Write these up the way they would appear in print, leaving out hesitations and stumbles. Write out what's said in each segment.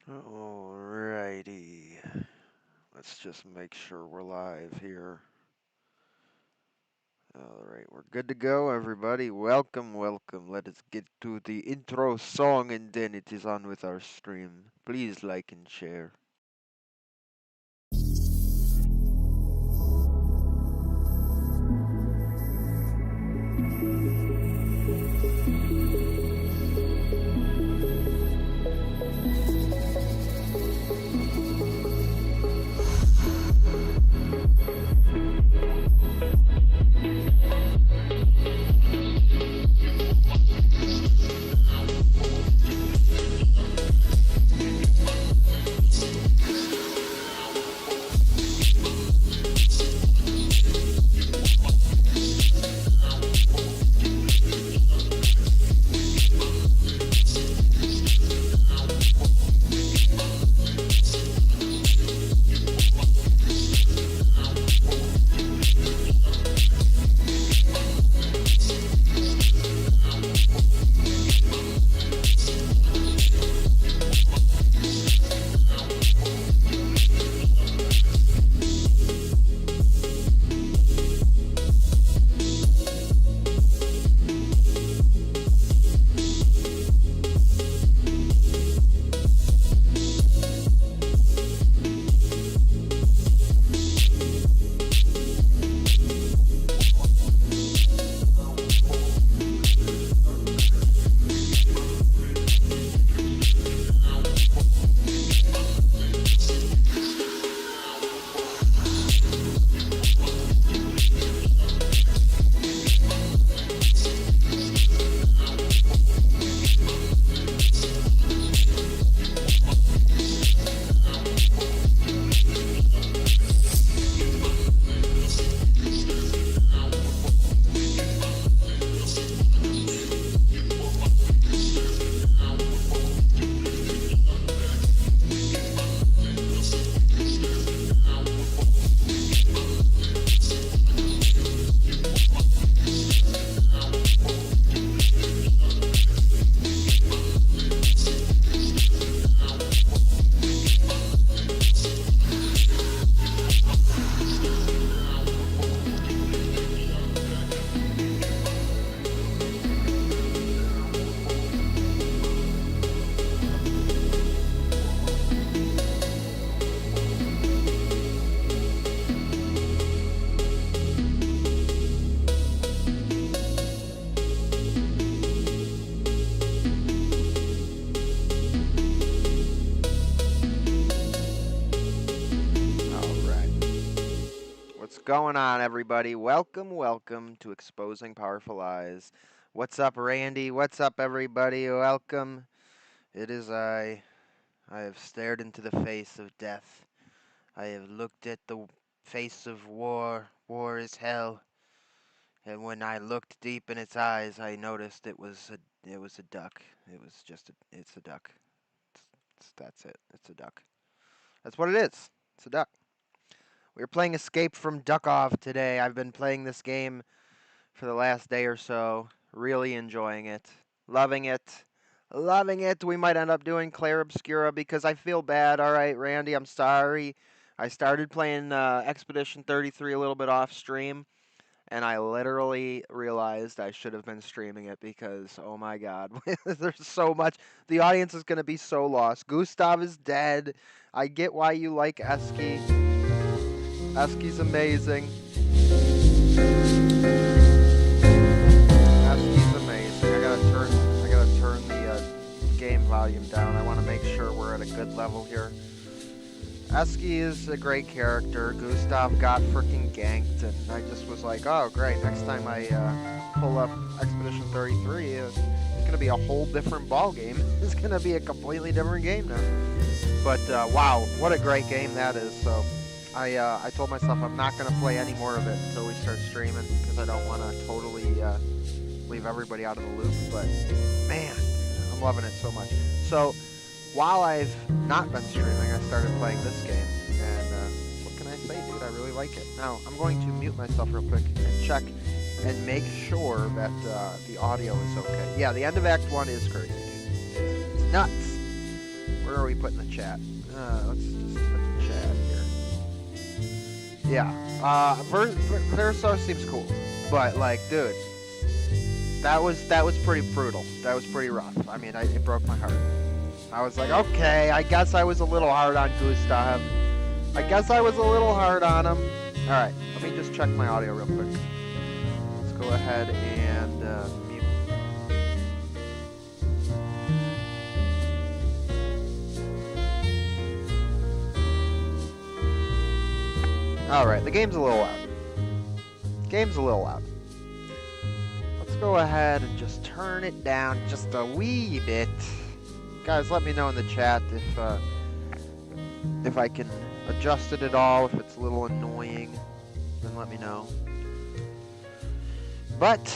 Alrighty. Let's just make sure we're live here. Alright, we're good to go, everybody. Welcome, welcome. Let us get to the intro song and then it is on with our stream. Please like and share. What's going on, everybody? Welcome to Exposing Powerful Lies. What's up, Randy? What's up, everybody? Welcome. It is I. I have stared into the face of death. I have looked at the face of war. War is hell. And when I looked deep in its eyes, I noticed it was a duck. It's a duck. That's it. It's a duck. That's what it is. It's a duck. We're playing Escape from Duckov today. I've been playing this game for the last day or so. Really enjoying it. Loving it. Loving it. We might end up doing Claire Obscura because I feel bad. All right, Randy, I'm sorry. I started playing Expedition 33 a little bit off stream, and I literally realized I should have been streaming it because, oh my god, there's so much. The audience is going to be so lost. Gustav is dead. I get why you like Eski. Eski's amazing. Eski's amazing. I gotta turn the game volume down. I want to make sure we're at a good level here. Eski is a great character. Gustav got freaking ganked, and I just was like, oh great. Next time I pull up Expedition 33, it's gonna be a whole different ball game. It's gonna be a completely different game now. But wow, what a great game that is. So. I told myself I'm not going to play any more of it until we start streaming because I don't want to totally leave everybody out of the loop. But man, I'm loving it so much. So while I've not been streaming, I started playing this game. And what can I say, dude? I really like it. Now, I'm going to mute myself real quick and check and make sure that the audio is okay. Yeah, the end of Act 1 is crazy, dude. It's nuts. Where are we putting the chat? Let's just put the chat here. Yeah. Verso seems cool, but like, dude, that was pretty brutal. That was pretty rough. I mean, it broke my heart. I was like, okay, I guess I was a little hard on Gustav. I guess I was a little hard on him. All right, let me just check my audio real quick. Let's go ahead and mute. All right, the game's a little loud. Game's a little loud. Let's go ahead and just turn it down just a wee bit. Guys, let me know in the chat if I can adjust it at all, if it's a little annoying, then let me know. But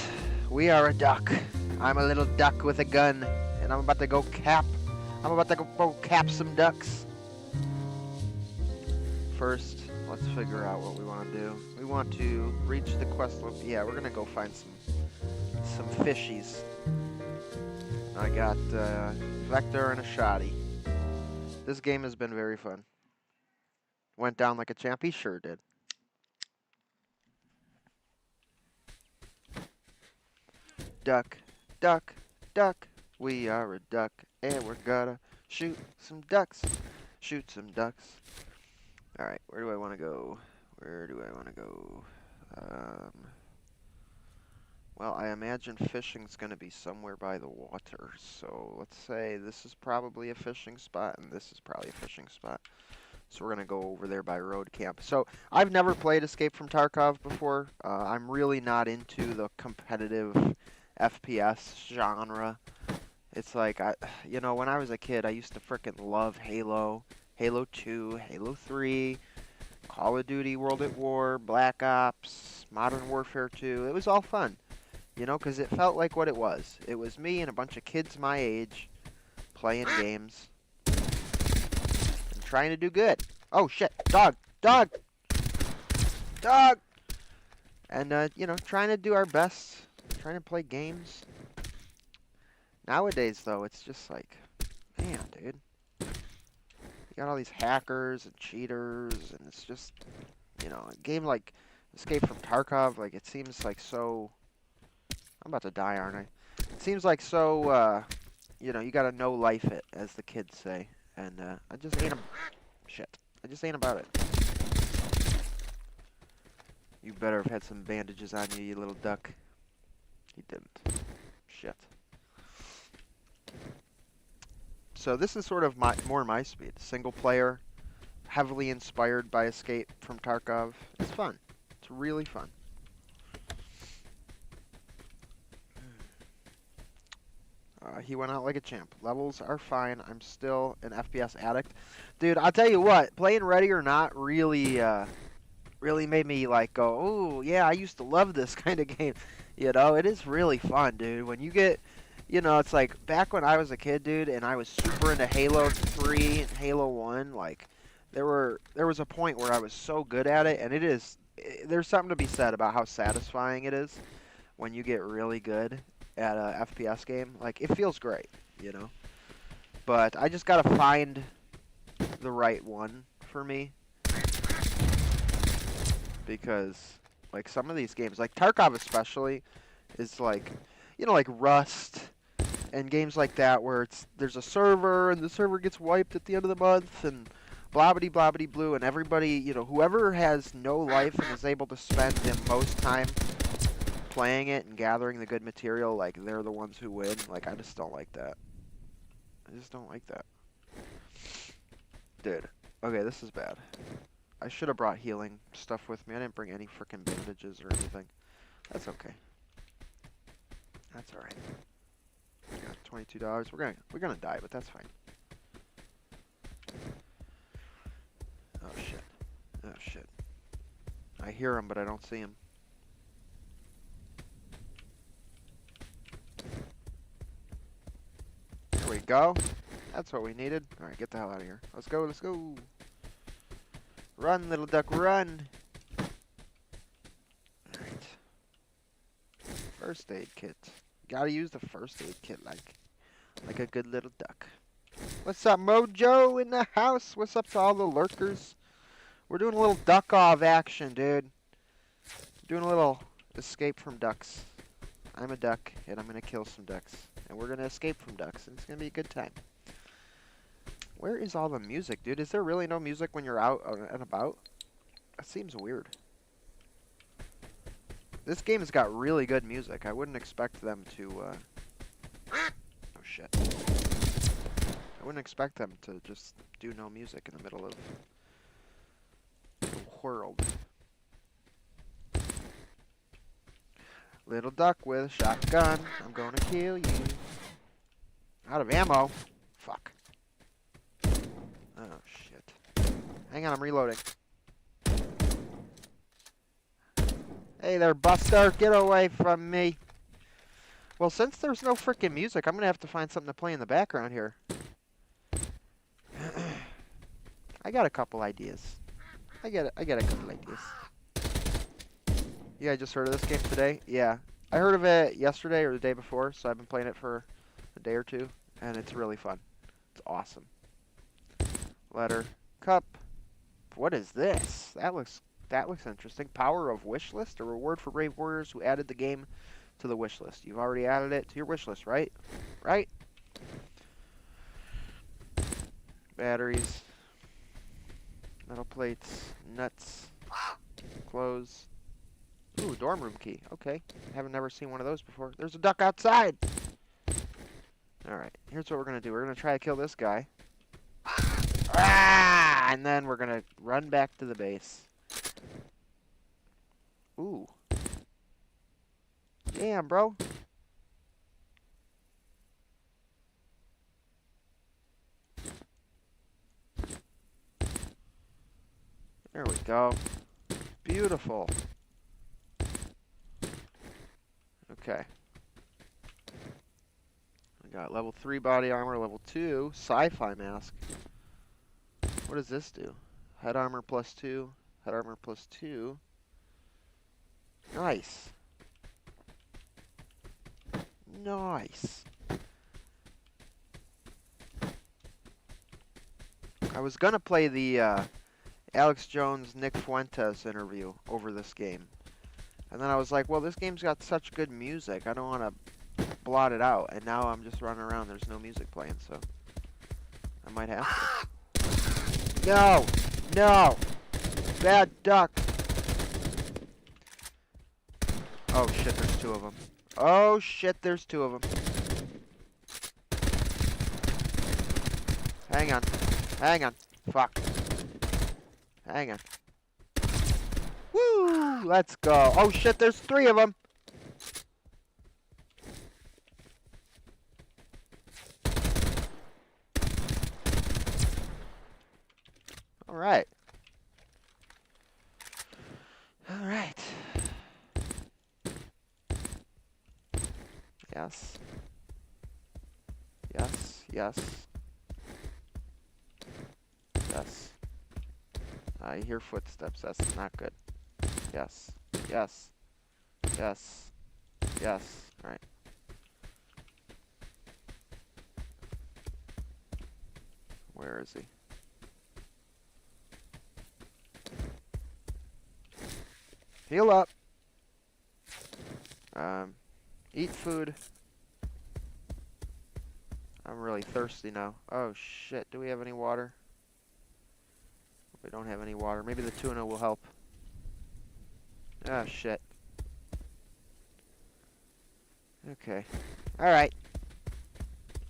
we are a duck. I'm a little duck with a gun, and I'm about to go cap some ducks. First, let's figure out what we want to do. We want to reach the quest loop. Yeah, we're gonna go find some fishies. I got Vector and a Shoddy. This game has been very fun. Went down like a champ. He sure did. Duck, duck, duck. We are a duck, and we're gonna shoot some ducks. Shoot some ducks. Alright, where do I want to go? Where do I want to go? Well, I imagine fishing's going to be somewhere by the water. So let's say this is probably a fishing spot, and this is probably a fishing spot. So we're going to go over there by road camp. So I've never played Escape from Tarkov before. I'm really not into the competitive FPS genre. It's like, you know, when I was a kid, I used to frickin' love Halo, Halo 2, Halo 3, Call of Duty World at War, Black Ops, Modern Warfare 2. It was all fun. You know, because it felt like what it was. It was me and a bunch of kids my age playing games and trying to do good. Oh, shit. Dog. Dog. Dog. And, you know, trying to do our best. Trying to play games. Nowadays, though, it's just like, man, dude. You got all these hackers and cheaters, and it's just, you know, a game like Escape from Tarkov, like, it seems like so... I'm about to die, aren't I? It seems like so, you know, you gotta know life it, as the kids say. And, I just ain't shit. I just ain't about it. You better have had some bandages on you, you little duck. He didn't. Shit. So this is sort of more my speed. Single player, heavily inspired by Escape from Tarkov. It's fun. It's really fun. He went out like a champ. Levels are fine. I'm still an FPS addict. Dude, I'll tell you what. Playing Ready or Not really, really made me, like, go, oh, yeah, I used to love this kind of game. You know, it is really fun, dude. When you get, you know, it's like, back when I was a kid, dude, and I was super into Halo 3 and Halo 1, like, there was a point where I was so good at it, and there's something to be said about how satisfying it is when you get really good at a FPS game. Like, it feels great, you know? But I just gotta find the right one for me. Because, like, some of these games, like Tarkov especially, is like, you know, like Rust and games like that where there's a server and the server gets wiped at the end of the month and blobbity blobbity blue, and everybody, you know, whoever has no life and is able to spend the most time playing it and gathering the good material, like, they're the ones who win. Like, I just don't like that. I just don't like that. Dude. Okay, this is bad. I should have brought healing stuff with me. I didn't bring any frickin' bandages or anything. That's okay. That's alright. Got $22. We're gonna die, but that's fine. Oh shit. Oh shit. I hear him, but I don't see him. There we go. That's what we needed. Alright, get the hell out of here. Let's go, let's go. Run, little duck, run. Alright. First aid kit. Gotta use the first aid kit like a good little duck. What's up, Mojo in the house? What's up to all the lurkers? We're doing a little Duckov action, dude. Doing a little escape from ducks. I'm a duck, and I'm gonna kill some ducks. And we're gonna escape from ducks, and it's gonna be a good time. Where is all the music, dude? Is there really no music when you're out and about? That seems weird. This game has got really good music. I wouldn't expect them to, oh shit. I wouldn't expect them to just do no music in the middle of the world. Little duck with a shotgun. I'm gonna kill you. Out of ammo. Fuck. Oh shit. Hang on, I'm reloading. Hey there, Buster. Get away from me. Well, since there's no freaking music, I'm gonna have to find something to play in the background here. I got a couple ideas. I got a couple ideas. Yeah, I just heard of this game today. Yeah. I heard of it yesterday or the day before, so I've been playing it for a day or two, and it's really fun. It's awesome. Letter. Cup. What is this? That looks interesting. Power of wish list, a reward for brave warriors who added the game to the wish list. You've already added it to your wish list, right? Right? Batteries. Metal plates. Nuts. Clothes. Ooh, dorm room key. Okay. Haven't never seen one of those before. There's a duck outside! Alright, here's what we're gonna do. We're gonna try to kill this guy. Ah! And then we're gonna run back to the base. Ooh. Damn, bro. There we go. Beautiful. Okay. We got level 3 body armor, level 2 sci-fi mask. What does this do? Head armor plus 2, head armor plus 2. Nice. Nice. I was gonna play the Alex Jones, Nick Fuentes interview over this game. And then I was like, well, this game's got such good music, I don't want to blot it out. And now I'm just running around, there's no music playing, so I might have to. No! No! Bad duck! Oh shit, there's 2 of them. Oh shit, there's 2 of them. Hang on. Hang on. Fuck. Hang on. Woo! Let's go. Oh shit, there's 3 of them. Alright. Alright. Yes. Yes. Yes. Yes. I hear footsteps. That's not good. Yes. Yes. Yes. Yes. Alright. Where is he? Heal up. Eat food. I'm really thirsty now. Oh shit, do we have any water? We don't have any water. Maybe the tuna will help. Ah, shit. Okay. Alright.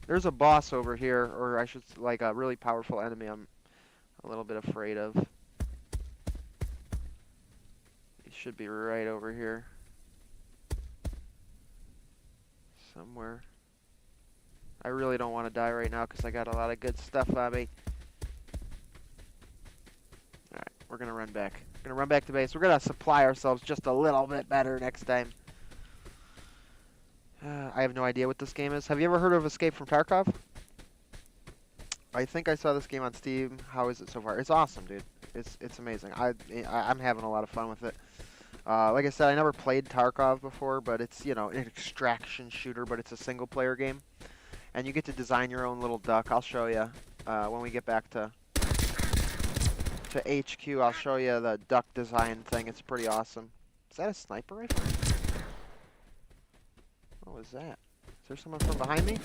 There's a boss over here, or I should, like a really powerful enemy I'm a little bit afraid of. He should be right over here. Somewhere. I really don't want to die right now because I got a lot of good stuff on me. Alright, we're going to run back. We're going to run back to base. We're going to supply ourselves just a little bit better next time. I have no idea what this game is. Have you ever heard of Escape from Tarkov? I think I saw this game on Steam. How is it so far? It's awesome, dude. It's amazing. I'm having a lot of fun with it. Like I said, I never played Tarkov before, but it's, you know, an extraction shooter, but it's a single-player game. And you get to design your own little duck. I'll show you when we get back to HQ. I'll show you the duck design thing. It's pretty awesome. Is that a sniper rifle? What was that? Is there someone from behind me?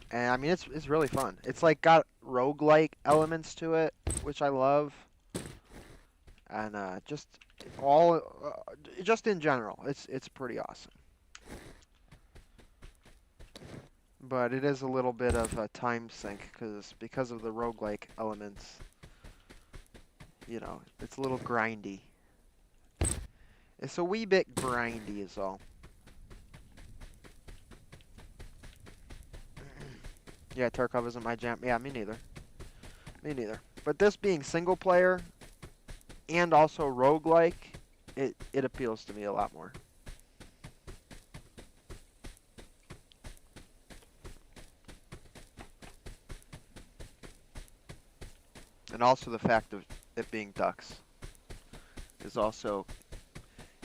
And I mean, it's really fun. It's like got roguelike elements to it, which I love. And just in general, it's pretty awesome. But it is a little bit of a time sink because of the roguelike elements. You know, it's a little grindy. It's a wee bit grindy is all. Yeah, Duckov isn't my jam. Yeah, me neither. Me neither. But this being single player and also roguelike, it appeals to me a lot more. And also the fact of it being ducks is also,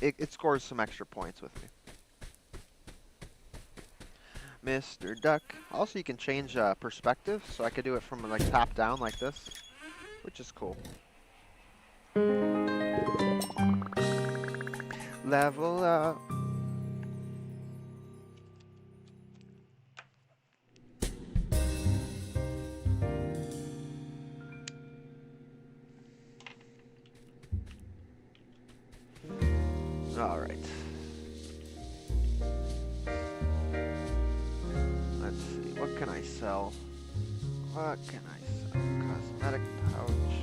it scores some extra points with me. Mr. Duck. Also, you can change perspective, so I could do it from like top down like this, which is cool. Level up. All right. Let's see. What can I sell? What can I sell? Cosmetic pouch.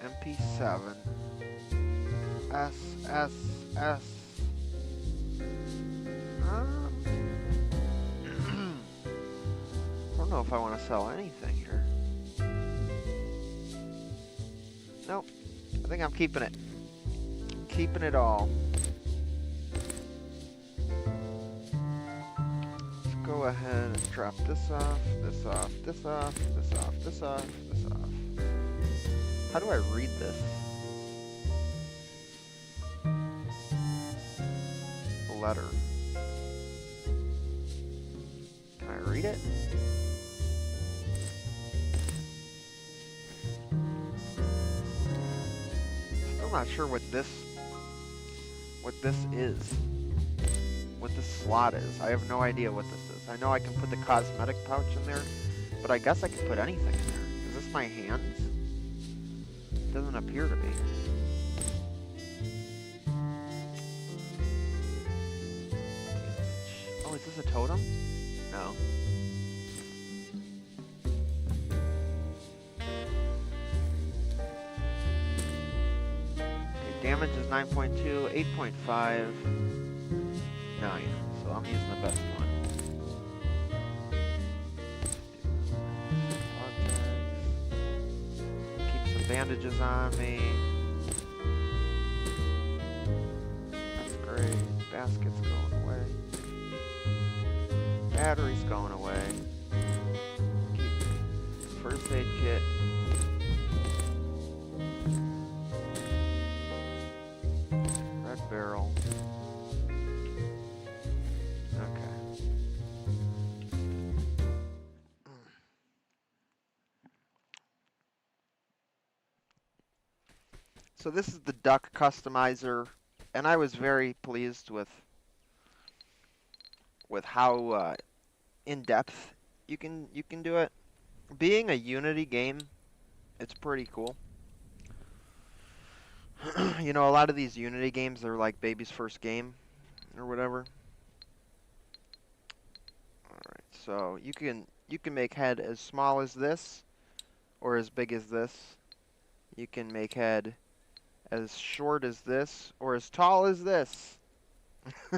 MP7. S. I don't know if I want to sell anything here. Nope. I think I'm keeping it. Keeping it all. Let's go ahead and drop this off, this off, this off, this off, this off, this off. How do I read this? The letter. Can I read it? Still not sure what this is. What this slot is. I have no idea what this is. I know I can put the cosmetic pouch in there, but I guess I can put anything in there. Is this my hands? It doesn't appear to be. Oh, is this a totem? No. Okay, damage is 9.2, 8.5, 9. So I'm using the best one. Keep some bandages on me. That's great. Basket's going away. Battery's going away. Keep first aid kit. Red barrel. Okay. So this is the duck customizer, and I was very pleased with how in depth you can do it. Being a Unity game, it's pretty cool. You know, a lot of these Unity games, they're like baby's first game or whatever. Alright, so you can make head as small as this or as big as this. You can make head as short as this or as tall as this.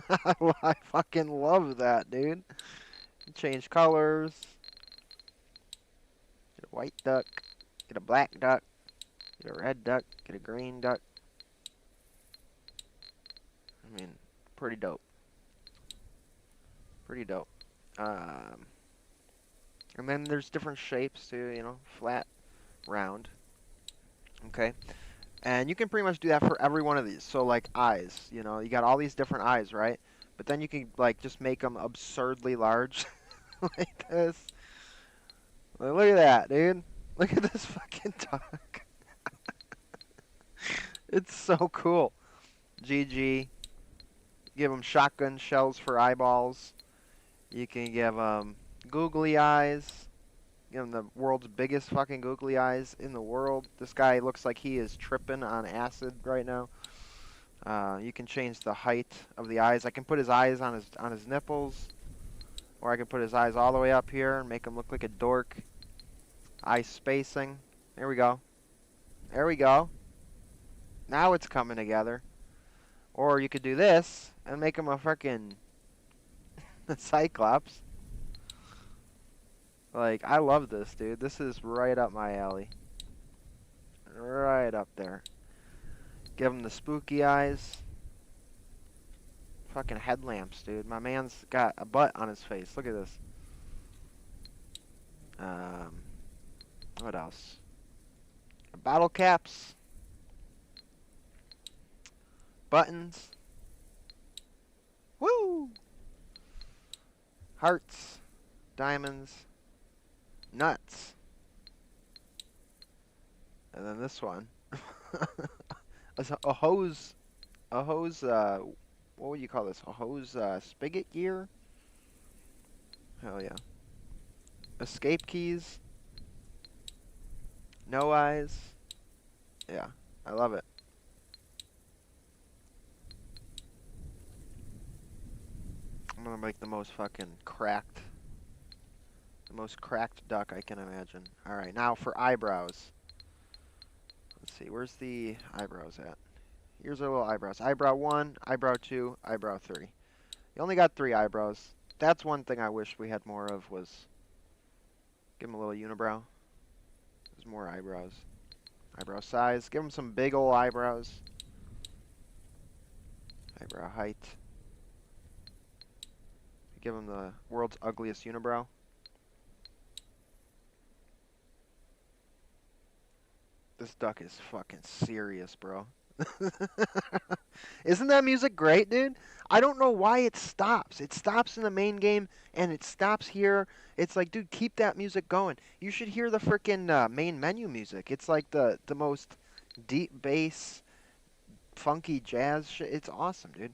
I fucking love that, dude. Change colors. Get a white duck. Get a black duck. Get a red duck. Get a green duck. I mean, pretty dope. Pretty dope. And then there's different shapes too, you know, flat, round. Okay. And you can pretty much do that for every one of these. So like eyes, you know, you got all these different eyes, right? But then you can like just make them absurdly large like this. Like, look at that, dude. Look at this fucking duck. It's so cool. GG. Give them shotgun shells for eyeballs. You can give them googly eyes. Give him the world's biggest fucking googly eyes in the world. This guy looks like he is tripping on acid right now. You can change the height of the eyes. I can put his eyes on his nipples, or I can put his eyes all the way up here and make him look like a dork. Eye spacing. There we go. There we go. Now it's coming together. Or you could do this and make him a freaking Cyclops. Like, I love this, dude. This is right up my alley. Right up there. Give him the spooky eyes. Fucking headlamps, dude. My man's got a butt on his face. Look at this. What else? Bottle caps. Buttons. Woo! Hearts. Diamonds. Nuts. And then this one. A hose. A hose, what would you call this? A hose, spigot gear? Hell yeah. Escape keys. No eyes. Yeah, I love it. I'm gonna make the most cracked duck I can imagine. Alright, now for eyebrows. Let's see, where's the eyebrows at? Here's our little eyebrows. Eyebrow 1, eyebrow 2, eyebrow 3. You only got 3 eyebrows. That's one thing I wish we had more of was give him a little unibrow. There's more eyebrows. Eyebrow size. Give him some big old eyebrows. Eyebrow height. Give him the world's ugliest unibrow. This duck is fucking serious, bro. Isn't that music great, dude? I don't know why it stops. It stops in the main game, and it stops here. It's like, dude, keep that music going. You should hear the freaking main menu music. It's like the most deep bass, funky jazz shit. It's awesome, dude.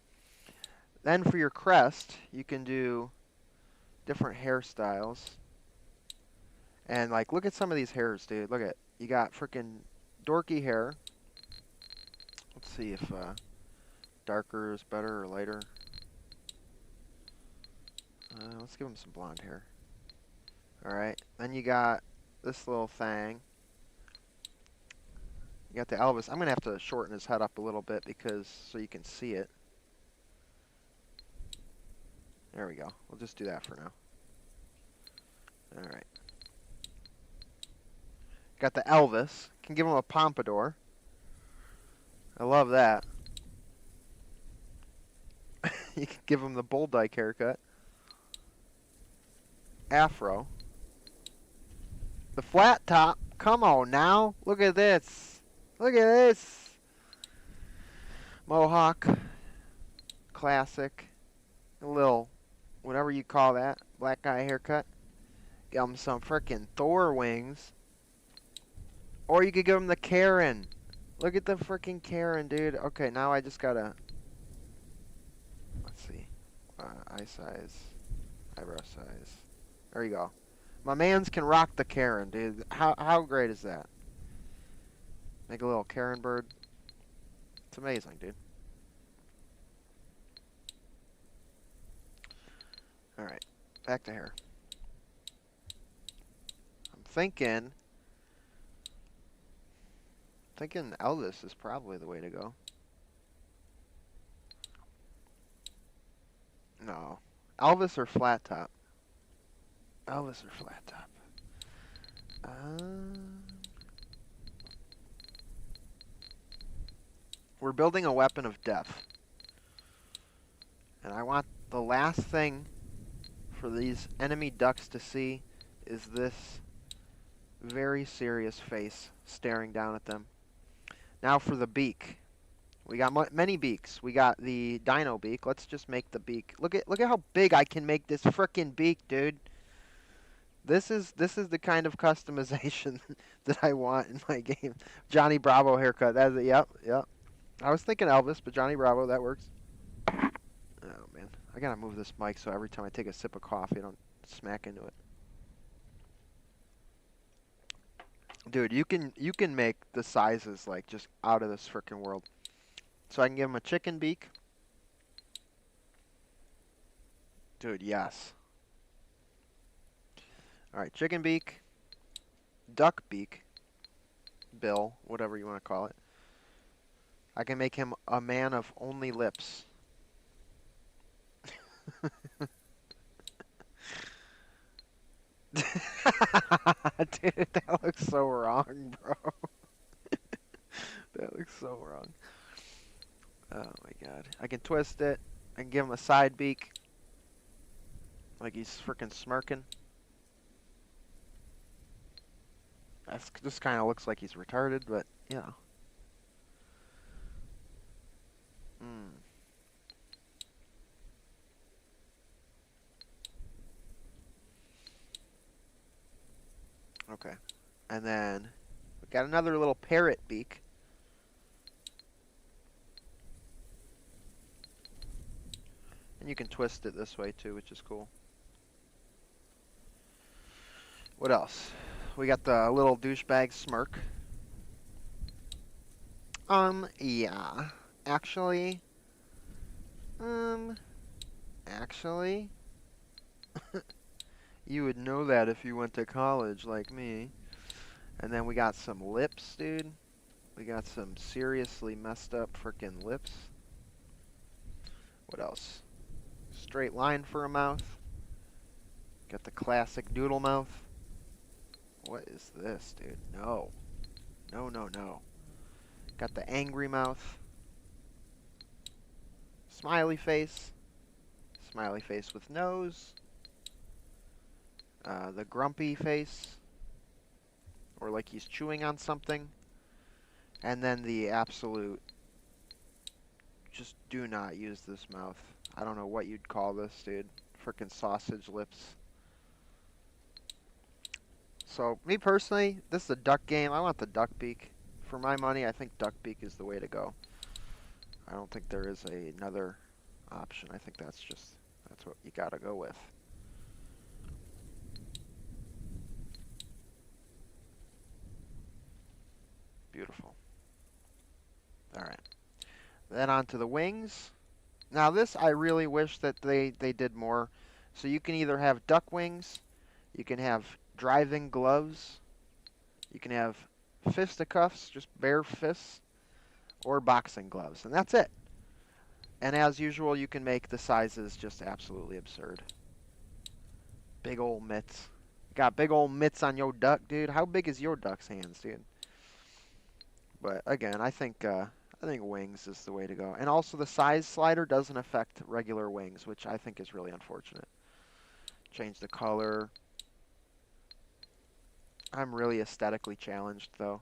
Then for your crest, you can do different hairstyles. And, like, look at some of these hairs, dude. Look at, you got freaking dorky hair. Let's see if darker is better or lighter. Let's give him some blonde hair. Alright, then you got this little thing. You got the Elvis. I'm going to have to shorten his head up a little bit because so you can see it. There we go. We'll just do that for now. Alright. Got the Elvis. Can give him a pompadour. I love that. You can give him the bull dyke haircut. Afro. The flat top. Come on now. Look at this. Look at this. Mohawk. Classic. A little, whatever you call that. Black guy haircut. Give him some frickin' Thor wings. Or you could give him the Karen. Look at the frickin' Karen, dude. Okay, now I just gotta... Let's see. Eye size. Eyebrow size. There you go. My mans can rock the Karen, dude. How great is that? Make a little Karen bird. It's amazing, dude. Alright. Back to hair. I'm thinking Elvis is probably the way to go. No. Elvis or flat top? Elvis or flat top? We're building a weapon of death. And I want the last thing for these enemy ducks to see is this very serious face staring down at them. Now for the beak. We got many beaks. We got the dino beak. Let's just make the beak. Look at how big I can make this frickin' beak, dude. This is the kind of customization that I want in my game. Johnny Bravo haircut. That's it. Yep, yep. I was thinking Elvis, but Johnny Bravo, that works. Oh man, I gotta move this mic so every time I take a sip of coffee, I don't smack into it. Dude, you can make the sizes like just out of this frickin' world. So I can give him a chicken beak. Dude, yes. All right, chicken beak, duck beak, bill, whatever you want to call it. I can make him a man of only lips. Dude, that looks so wrong, bro. That looks so wrong. Oh my god. I can twist it. I can give him a side beak. Like he's freaking smirking. This kind of looks like he's retarded, but yeah. Hmm. Okay. And then we got another little parrot beak. And you can twist it this way too, which is cool. What else? We got the little douchebag smirk. Yeah. Actually, um, actually, you would know that if you went to college like me. And then we got some lips, dude. We got some seriously messed up frickin' lips. What else? Straight line for a mouth. Got the classic doodle mouth. What is this, dude? No. No, no, no. Got the angry mouth. Smiley face. Smiley face with nose. The grumpy face. Or like he's chewing on something. And then the absolute... Just do not use this mouth. I don't know what you'd call this, dude. Frickin' sausage lips. So, me personally, this is a duck game. I want the duck beak. For my money, I think duck beak is the way to go. I don't think there is another option. I think that's what you gotta go with. Beautiful. Alright. Then on to the wings. Now this, I really wish that they did more. So you can either have duck wings, you can have driving gloves, you can have fisticuffs, just bare fists, or boxing gloves. And that's it. And as usual, you can make the sizes just absolutely absurd. Big old mitts. Got big old mitts on your duck, dude. How big is your duck's hands, dude? But again, I think wings is the way to go. And also the size slider doesn't affect regular wings, which I think is really unfortunate. Change the color. I'm really aesthetically challenged though.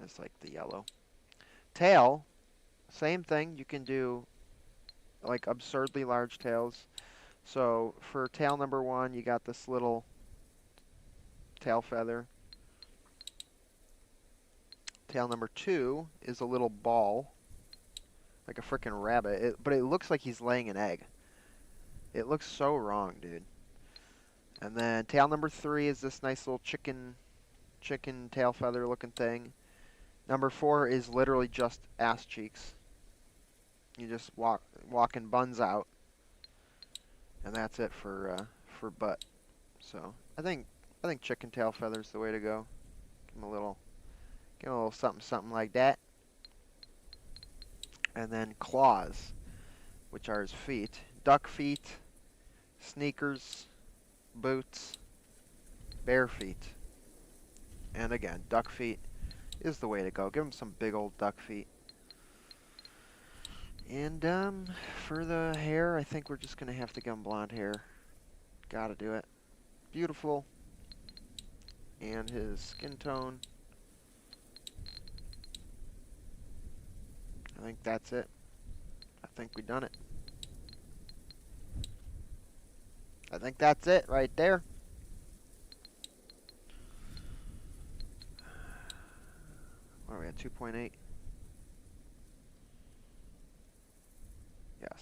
It's like the yellow. Tail, same thing. You can do like absurdly large tails. So for tail number 1, you got this little tail feather. Tail number 2 is a little ball, like a frickin' rabbit. But it looks like he's laying an egg. It looks so wrong, dude. And then tail number 3 is this nice little chicken tail feather looking thing. Number 4 is literally just ass cheeks. You just walking buns out, and that's it for butt. So I think chicken tail feather is the way to go. Give him a little something like that. And then claws, which are his feet. Duck feet, sneakers, boots, bare feet. And again, duck feet is the way to go. Give him some big old duck feet. And for the hair, I think we're just going to have to give him blonde hair. Gotta do it. Beautiful. and his skin tone. I think that's it. I think we done it. I think that's it right there. What are we at, 2.8? Yes.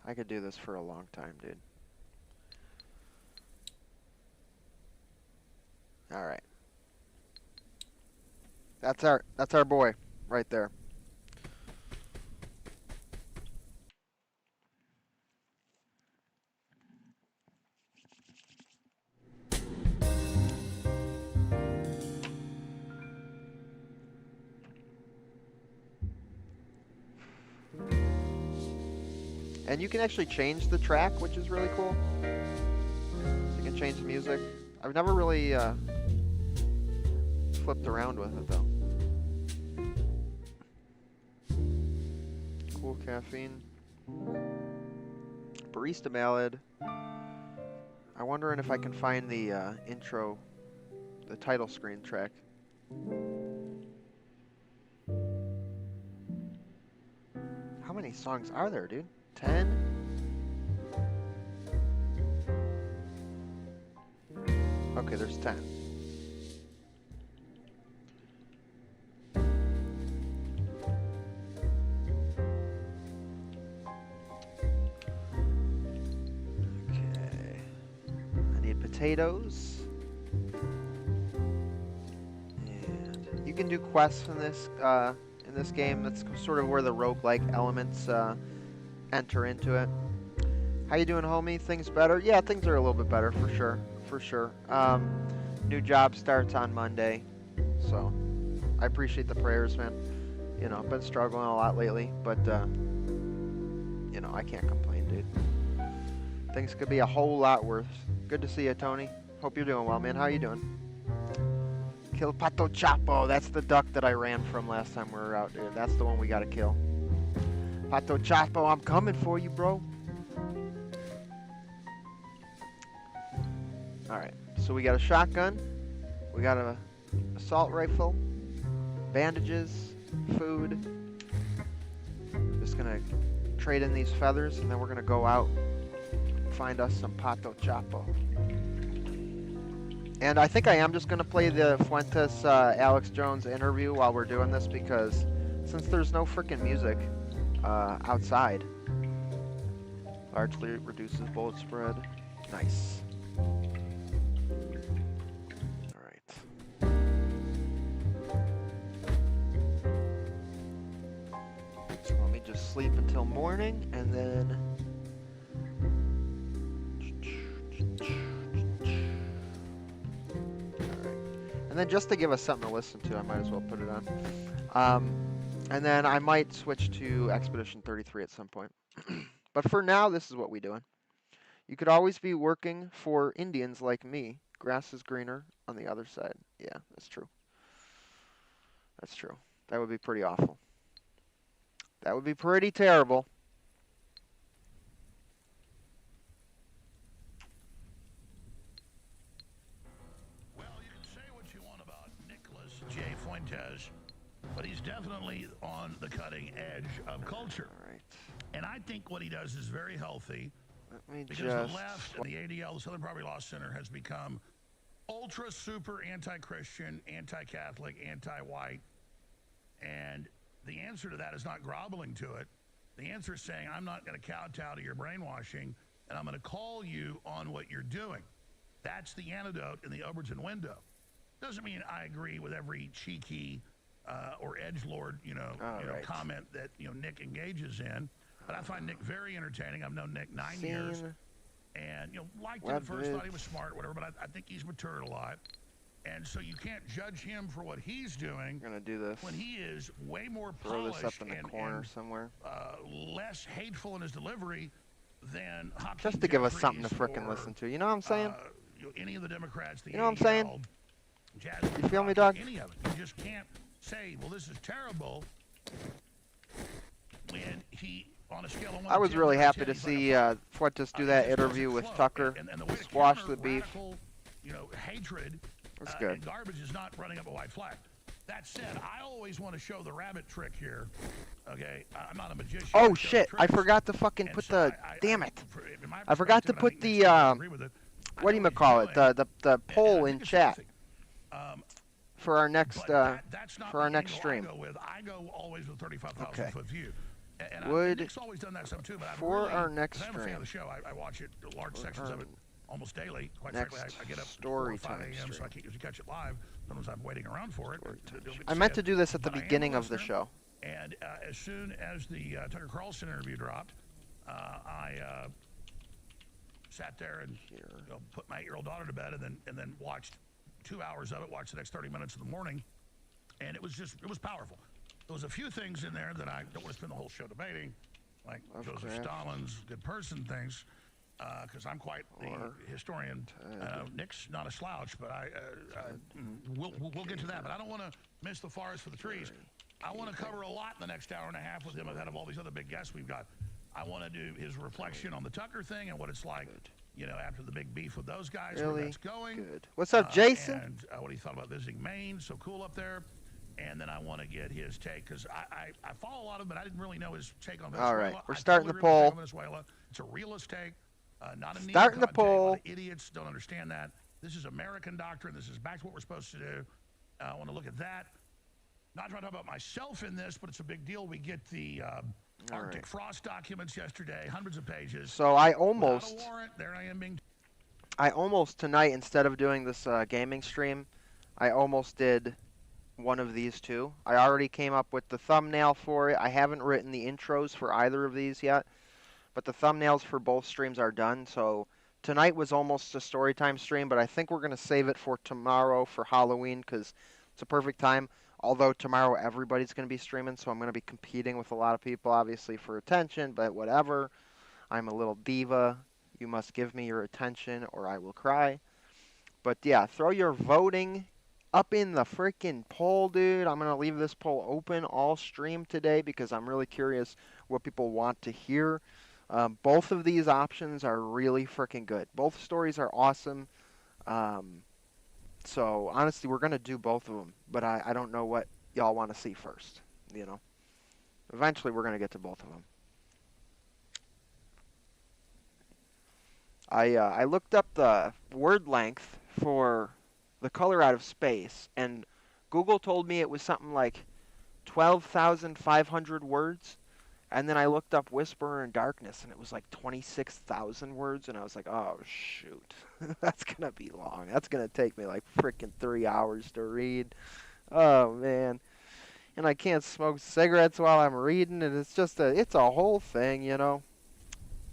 I could do this for a long time, dude. All right. That's our boy right there. And you can actually change the track, which is really cool. So you can change the music. I've never really flipped around with it though. Cool caffeine. Barista ballad. I'm wondering if I can find the intro, the title screen track. How many songs are there, dude? 10? Okay, there's 10. Okay. I need potatoes. And you can do quests in this game. That's sort of where the roguelike elements enter into it. How you doing, homie? Things better? Yeah, things are a little bit better for sure. For sure. New job starts on Monday, so I appreciate the prayers, man. You know, I've been struggling a lot lately, but you know, I can't complain, dude. Things could be a whole lot worse. Good to see you, Tony. Hope you're doing well, man. How you doing? Kill Pato Chapo. That's the duck that I ran from last time we were out there. That's the one we gotta kill. Pato Chapo, I'm coming for you, bro. Alright, so we got a shotgun, we got a assault rifle, bandages, food. Just gonna trade in these feathers and then we're gonna go out and find us some Pato Chapo. And I think I am just gonna play the Fuentes Alex Jones interview while we're doing this because since there's no freaking music outside, largely reduces bullet spread. Nice. Sleep until morning, and then just to give us something to listen to, I might as well put it on. And then I might switch to Expedition 33 at some point. But for now, this is what we're doing. You could always be working for Indians like me. Grass is greener on the other side. Yeah, that's true. That's true. That would be pretty awful. That would be pretty terrible. Well, you can say what you want about Nicholas J. Fuentes, but he's definitely on the cutting edge of culture. All right. And I think what he does is very healthy. Because the left and the ADL, the Southern Poverty Law Center, has become ultra super anti-Christian, anti-Catholic, anti-white. And the answer to that is not groveling to it. The answer is saying, I'm not going to kowtow to your brainwashing, and I'm going to call you on what you're doing. That's the antidote in the Overton window. Doesn't mean I agree with every cheeky or edgelord, right. comment that Nick engages in. But I find Nick very entertaining. I've known Nick 9 years, and liked him at first, thought he was smart, whatever. But I think he's matured a lot. And so you can't judge him for what he's doing. I'm gonna do this. When he is way more Throw polished this up in the corner somewhere. Less hateful in his delivery than Hakeem just to give us Jeffries something to frickin' listen to. You know what I'm saying? Any of the Democrats. You know what I'm saying? Jazz You feel me, dog? Any of it. You just can't say, well, this is terrible, when he, on a scale of 1 I to was 10, really number happy 10, to he's like a see 5. Fuentes do He that just doesn't interview with flow. Tucker And the way to to squash counter the beef. radical, hatred That's good. and garbage is not running up a white flag. That said, I always want to show the rabbit trick here. Okay, I'm not a magician. Oh shit! I forgot to fucking put the. Damn it! I forgot to put the whatchamacallit, the poll in chat for our next stream. I go always with 35,000 foot view. And Nick's always done that some too, but for our next stream, I'm a fan of the show. I watch it, large sections of it, almost daily. Quite frankly, I get up 4 or 5 a.m. so I can't usually catch it live. Sometimes I'm waiting around for it. I meant to do this at the beginning of the show. And as soon as the Tucker Carlson interview dropped, I sat there and put my 8-year-old daughter to bed, and then watched 2 hours of it. Watched the next 30 minutes in the morning, and it was powerful. There was a few things in there that I don't want to spend the whole show debating, like Joseph Stalin's good person things, because I'm quite the historian. Nick's not a slouch, but we'll get to that. But I don't want to miss the forest for the trees. I want to cover a lot in the next hour and a half with him ahead of all these other big guests we've got. I want to do his reflection on the Tucker thing and what it's like, after the big beef with those guys, where that's going. Good. What's up, Jason? And what he thought about visiting Maine, so cool up there. And then I want to get his take, because I follow a lot of him, but I didn't really know his take on Venezuela. All right, we're starting the poll. Venezuela. It's a realist take, not a starting the poll. A lot of idiots don't understand that. This is American doctrine. This is back to what we're supposed to do. I want to look at that. Not trying to talk about myself in this, but it's a big deal. We get the Arctic frost documents yesterday, hundreds of pages. So I almost, without a warrant, there I am being. I almost tonight, instead of doing this gaming stream, I almost did one of these two. I already came up with the thumbnail for it. I haven't written the intros for either of these yet, but the thumbnails for both streams are done. So tonight was almost a story time stream, but I think we're going to save it for tomorrow for Halloween, because it's a perfect time. Although tomorrow everybody's going to be streaming, so I'm going to be competing with a lot of people, obviously, for attention, but whatever. I'm a little diva. You must give me your attention or I will cry. But yeah, throw your voting up in the freaking poll, dude. I'm going to leave this poll open all stream today because I'm really curious what people want to hear. Both of these options are really freaking good. Both stories are awesome. So, honestly, we're going to do both of them, but I don't know what y'all want to see first, Eventually, we're going to get to both of them. I looked up the word length for The Color Out of Space, and Google told me it was something like 12,500 words. And then I looked up Whisperer in Darkness, and it was like 26,000 words, and I was like, oh, shoot. That's going to be long. That's going to take me like freaking 3 hours to read. Oh, man. And I can't smoke cigarettes while I'm reading, and it's just it's a whole thing,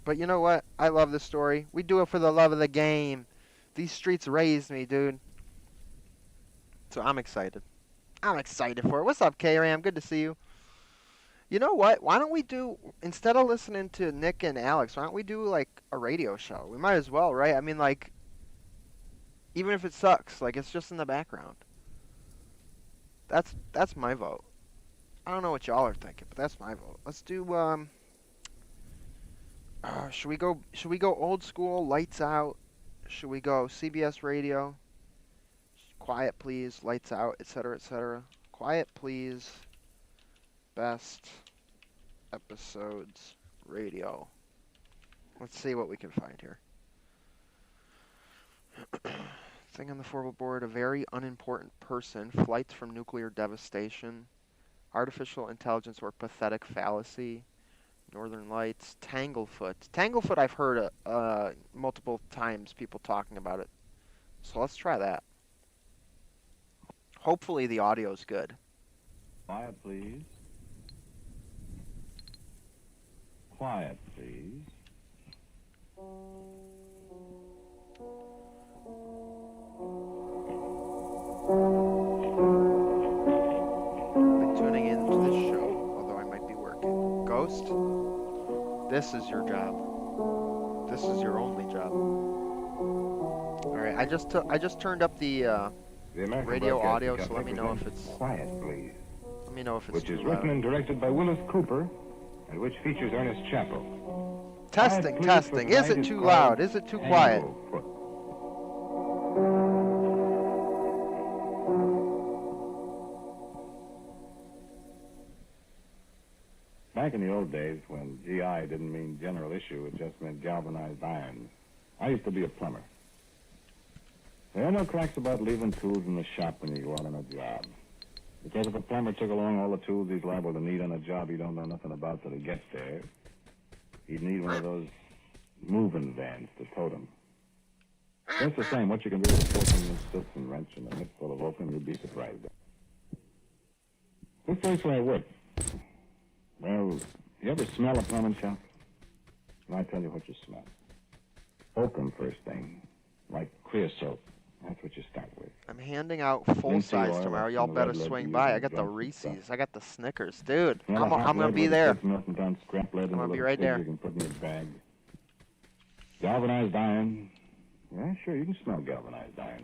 But you know what? I love this story. We do it for the love of the game. These streets raised me, dude. So I'm excited. I'm excited for it. What's up, K-Ram? Good to see you. You know what? Why don't we do, instead of listening to Nick and Alex, why don't we do, like, a radio show? We might as well, right? I mean, like, even if it sucks, like, it's just in the background. That's my vote. I don't know what y'all are thinking, but that's my vote. Let's do, should we go old school, lights out? Should we go CBS radio? Quiet, please, lights out, etc., etc. Quiet, please. Best episodes radio. Let's see what we can find here. Thing on the forward board, a very unimportant person, flights from nuclear devastation, artificial intelligence or pathetic fallacy, Northern Lights, Tanglefoot. Tanglefoot I've heard multiple times people talking about it. So let's try that. Hopefully the audio's good. Quiet, please. Quiet, please. Been tuning in to this show, although I might be working. Ghost, this is your job. This is your only job. All right, I just turned up the radio audio, so let me know if it's quiet, please. Let me know if it's which too is written loud. and directed by Willis Cooper, and which features Ernest Chappell. Testing, Quiet, please, testing. for Is it tonight too called loud? Is it too quiet? Tanglefoot. Back in the old days, when GI didn't mean general issue, it just meant galvanized iron. I used to be a plumber. There are no cracks about leaving tools in the shop when you go out on a job. Because if a plumber took along all the tools he's liable to need on a job he don't know nothing about till he gets there, he'd need one of those moving vans to tote him. Just the same, what you can do with a 14-inch Stilson wrench and a mitt full of oakum, you'd be surprised at. This place where I work, well, you ever smell a plumbing shop? Well, I tell you what you smell. Oakum first thing, like creosote. That's what you start with. I'm handing out full Linseed size oil, tomorrow. some Y'all of the better red lead swing you by. use I in got the jumps and Reese's. stuff. I got the Snickers. Dude, Smell I'm a hot gonna lead be with the there. kids melting down scrap lead into gonna be little right tubes there. you can put in your bag. Galvanized iron. Yeah, sure, you can smell galvanized iron.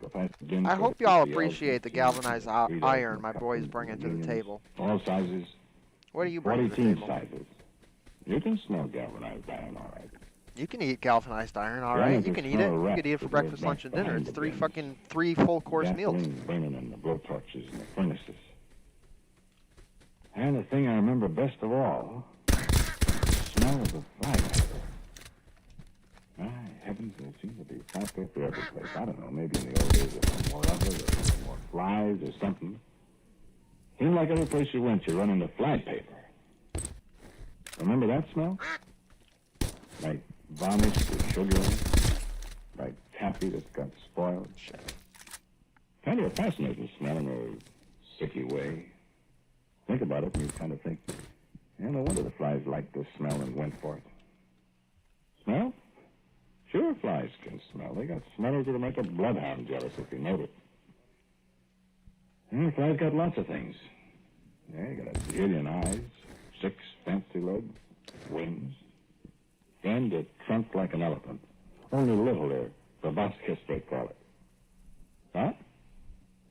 Go past the bin I for hope the y'all 50 appreciate the L's, galvanized 3 dozen iron of my cups boy's and bringing to the unions, table. All sizes. What do you bring to the 40 table? sizes. You can smell galvanized iron, all right. You can eat galvanized iron, all Yeah, right. you You can can eat smell it. a You rat could eat it for that lives breakfast, back lunch, and dinner. behind It's the three full course meals. Gasoline burning in the blowtorches and the furnaces. And the thing I remember best of all, the smell of the fire. My heavens, there seems to be flypaper every place. I don't know, maybe in the old days there were more of it, or more flies or something. Seemed like every place you went, you run into flypaper. Remember that smell? Like varnish with sugar in it? Like taffy that's got spoiled? Kind of a fascinating smell in a sicky way. Think about it and you kind of think, yeah, no wonder the flies liked this smell and went for it. Smell? Sure, flies can smell. They got smellers that'll make a bloodhound jealous if you notice. And flies got lots of things. Yeah, you got a zillion eyes, 6 fancy legs, wings, and a trunk like an elephant. Only little there, proboscis they call it. Huh?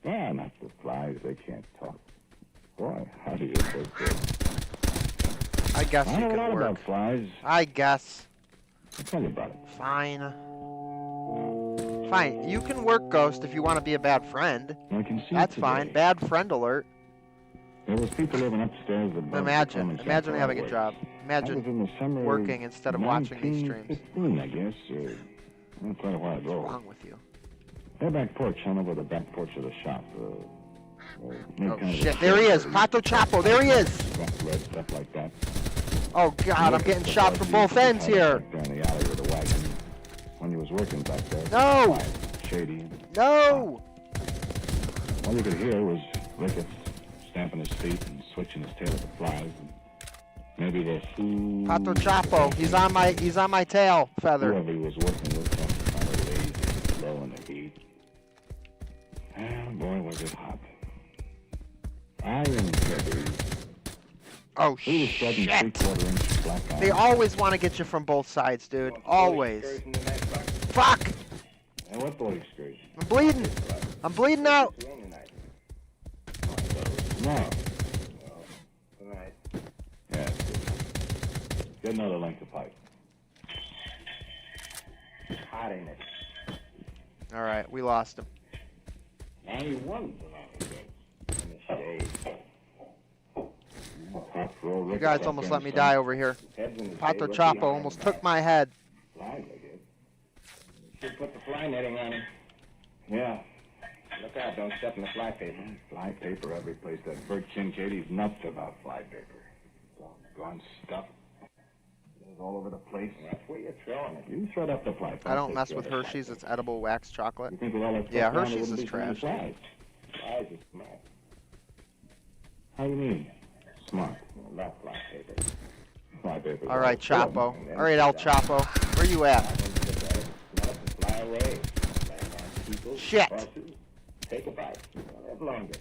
Yeah, not the flies, they can't talk. Boy, how do you take this? I guess I you know a could lot work. about flies. I guess. I'll tell you about it. Fine. Fine. You can work, Ghost, if you want to be a bad friend. I can see That's today. fine. Bad friend alert. There was people living upstairs above Imagine the having a job. That was Imagine in the summer working instead of watching these streams. 1915, I guess. Not quite a while What's ago. wrong with you? Their back porch hung over the back porch of the shop. Oh shit! There he is, Pato Chapo. There he is. Stuff like that. Oh god, I'm getting shot from both ends here. Back there in the alley with a wagon. When he was working back there. No. Quiet, shady. No. All you could hear was Ricketts stamping his feet and switching his tail at the flies. And maybe the food. Pato Chapo. He's on my tail feather. Whoever he was working with, something kind of lazy, slow in the heat. And boy, was it hot. Iron heavy. Oh He was shedding shit. 3/4 inch black iron. They always want to get you from both sides, dude. Always. Fuck! And what boy excursion? I'm bleeding. I'm bleeding out. No. Yeah, it's good. Get another length of pipe. Hot in it. All right, we lost him. 91 in the shade. You guys almost let me die over here. Pato Chapo almost took my head. Flies, I guess. Should put the fly netting on him. Yeah. Look out, don't step in the fly paper. Fly paper every place. That Bert Kincaid's nuts about fly paper. Doggone stuff. It's all over the place. That's where you're throwing it. You shut up the fly paper. I don't mess with Hershey's. It's edible wax chocolate. You think with all that Yeah, stuff around, Hershey's there is wouldn't be so many trash. Flies. Flies are smart. How do you mean? Smart. Not fly paper. Fly paper. All right, Chapo. All right, El Chapo. Where you at? Fly away. Shit. Take a bite. Live longer.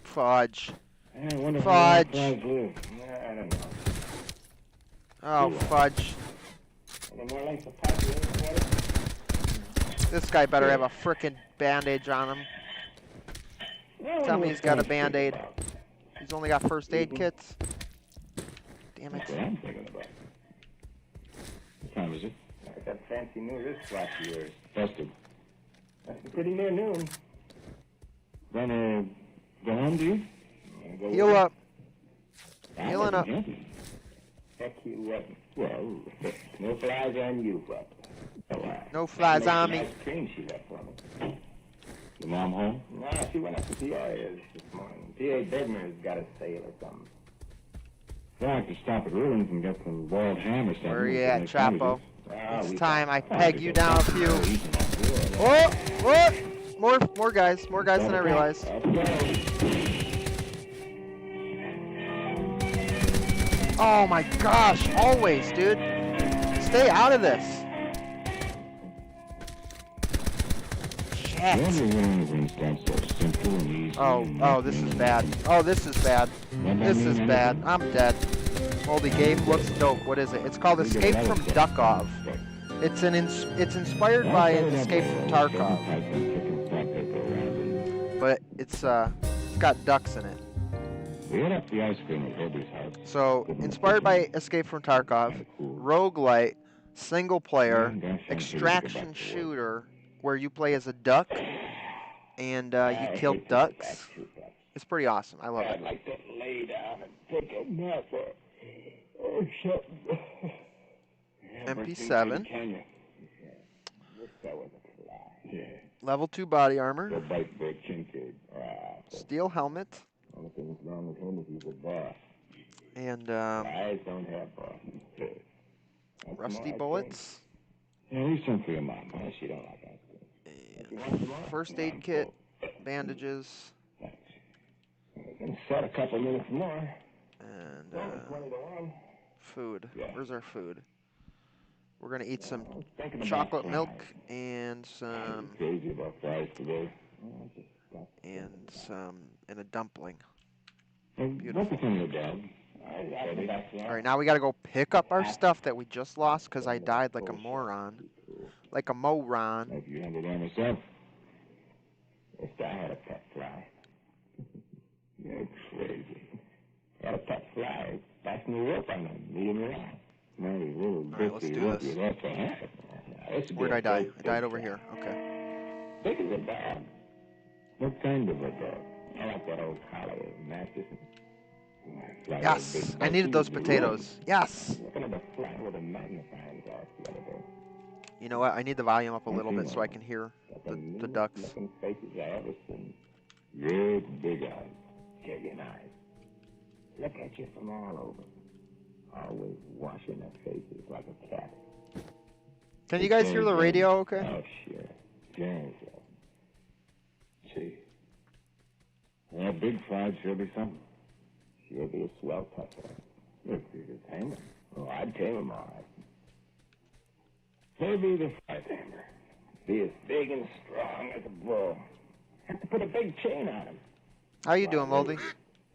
Fudge. I wonder Fudge. how long flies live. I don't know. Oh, fudge. Any more lengths of pipe in the water? This guy better have a frickin' bandage on him. Tell me he's got a Band-Aid. He's only got first aid kits. Damn it. That's what I'm thinking about. What time is it? That fancy new wristwatch of yours. Busted. That's pretty near noon. Then, go home, do you? Heal up. I'm Healing up. Heck you wasn't. Well, no flies on you, but. No flies on me. Nice cream she left for me. Your mom home? No, she went up to PR's this morning. P.A. Bedner's got a sale or something. Well, I could stop at Ruins and get some boiled ham or something. Where are you at, Chapo? Ah, It's we time I peg you down a few. Oh! More guys than I realized. Oh my gosh, always, dude. Stay out of this. Shit. Oh, this is bad. Oh, this is bad. This is bad. I'm dead. Holy game looks dope. What is it? It's called Escape from Duckov. It's inspired by Escape from Tarkov. But it's got ducks in it. We hit up the ice cream at Herbie's house. So, inspired by Escape from Tarkov, roguelite, single player, extraction shooter, where you play as a duck and you kill ducks. It's pretty awesome. I love it. I'd like to lay down and take a nap or something. MP7. That was a fly. Yeah. Level 2 body armor. The bite break chinky. Steel helmet. Only thing that's wrong with him is he's a boss. And Flies don't have bosses. That's rusty my bullets. Yeah, we sent for your mom. thing. She don't like ice cream. And first aid kit. Bandages. Thanks. We can set a couple minutes more. And 20 to 1. food. Yeah. Where's our food? We're going to eat some Thinking about chocolate flies. milk and some Crazy about fries today. and a dumpling. What's the thing with dog? All right, now we got to go pick up our stuff that we just lost because I died like a moron. Like a moron. Hope you handled that myself. If I had a pet fly. You're crazy. Had a pet fly. Fasten the rope on them. Leave them around. No, you little right, let's biscuit do rope this. you left behind. Where'd I die? I died over here. Okay. Big as a dog. What kind of a dog? I like that old collie mattress. Yes, I needed those potatoes. Yes. Looking at a fly with a magnifying glass the other day. You know what? I need the volume up a little bit so I can hear the ducks. Looking faces I ever seen. Great big eyes. Chicken eyes. Look at you from all over. Always washing their faces like a cat. Can you guys hear the radio okay? Oh, sure. James. See. That big fry'd sure be something. She'll be a swell tucker. Look, you could tame him. Oh, I'd tame him all right. Maybe the fry tamer. Be as big and strong as a bull. Have to put a big chain on him. How you doing, Moldy?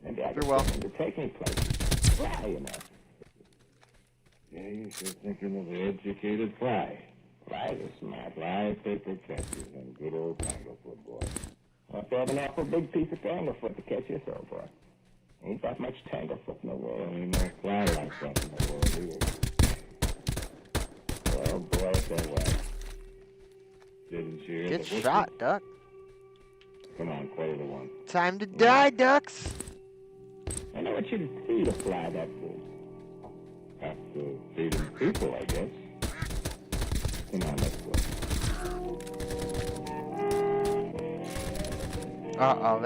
Maybe I You're could well. get him to take me places. Fly, you know. Yeah, you're sure thinking of the educated fly. Flies are smart. Fly paper catchers and good old tanglefoot boy. Must have an awful big piece of tanglefoot to catch this old boy. Ain't that much tanglefoot in the Well, world. ain't no fly like that in the world either. Oh, boy, if there was. Didn't you hear Get the whistle? shot, duck. Come on, 1:45. Time to die, ducks. I know what you'd see to fly that big. Have to feed them people, I guess. Come on, let's go. Uh-oh,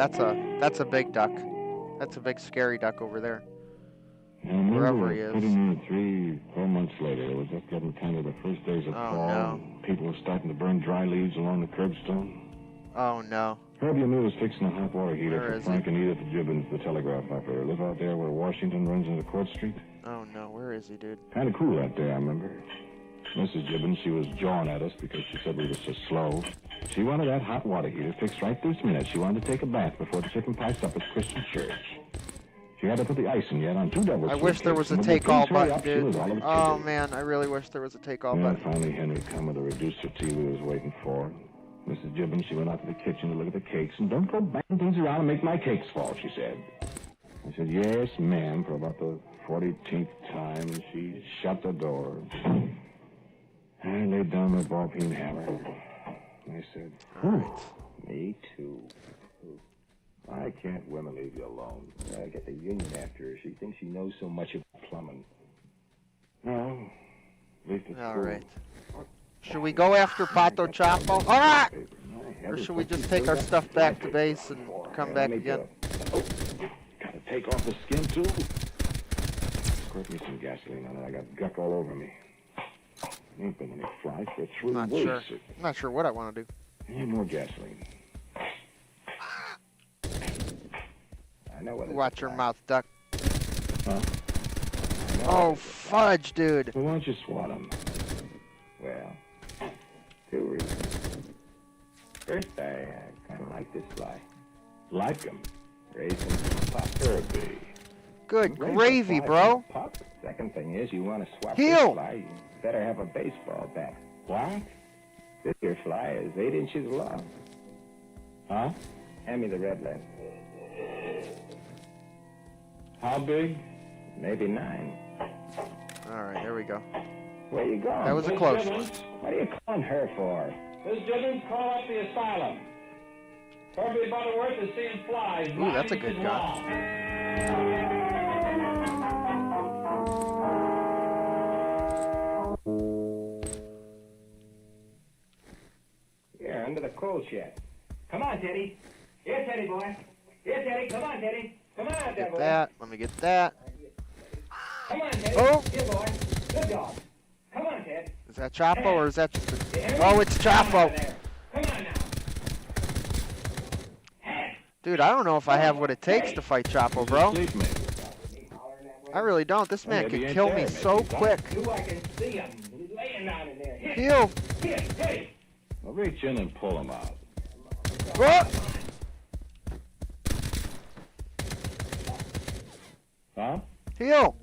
that's a big duck. That's a big scary duck over there. I remember Wherever he is. putting in 3-4 months later. It was just getting kind of the first days of Oh, fall. no. People were starting to burn dry leaves along the curbstone. Oh no. Herbie and me was fixing a hot water heater Where for is Frank he? and Edith Gibbons, the telegraph operator. Live out there where Washington runs into Court Street. Oh no, where is he, dude? Kind of cool that day, I remember. Mrs. Gibbons, she was jawing at us because she said we were so slow. She wanted that hot water heater fixed right this minute. She wanted to take a bath before the chicken pie supper at Christian Church. She had to put the icing yet on 2 double I wish there was a suitcases. take all Please hurry button, up, she was dude. all of a Oh tickle. man, I really wish there was a take all Yeah, button. finally Henry come with the reducer tea we was waiting for. Mrs. Gibbons, she went out to the kitchen to look at the cakes. And don't go banging things around and make my cakes fall, she said. I said, yes, ma'am, for about the 40th time. And she shut the door. I laid down my ball-peen hammer. And I said, Me too. why can't women leave you alone? I get the union after her. She thinks she knows so much about plumbing. No, at least it's All cool. right. Should we go after Pato Chapo? All right. Or should we just take our stuff back to base and come back again? Gotta take off the skin, too. Squirt me some gasoline on it. I got guck all over me. Ain't been any flies for 3 Not weeks. sure. Not sure what I want to do. Need more gasoline. I know what it's Watch your like. mouth, Duck. Huh? Oh, fudge, dude. Well, why don't you swat him? Well, 2 reasons. First, I kind of like this fly. Like him. Raise some pup. Herbie. Good Raise the gravy, fly bro. from pup. Second thing is, you want to swap Heel. this fly, you better have a baseball bat. What? This here fly is 8 inches long. Huh? Hand me the red lens. How big? Maybe 9. All right, here we go. Where you going? That was a close one. What are you calling her for? Miss Gibbons, call up the asylum. Herbie Butterworth is seeing flies. Ooh, that's a good gun. Here, under the coal shed. Come on, Teddy. Here, Teddy boy. Here, Teddy. Come on, Teddy. Come on out there, Get boy. that. Let me get that. Come on, Teddy. Oh. Here, boy. Good dog. Come on, Ted. Is that Chapo or is that just a... Here. Oh, it's Come on Chapo. there. Come on now. Hey. Dude, I don't know if I have what it takes to fight Chapo, bro. Sleep, mate. I really don't. This man maybe can he ain't kill there. me Maybe so he's gone. quick. Ooh, I can see him. He's laying down in there. Here. Heal. Here, Teddy. Well, reach in and pull him out. Oh. Huh? Heal.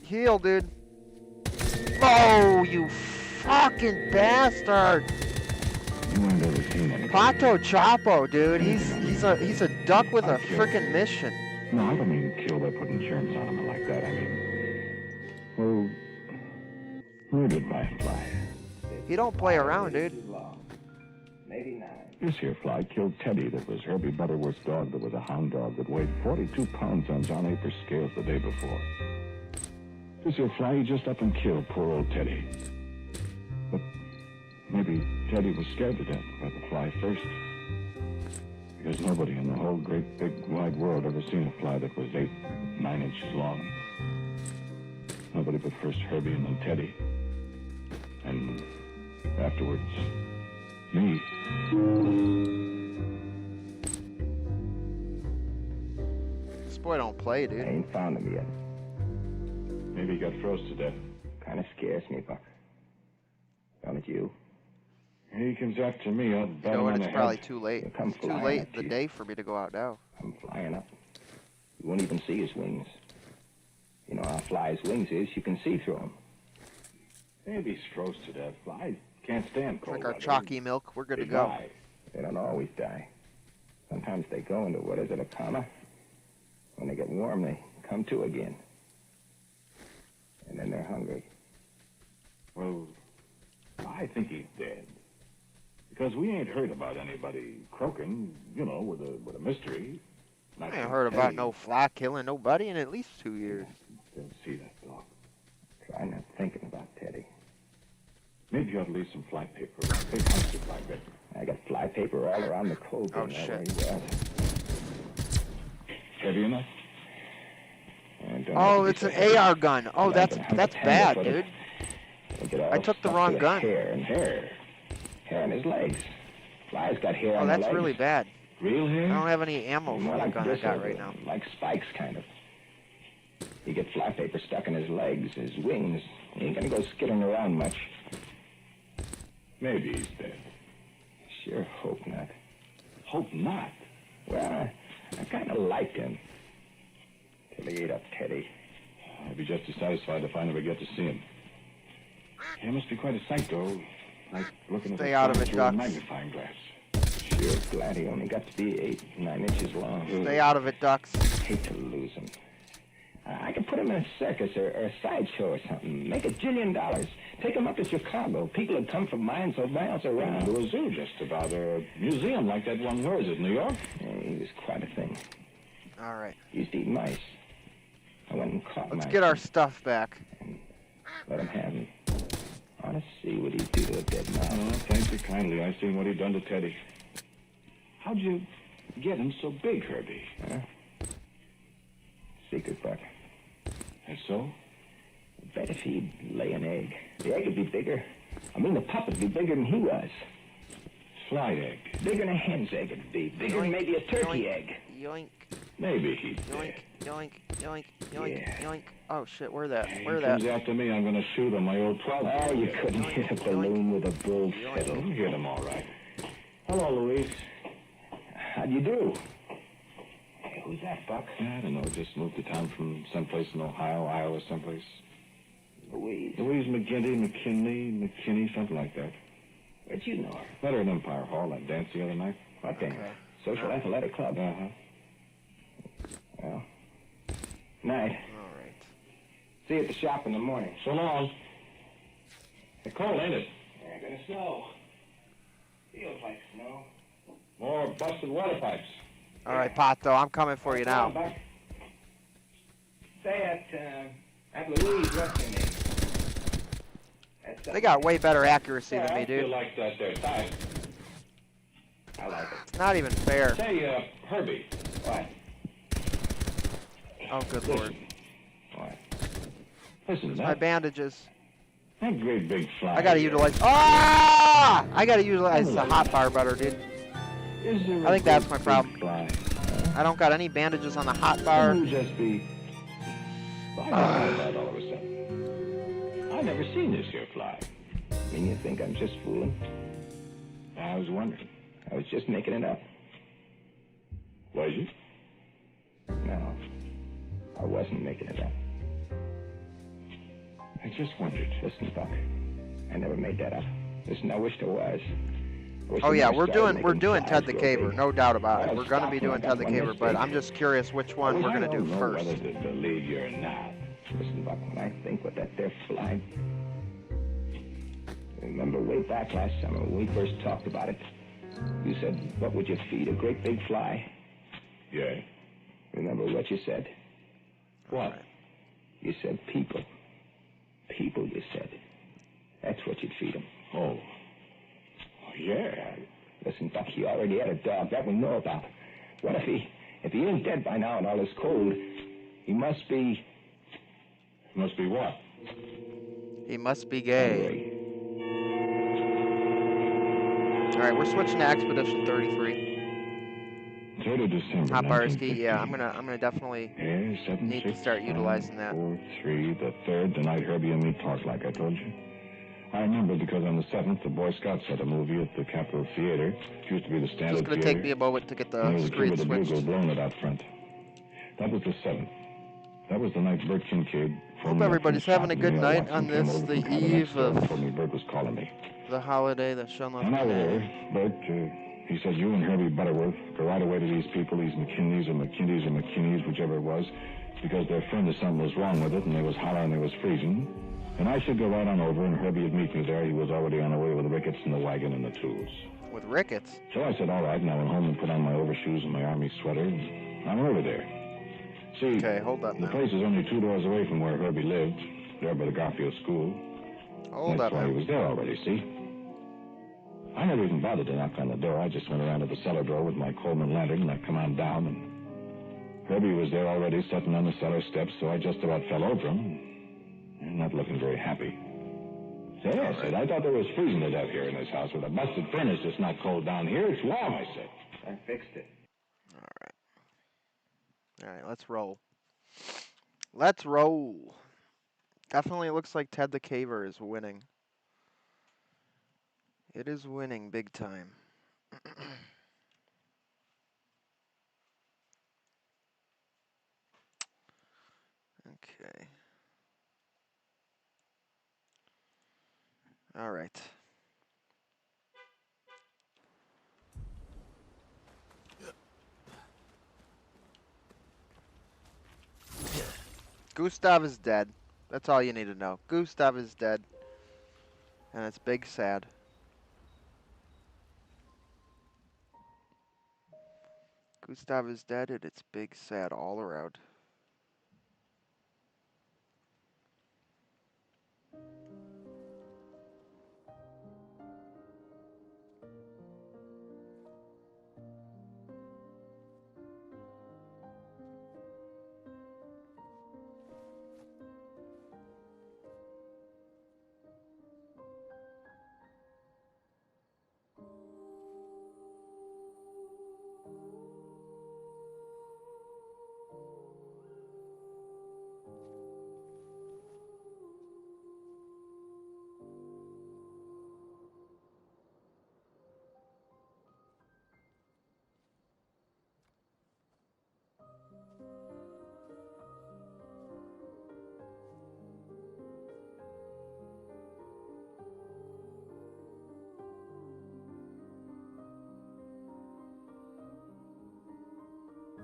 Heal, dude. Oh, you fucking bastard. You ain't ever seen anything. Pato Chapo, dude. He's a duck with a frickin' mission. No, I don't mean kill by putting germs on him like that. I mean, well, murdered by a fly. He don't play around, dude. Maybe 9. This here fly killed Teddy. That was Herbie Butterworth's dog. That was a hound dog that weighed 42 pounds on John April's scales the day before. This here fly, he just up and killed poor old Teddy. But maybe Teddy was scared to death by the fly first. Because nobody in the whole great big wide world ever seen a fly that was 8, 9 inches long. Nobody but first Herbie and then Teddy. And afterwards, me. This boy don't play, I dude. ain't found him yet. Maybe he got froze to death. Kind of scares me, Buck. Don't it you? He comes after me, I'll You bat know him what? on It's the probably head. too late. He'll come It's too flying late at in the you. day for me to go out now. I'm flying up. You won't even see his wings. You know how a fly's wings is, you can see through them. Maybe he's froze to death. I can't stand cold Drink our weather. chalky milk. We're good to They go. die. They don't always die. Sometimes they go into, what is it, a coma? When they get warm, they come to again. And then they're hungry. Well, I think he's dead. Because we ain't heard about anybody croaking, you know, with a mystery. I ain't heard about Teddy. no fly killing nobody in at least 2 years. Didn't see that dog. Try not thinking about Teddy. Maybe you ought to leave some fly paper. Big hunks of fly paper. I got fly paper all around the coal bin. Oh, there shit. where he was. Heavy enough? And don't have Oh, to be it's so an heavy. AR gun. Oh, Like that's a hunk that's of bad, tender dude. They get all I took the stuck wrong with gun. Hair in his legs. Fly's got hair Oh, on the that's legs. really bad. Real I hair? don't have any ammo More for the like gun I got bristles, right now. like spikes, kind of. You get fly paper stuck in his legs, his wings. He ain't gonna go skittering around much. Maybe he's dead. Sure hope not. Hope not. Well, I kind of liked him. Till he ate up Teddy. I'd be just as satisfied if I never get to see him. He must be quite a sight, though. Like looking Stay at out a of it, through a ducks. magnifying glass. Sure glad he only got to be 8, 9 inches long. Stay out of it, ducks. Hate to lose him. I could put him in a circus or a sideshow or something. Make $1 jillion. Take him up to Chicago. People would come from miles around. To a zoo just about, a museum like that one. Where is it, New York? Yeah, he was quite a thing. All right. He used to eat mice. I went and caught Let's mice. get our stuff back. And let him have him. I want to see what he'd do to a dead mouse. Oh, thank you kindly. I seen what he done to Teddy. How'd you get him so big, Herbie? Huh? Secret, Buck. And so? I bet if he'd lay an egg, the egg would be bigger. I mean, the pup would be bigger than he was. Fly egg. Bigger than a hen's egg would be. Bigger than maybe a turkey egg. Yoink, Maybe he'd yoink, yoink, yoink, yoink, Yeah. yoink. Oh shit, where that? He Where comes that? after me, I'm gonna shoot him, my old 12. Oh, you couldn't hit a balloon with a bull fiddle. You hit him all right. Hello, Louise. How'd you do? Hey, who's that, Buck? I don't know, just moved to town from someplace in Ohio, Iowa, someplace. Louise. Louise McKinney, something like that. Where'd you know her? Met her at Empire Hall, that dance the other night. What dance? Okay. Social Athletic Club. Uh-huh. Well, night. All right. See you at the shop in the morning. So long. It's cold, ain't it? Yeah, gonna snow. Feels like snow. More busted water pipes. All right, Pato, I'm coming for you now. Buck. Say at Louise, what's her name? They got way better accuracy than me, I feel dude. like that there type. I like it. It's not even fair. Say, Herbie. What? Oh, good lord. What? Listen, My bandages. that great big fly. I gotta utilize. Ah! I gotta utilize the hot bar better, dude. Is there I think that's my big problem. Fly? I don't got any bandages on the hot bar. Couldn't just be. Why about all of a sudden? I never seen this here fly. I mean, you think I'm just fooling? I was wondering. I was just making it up. Was you? No, I wasn't making it up. I just wondered. Listen, Buck, I never made that up. Listen, I wished I was. I wish Oh I yeah, never we're started doing making Ted flies the real Caver, big. no doubt about it. I'll We're gonna be stop when doing I Ted the got one Caver, this but big. I'm just curious which one we're gonna do I don't know first. whether to believe you or not. Listen, Buck, when I think what that there fly... Remember way back last summer when we first talked about it? You said, what would you feed a great big fly? Yeah. Remember what you said? What? You said people. People, you said. That's what you'd feed him. Oh. Yeah. Listen, Buck, he already had a dog. That we know about. What if he ain't dead by now and all is cold, he must be... Must be what? He must be gay. hungry. All right, we're switching to Expedition 33. 3rd of December. Hot bar is key. 1915. Yeah, I'm gonna definitely Yeah, 7, need to 6, start 5, utilizing that. 4, 3, the 3rd, the night Herbie and me talked like I told you. I remember because on the 7th, the Boy Scouts had a movie at the Capitol Theater. It used to be the Standard Just gonna Theater. take me a moment to get And the there was a kid screen with a bugle switched. blowing it out front. That was the 7th. That was the night Bert Kincaid. Hope everybody's having a good night on this, the eve of told me Bert was calling me. the holiday that shall not And be I was named. there. Bert, he said, you and Herbie Butterworth go right away to these people, these McKinleys or McKinleys or McKinneys, whichever it was, because their friend or something was wrong with it, and they was hollering, they was freezing. And I should go right on over, and Herbie would meet me there. He was already on the way with the rickets and the wagon and the tools. With rickets. So I said, all right, and I went home and put on my overshoes and my army sweater, and I'm over there. See, Okay, hold up the now. place is only 2 doors away from where Herbie lived, there by the Garfield School. Hold That's up why he now. was there already, see? I never even bothered to knock on the door. I just went around to the cellar door with my Coleman lantern, and I come on down, and Herbie was there already sitting on the cellar steps, so I just about fell over him, and not looking very happy. Say, I said, I thought there was freezing to death here in this house with a busted furnace. It's not cold down here. It's warm, I said. I fixed it. All right, let's roll. Let's roll. Definitely looks like Ted the Caver is winning. It is winning big time. Okay. All right. Gustav is dead. That's all you need to know. Gustav is dead. And it's big sad. Gustav is dead and it's big sad all around.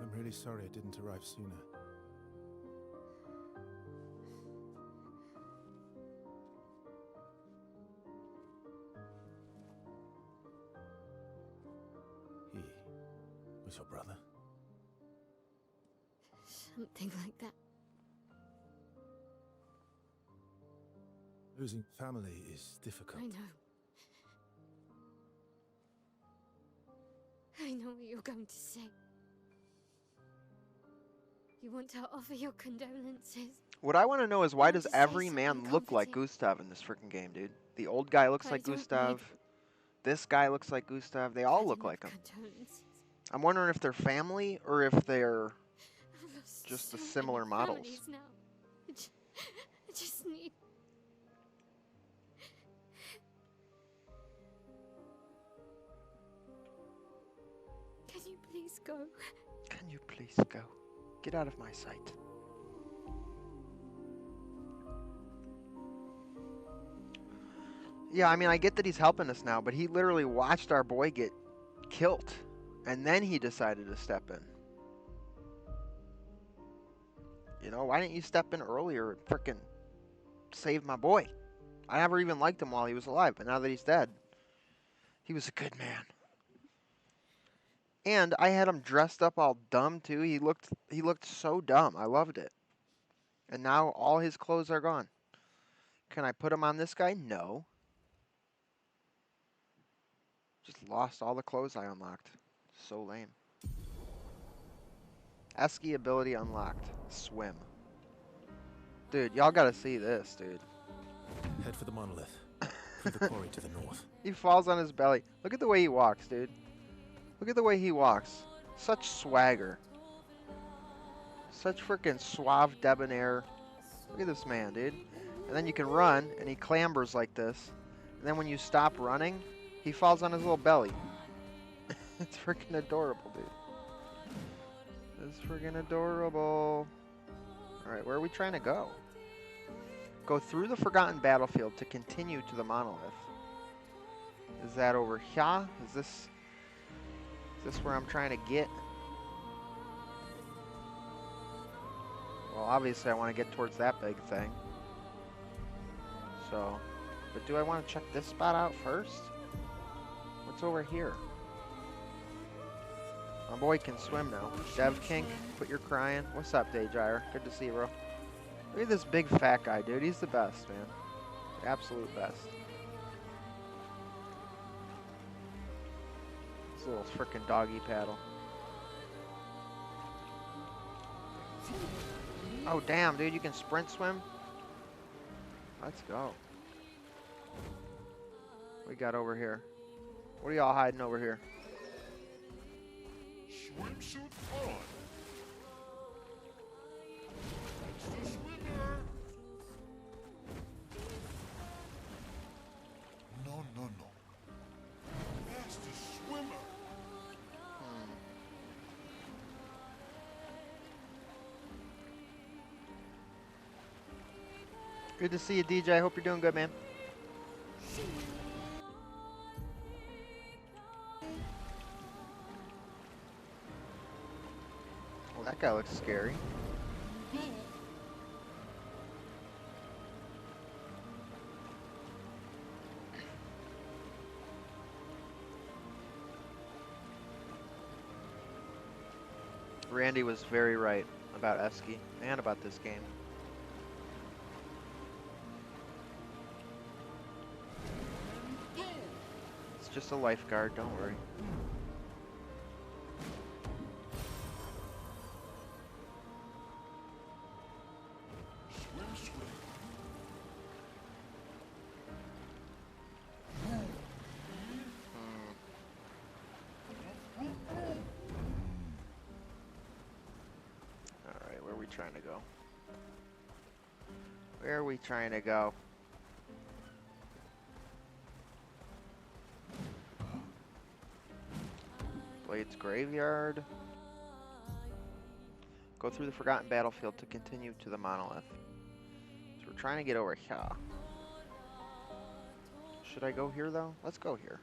I'm really sorry it didn't arrive sooner. He was your brother? Something like that. Losing family is difficult. I know. I know what you're going to say. You want to offer your condolences. What I want to know is why want does to say every man something look like comforting. Gustav in this freaking game, dude? The old guy looks I like don't Gustav. need This guy looks like Gustav. They all had look enough like him. condolences. I'm wondering if they're family or if they're I've lost just the so similar many models. families now. I just need... Can you please go? Can you please go? Get out of my sight. Yeah, I mean, I get that he's helping us now, but he literally watched our boy get killed, and then he decided to step in. You know, why didn't you step in earlier and frickin' save my boy? I never even liked him while he was alive, but now that he's dead, he was a good man. And I had him dressed up all dumb too. He looked so dumb. I loved it. And now all his clothes are gone. Can I put him on this guy? No. Just lost all the clothes I unlocked. So lame. Esky ability unlocked. Swim. Dude, y'all gotta see this, dude. Head for the monolith. Through the quarry to the north. He falls on his belly. Look at the way he walks, dude. Look at the way he walks. Such swagger. Such freaking suave, debonair. Look at this man, dude. And then you can run, and he clambers like this. And then when you stop running, he falls on his little belly. It's freaking adorable, dude. It's freaking adorable. Alright, where are we trying to go? Go through the forgotten battlefield to continue to the monolith. Is that over here? Is this where I'm trying to get? Well, obviously I want to get towards that big thing. So, but do I want to check this spot out first? What's over here? My boy can swim now. Dev Kink, quit your crying. What's up, Dayjire? Good to see you, bro. Look at this big fat guy, dude. He's the best, man. The absolute best. This little frickin' doggy paddle. Oh, damn, dude. You can sprint swim? Let's go. What we got over here? What are y'all hiding over here? Swimsuit on. That's the swimmer. No, no, no. That's the swimmer. Good to see you, DJ. I hope you're doing good, man. Well, that guy looks scary. Randy was very right about Esky and about this game. It's just a lifeguard, don't worry. Alright, where are we trying to go? Where are we trying to go? Blade's Graveyard. Go through the Forgotten Battlefield to continue to the monolith. So we're trying to get over here. Should I go here though? Let's go here.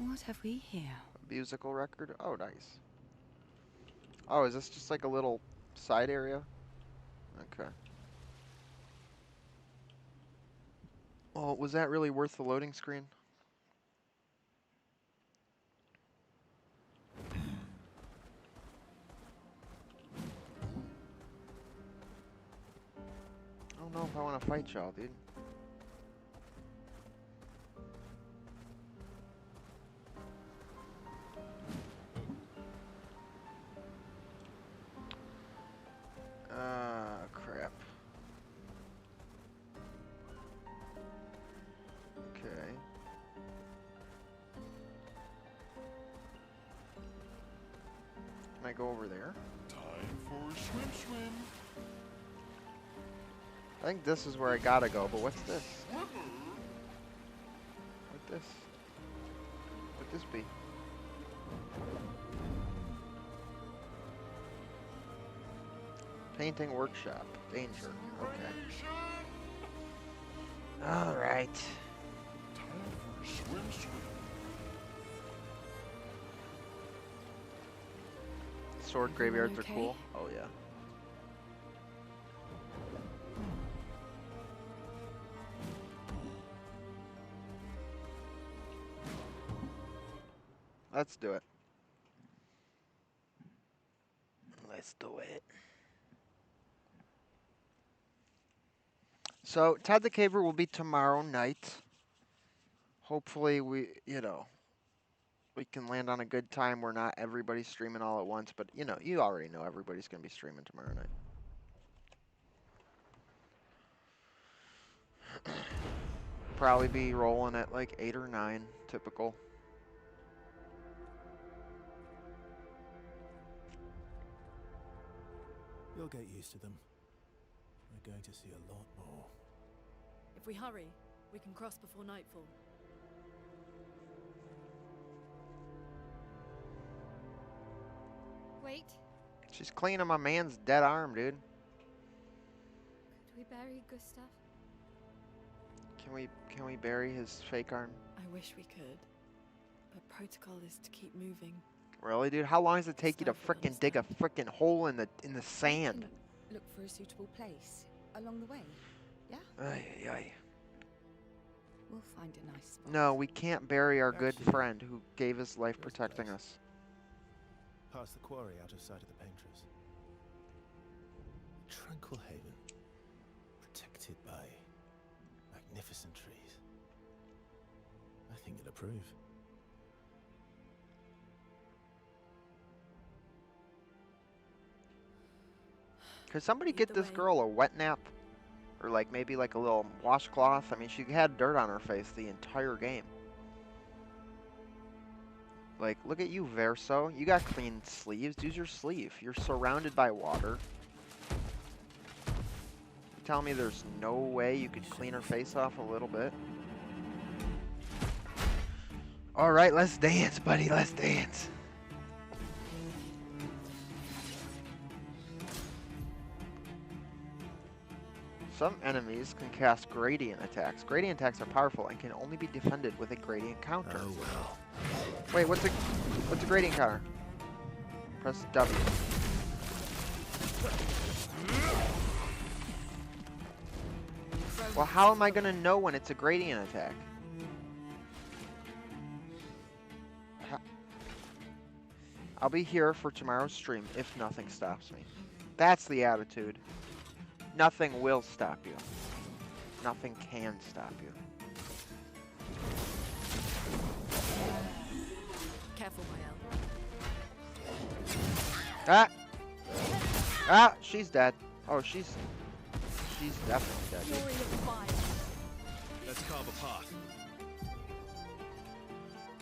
What have we here? A musical record? Oh, nice. Oh, is this just like a little side area? Okay. Well, was that really worth the loading screen? I don't know if I want to fight y'all, dude. Crap. Okay. Can I go over there? Time for swim. I think this is where I gotta go, but what's this? What'd this be? Painting workshop. Danger. Okay. Alright. Time for swim. Sword graveyards are cool. Oh yeah. Let's do it. Let's do it. So, Todd the Caver will be tomorrow night. Hopefully we can land on a good time where not everybody's streaming all at once, but you already know everybody's going to be streaming tomorrow night. Probably be rolling at like 8 or 9, typical. You'll get used to them. We're going to see a lot more. If we hurry, we can cross before nightfall. Wait, She's cleaning my man's dead arm, dude. could we bury Gustav? Can we bury his fake arm? I wish we could, but protocol is to keep moving. Really, dude? How long does it take you to Staff will frickin' dig a frickin' hole in the sand? Look for a suitable place along the way. Yeah? Ay, ay, ay. We'll find a nice spot. No, we can't bury our good Actually, friend who gave his life there's a protecting place. us. Past the quarry, out of sight of the painters. A tranquil haven, protected by magnificent trees. I think you'll approve. Could somebody Lead get the this way. girl a wet nap? Or like maybe like a little washcloth? I mean, she had dirt on her face the entire game. Like, look at you, Verso. You got clean sleeves. Use your sleeve. You're surrounded by water. You tell me there's no way you could clean her face off a little bit? Alright, let's dance, buddy. Let's dance. Some enemies can cast gradient attacks. Gradient attacks are powerful and can only be defended with a gradient counter. Oh well. Wait, what's a gradient counter? Press W. Well, how am I gonna know when it's a gradient attack? I'll be here for tomorrow's stream if nothing stops me. That's the attitude. Nothing will stop you. Nothing can stop you. Careful, Mael. Ah! Ah! She's dead. Oh, she's definitely dead. Fury of fire. Let's carve a path.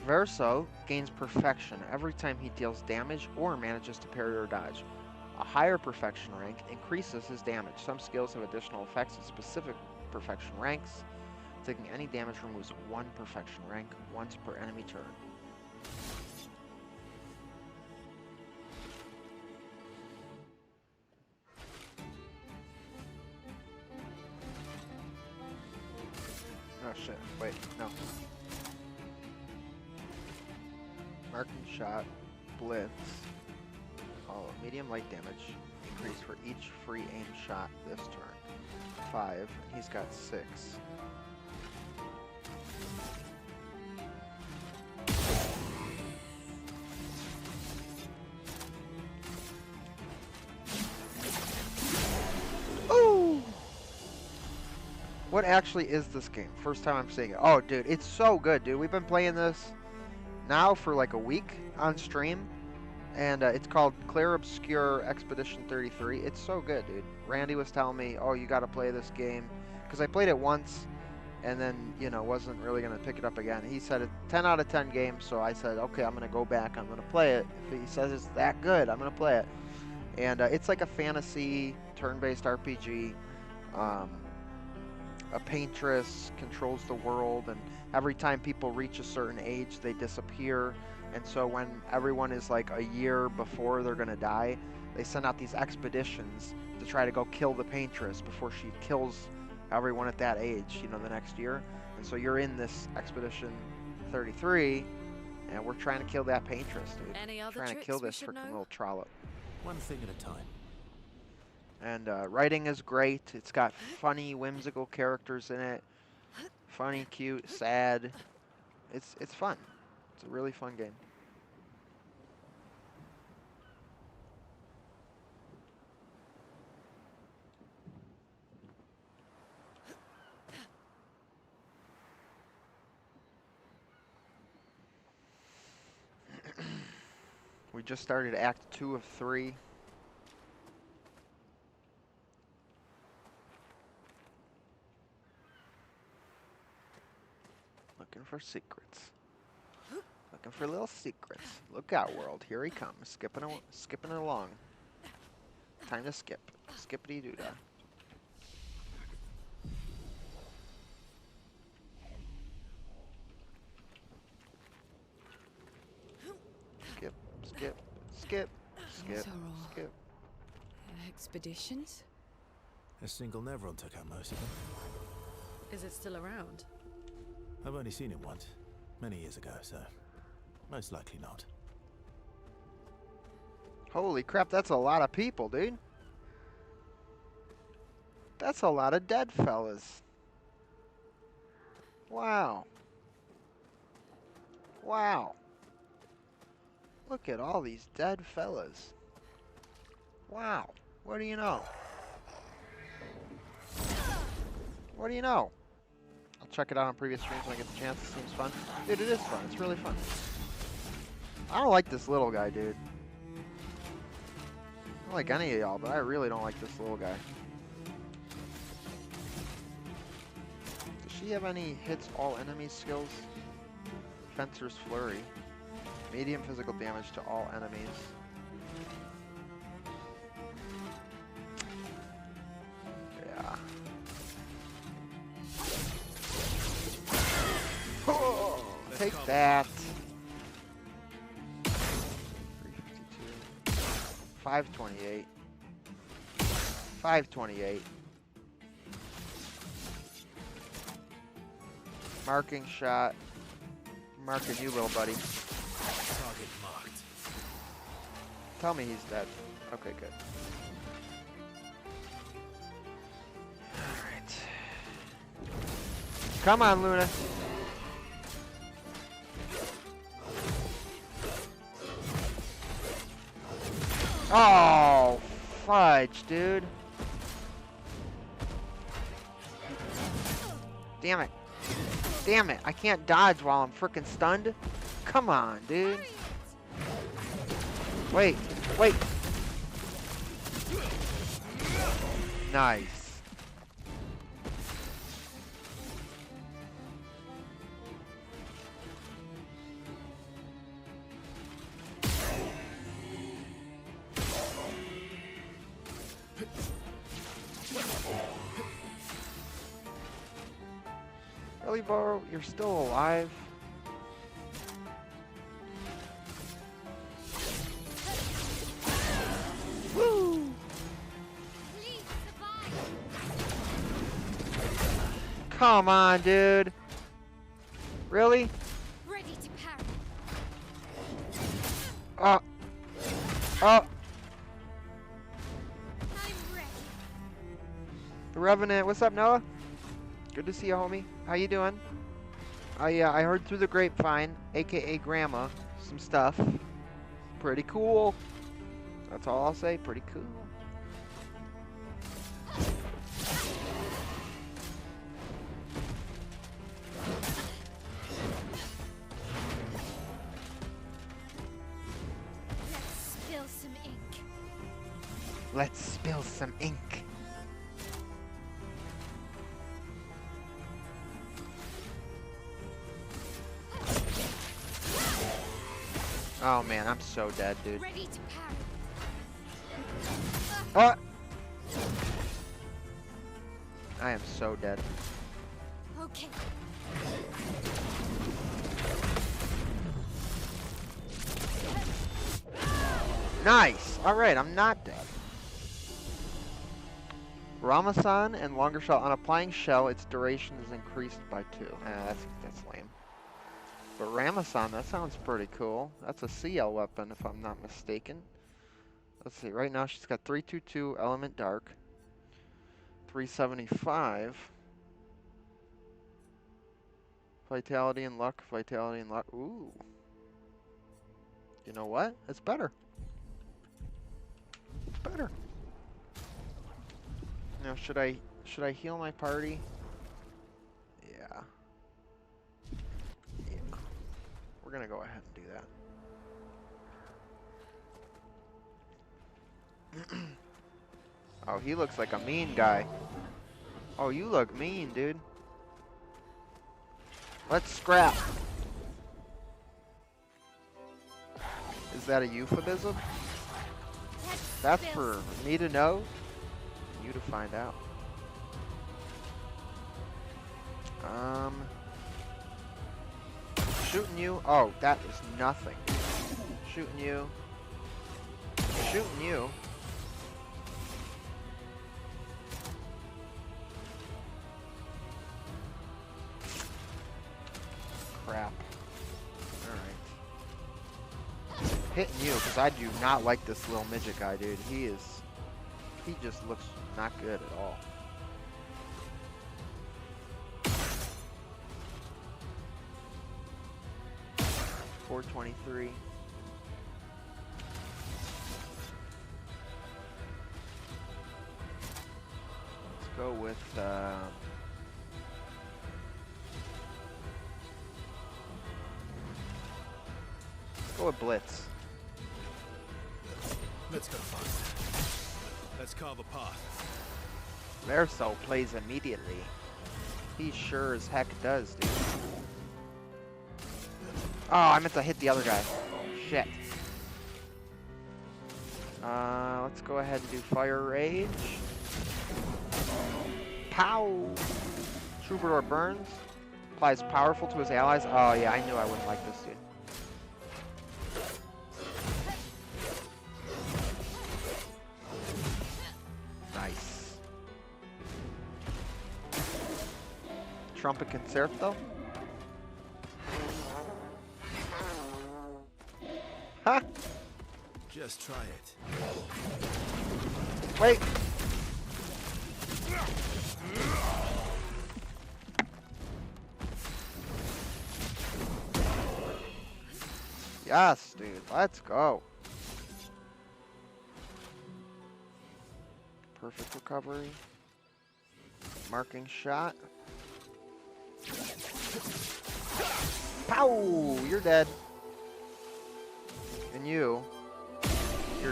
Verso gains perfection every time he deals damage or manages to parry or dodge. A higher perfection rank increases his damage. Some skills have additional effects at specific perfection ranks. Taking any damage removes one perfection rank once per enemy turn. Oh shit, wait, no. Marking shot, blitz. Oh, medium light damage. Increase for each free aim shot this turn. 5, and he's got 6. Ooh! What actually is this game? First time I'm seeing it. Oh, dude, it's so good, dude. We've been playing this now for like a week on stream, and it's called Clear Obscure Expedition 33. It's so good, dude. Randy was telling me, oh, you got to play this game, because I played it once and then, you know, wasn't really going to pick it up again. He said it's 10 out of 10 games, so I said, okay, I'm going to go back, I'm going to play it. If he says it's that good, I'm going to play it. And it's like a fantasy turn-based RPG. A paintress controls the world, and every time people reach a certain age, they disappear. And so when everyone is like a year before they're gonna die, they send out these expeditions to try to go kill the paintress before she kills everyone at that age, you know, the next year. And so you're in this Expedition 33, and we're trying to kill that paintress, dude. Any other Trying to tricks kill we this should freaking know? little trollop. One thing at a time. And writing is great. It's got funny, whimsical characters in it. Funny, cute, sad. It's fun. It's a really fun game. We just started Act 2 of 3. Looking for secrets. Looking for little secrets. Look out, world. Here he comes. Skipping along. Time to skip. Skippity doo dah. Skip, skip, skip, skip, These are all skip. expeditions? A single Nevron took out most of them. Is it still around? I've only seen it once, many years ago, so most likely not. Holy crap, that's a lot of people, dude. That's a lot of dead fellas. Wow. Wow. Look at all these dead fellas. Wow. What do you know? What do you know? I'll check it out on previous streams when I get the chance. It seems fun. Dude, it is fun. It's really fun. I don't like this little guy, dude. I don't like any of y'all, but I really don't like this little guy. Does she have any hits all enemies skills? Fencer's Flurry. Medium physical damage to all enemies. Yeah. Oh, take that. 352. 528. 528. Marking shot. Marking you, little buddy. Target marked. Tell me he's dead. Okay, good. Alright. Come on, Luna. Oh, fudge, dude. Damn it. Damn it. I can't dodge while I'm freaking stunned. Come on, dude. Wait. Wait. Nice. Really, Boro? You're still alive? Woo! Come on, dude. Really? Ready to parry. Oh. Oh. I'm ready. The Revenant. What's up, Noah? Good to see you, homie. How you doing? I heard through the grapevine, aka Grandma, some stuff. Pretty cool. That's all I'll say. Pretty cool. Let's spill some ink. Let's spill some ink. Oh man, I'm so dead, dude. Ready to parry. Oh! I am so dead. Okay. Nice! Alright, I'm not dead. Ramasan and longer shell. On applying shell, its duration is increased by 2. That's lame. But Ramasan, that sounds pretty cool. That's a CL weapon, if I'm not mistaken. Let's see, right now she's got 322 Element Dark. 375. Vitality and Luck, Vitality and Luck. Ooh. You know what? It's better. It's better. Now, should I heal my party? Yeah. Yeah. We're gonna go ahead and do that. Oh, he looks like a mean guy. Oh, you look mean, dude. Let's scrap. Is that a euphemism? That's for me to know, you to find out. Shooting you. Oh, that is nothing. Shooting you. Shooting you. Crap. Alright. Hitting you, because I do not like this little midget guy, dude. He just looks not good at all. $423. Let's go with Blitz. Let's go fast. Let's carve a path. Verso plays immediately. He sure as heck does, dude. Oh, I meant to hit the other guy. Shit. Let's go ahead and do Fire Rage. Pow! Troubadour burns. Applies powerful to his allies. Oh yeah, I knew I wouldn't like this dude. Nice. Trumpet Concerto though? Ha! Just try it. Wait! Yes, dude. Let's go. Perfect recovery. Marking shot. Pow! You're dead. And you're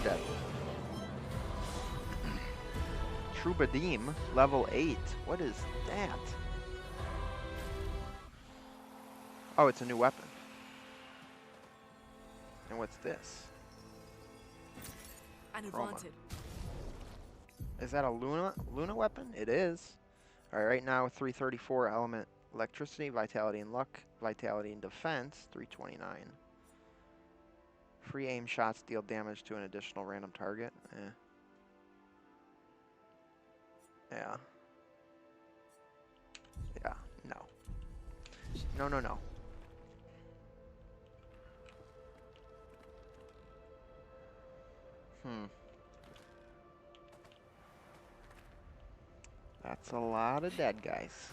dead. Troubadour, level 8. What is that? Oh, it's a new weapon. And what's this? An Chroma. advantage. Is that a Luna weapon? It is. Alright, right now 334 element electricity, vitality and luck, vitality and defense, 329. Free aim shots deal damage to an additional random target. Yeah. Yeah, no. No, no, no. That's a lot of dead guys.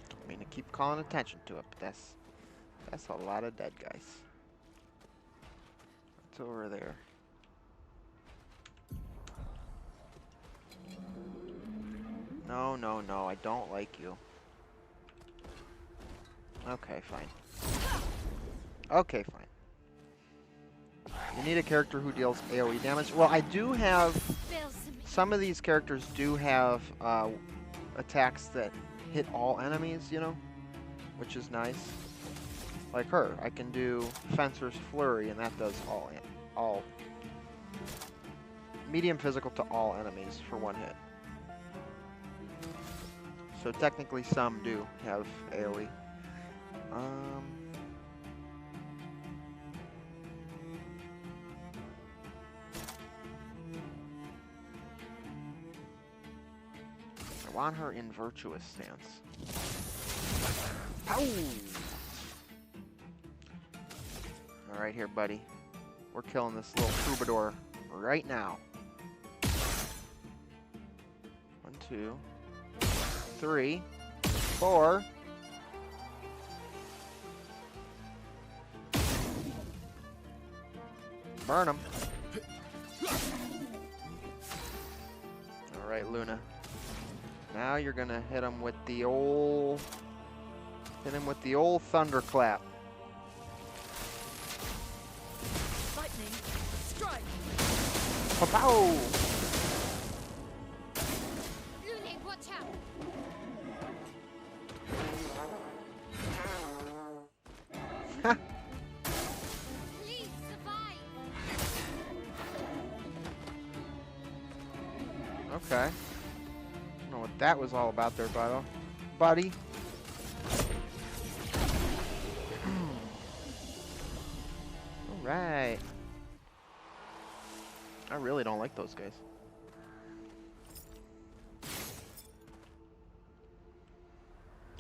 Don't mean to keep calling attention to it, but that's a lot of dead guys. What's over there? No, no, no, I don't like you. Okay, fine. Okay, fine. You need a character who deals AoE damage. Well, I do have... Some of these characters do have attacks that hit all enemies, you know? Which is nice. Like her. I can do Fencer's Flurry, and that does all medium physical to all enemies for one hit. So technically some do have AoE. I want her in Virtuous Stance. Ow! Alright here, buddy. We're killing this little troubadour right now. 1, 2, 3, 4. Burn him. Alright, Luna. Now you're gonna hit him with the old... thunderclap. Lightning strike. Pow! Lune, watch out! Please survive. Okay. I don't know what that was all about there, buddy. Alright. I really don't like those guys.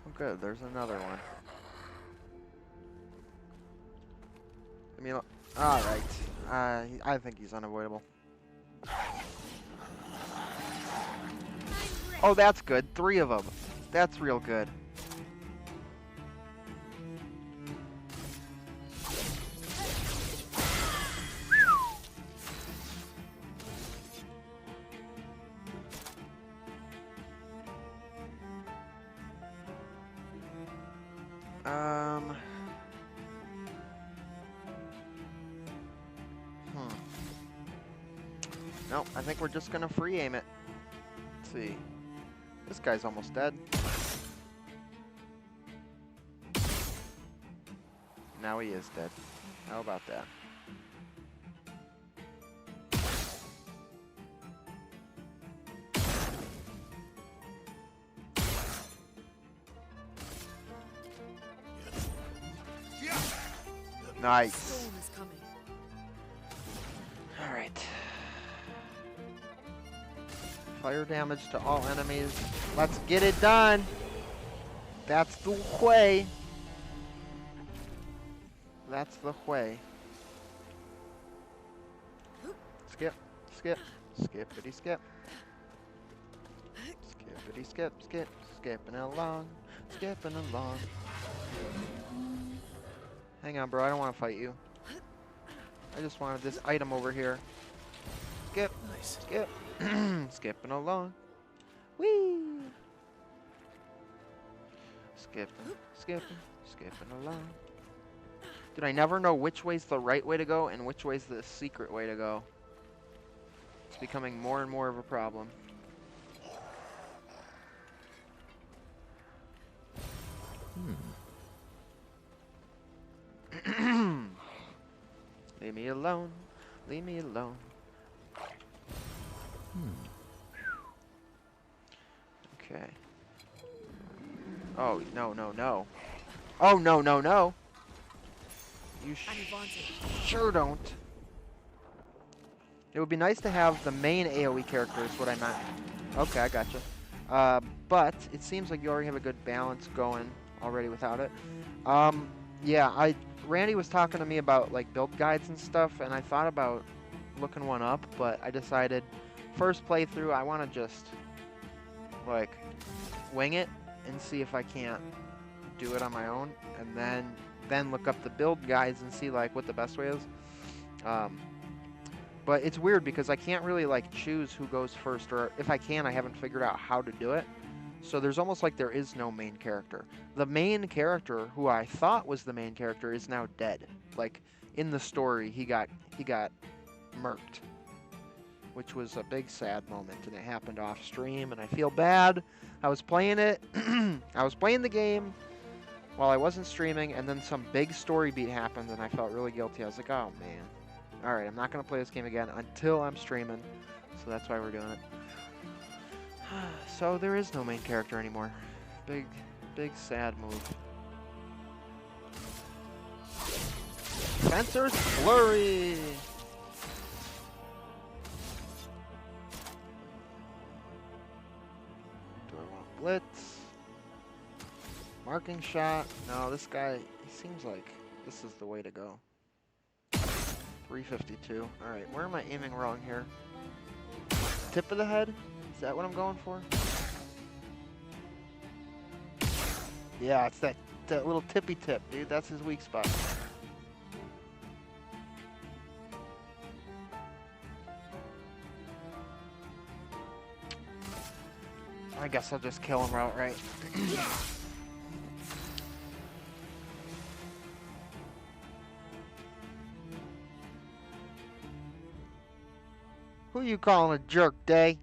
Oh good, there's another one. I mean, alright. I think he's unavoidable. Oh, that's good. 3 of them. That's real good. No, I think we're just gonna free aim it. Let's see. This guy's almost dead. Now he is dead. How about that? Nice. Storm is coming. All right. Fire damage to all enemies. Let's get it done. That's the way. That's the way. Skip, skip, skippity skip. Skippity skip, skip, skipping along, skipping along. Hang on, bro, I don't want to fight you. I just wanted this item over here. Skip, Nice. skip, skipping along. Whee! Skipping, skipping, skipping along. Dude, I never know which way's the right way to go and which way's the secret way to go. It's becoming more and more of a problem. Leave me alone. Leave me alone. Okay. Oh, no, no, no. Oh, no, no, no. You sure don't. It would be nice to have the main AoE character is what I meant. Okay, I gotcha. But it seems like you already have a good balance going already without it. Yeah, Randy was talking to me about like build guides and stuff, and I thought about looking one up, but I decided first playthrough I want to just like wing it and see if I can't do it on my own, and then look up the build guides and see like what the best way is. But it's weird because I can't really like choose who goes first, or if I can, I haven't figured out how to do it. So there's almost like there is no main character. The main character, who I thought was the main character, is now dead. Like in the story, he got murked, which was a big sad moment, and it happened off stream, and I feel bad. I was playing it, I was playing the game while I wasn't streaming, and then some big story beat happened, and I felt really guilty. I was like, oh man. Alright, I'm not going to play this game again until I'm streaming, so that's why we're doing it. So there is no main character anymore. Big sad move. Fencer's Flurry! Do I want Blitz? Marking shot? No, this guy, he seems like this is the way to go. 352. Alright, where am I aiming wrong here? Tip of the head? Is that what I'm going for? Yeah, it's that little tippy tip, dude. That's his weak spot. I guess I'll just kill him outright. Who you calling a jerk, Day?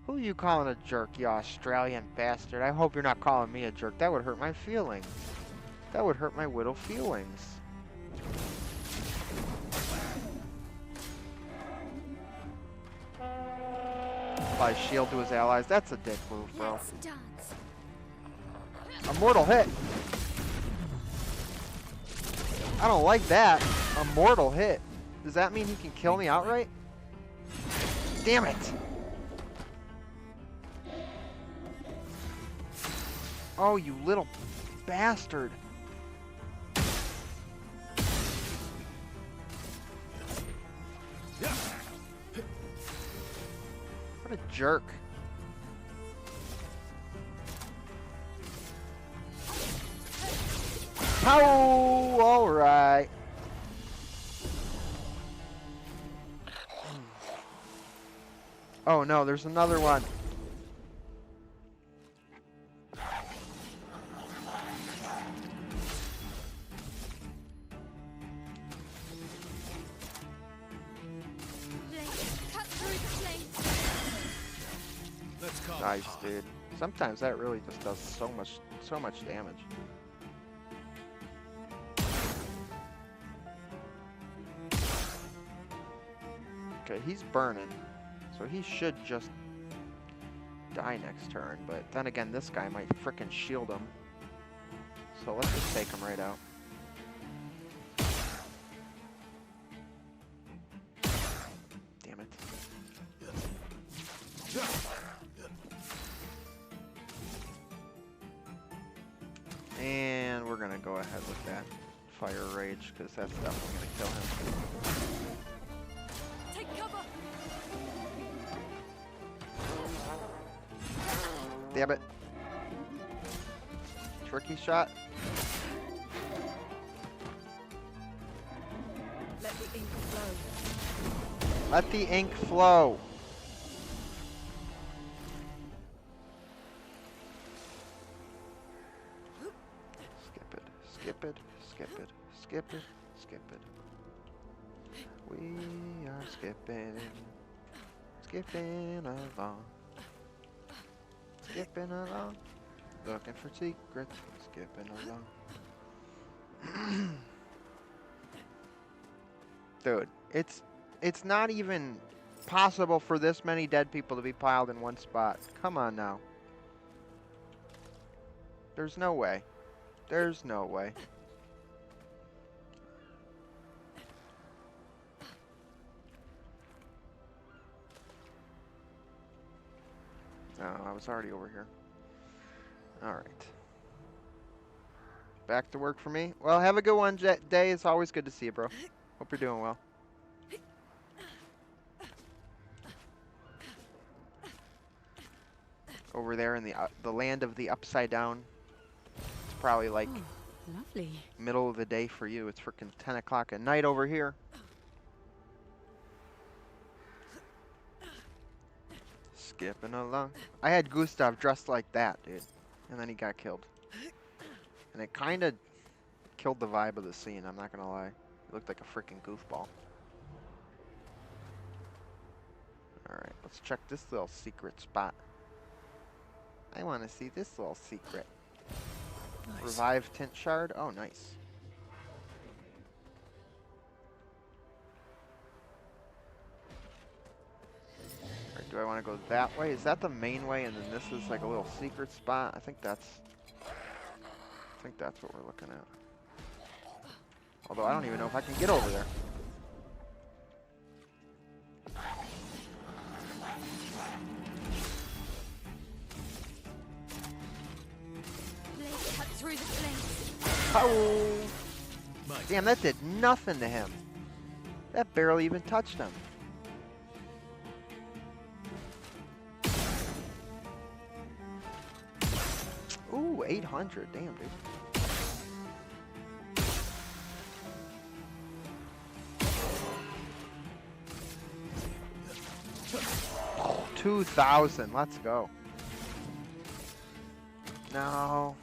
Who you calling a jerk, you Australian bastard? I hope you're not calling me a jerk. That would hurt my feelings. That would hurt my little feelings. Apply shield to his allies. That's a dick move, bro. A mortal hit. I don't like that. A mortal hit. Does that mean he can kill me outright? Damn it! Oh, you little bastard. What a jerk. Oh, all right. Oh no, there's another one. Nice, dude. Sometimes that really just does so much damage. Okay, he's burning, so he should just die next turn, but then again, this guy might frickin' shield him. So let's just take him right out. Damn it. And we're gonna go ahead with that fire rage because that's definitely gonna kill him. Take cover. Damn it. Tricky shot. Let the ink flow. Let the ink flow. Skip it, skip it, skip it, skip it, skip it. We are skipping, skipping along. Skipping along. Looking for secrets, skipping along. Dude, it's not even possible for this many dead people to be piled in one spot. Come on now. There's no way. There's no way. No, I was already over here. Alright. Back to work for me. Well, have a good one, Day. It's always good to see you, bro. Hope you're doing well. Over there in the land of the upside down. It's probably like Lovely. middle of the day for you. It's freaking 10 o'clock at night over here. Skipping along. I had Gustav dressed like that, dude. And then he got killed. And it kind of killed the vibe of the scene, I'm not gonna lie. He looked like a freaking goofball. Alright, let's check this little secret spot. I want to see this little secret. Nice. Revive tint shard. Oh, nice. Alright, do I want to go that way? Is that the main way and then this is like a little secret spot? I think that's what we're looking at. Although I don't even know if I can get over there. Blade cut through the flames. Oh! Damn, that did nothing to him. That barely even touched him. Ooh, 800. Damn, dude. Oh, 2,000. Let's go. No.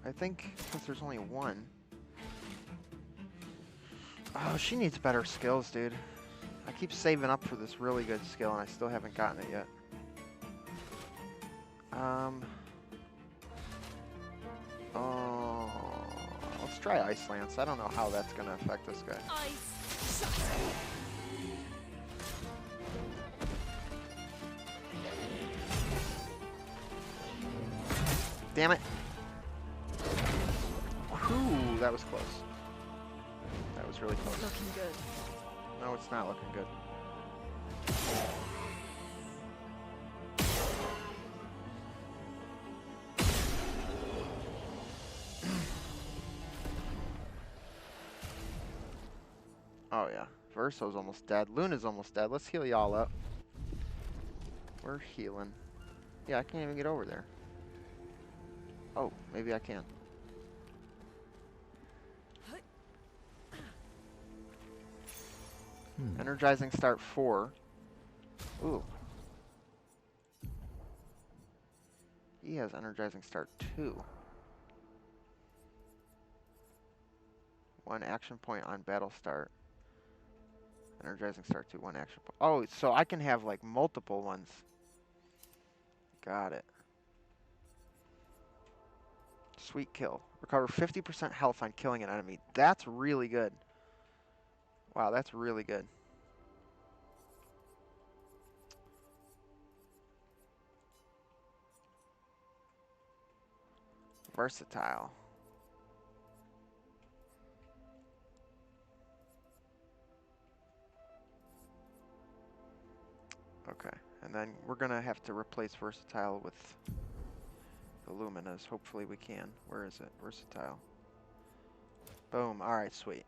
I think since there's only one. Oh, she needs better skills, dude. I keep saving up for this really good skill and I still haven't gotten it yet. Oh, let's try Ice Lance. I don't know how that's gonna affect this guy. Damn it. Ooh, that was close. That was really close. Looking good. No, it's not looking good. Oh yeah, Verso's almost dead. Luna's almost dead. Let's heal y'all up. We're healing. Yeah, I can't even get over there. Oh, maybe I can. Energizing start 4. Ooh. He has energizing start 2. 1 action point on battle start. Energizing start 2, 1 action point. Oh, so I can have like multiple ones. Got it. Sweet kill. Recover 50% health on killing an enemy. That's really good. Wow, that's really good. Versatile. Okay, and then we're gonna have to replace versatile with the Luminas. Hopefully we can. Where is it? Versatile. Boom. Alright, sweet.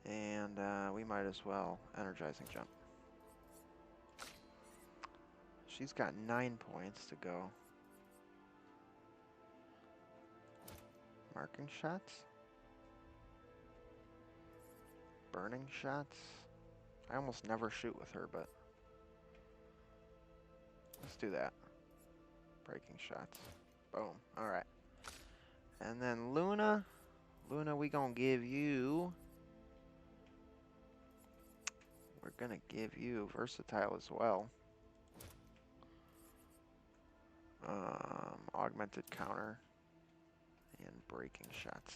And we might as well energizing jump. She's got 9 points to go. Marking shots? Burning shots? I almost never shoot with her, but let's do that. Breaking shots. Boom. Alright. And then Luna. Luna, we gonna give you... We're gonna give you versatile as well. Augmented counter. And breaking shots.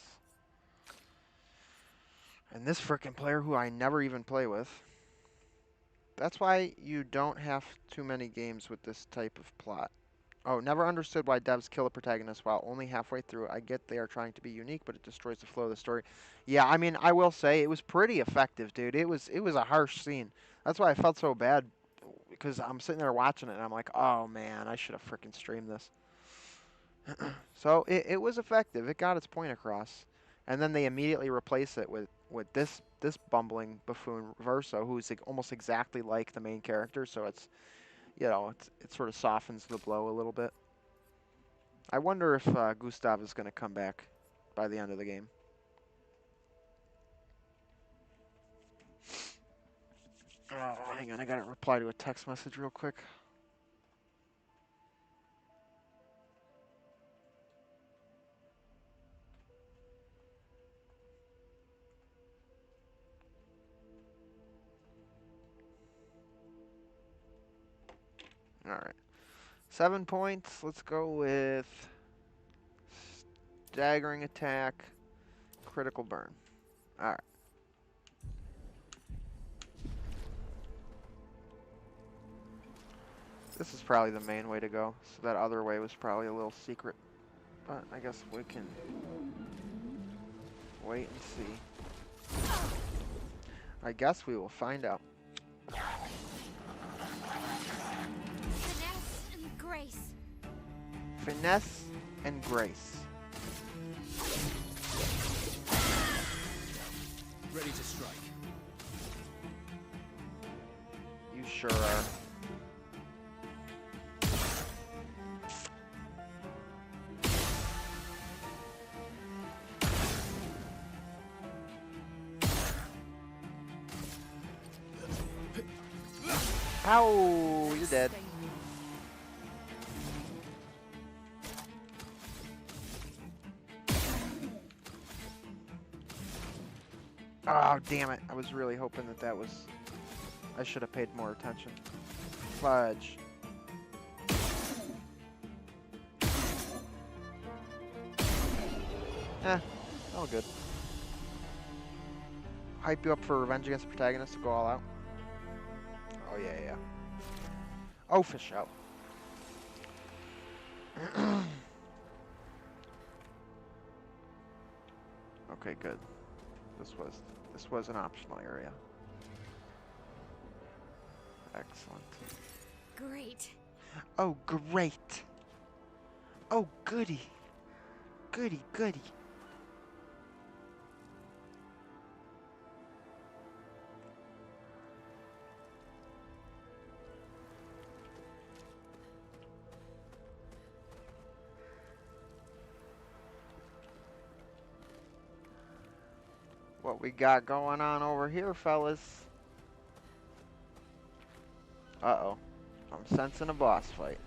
And this frickin' player who I never even play with. That's why you don't have too many games with this type of plot. Oh, never understood why devs kill a protagonist while only halfway through. I get they are trying to be unique, but it destroys the flow of the story. Yeah, I mean, I will say it was pretty effective, dude. It was a harsh scene. That's why I felt so bad, because I'm sitting there watching it and I'm like, oh man, I should have frickin' streamed this. So it was effective. It got its point across, and then they immediately replace it with this bumbling buffoon Verso, who's almost exactly like the main character. So it's, you know, it sort of softens the blow a little bit. I wonder if Gustav is going to come back by the end of the game. Oh, hang on, I gotta reply to a text message real quick. Alright. 7 points. Let's go with staggering attack, critical burn. Alright. This is probably the main way to go. So that other way was probably a little secret. But I guess we can wait and see. I guess we will find out. Finesse and grace. Finesse and grace. Ready to strike. You sure are. Ow, you're dead. Oh, damn it. I was really hoping that was... I should have paid more attention. Fudge. All good. Hype you up for Revenge Against the Protagonist to go all out. Oh, yeah. Oh, fish out. Okay, good. This was an optional area. Excellent. Great. Oh, great. Oh, goody. Goody. What we got going on over here, fellas? Uh-oh. I'm sensing a boss fight.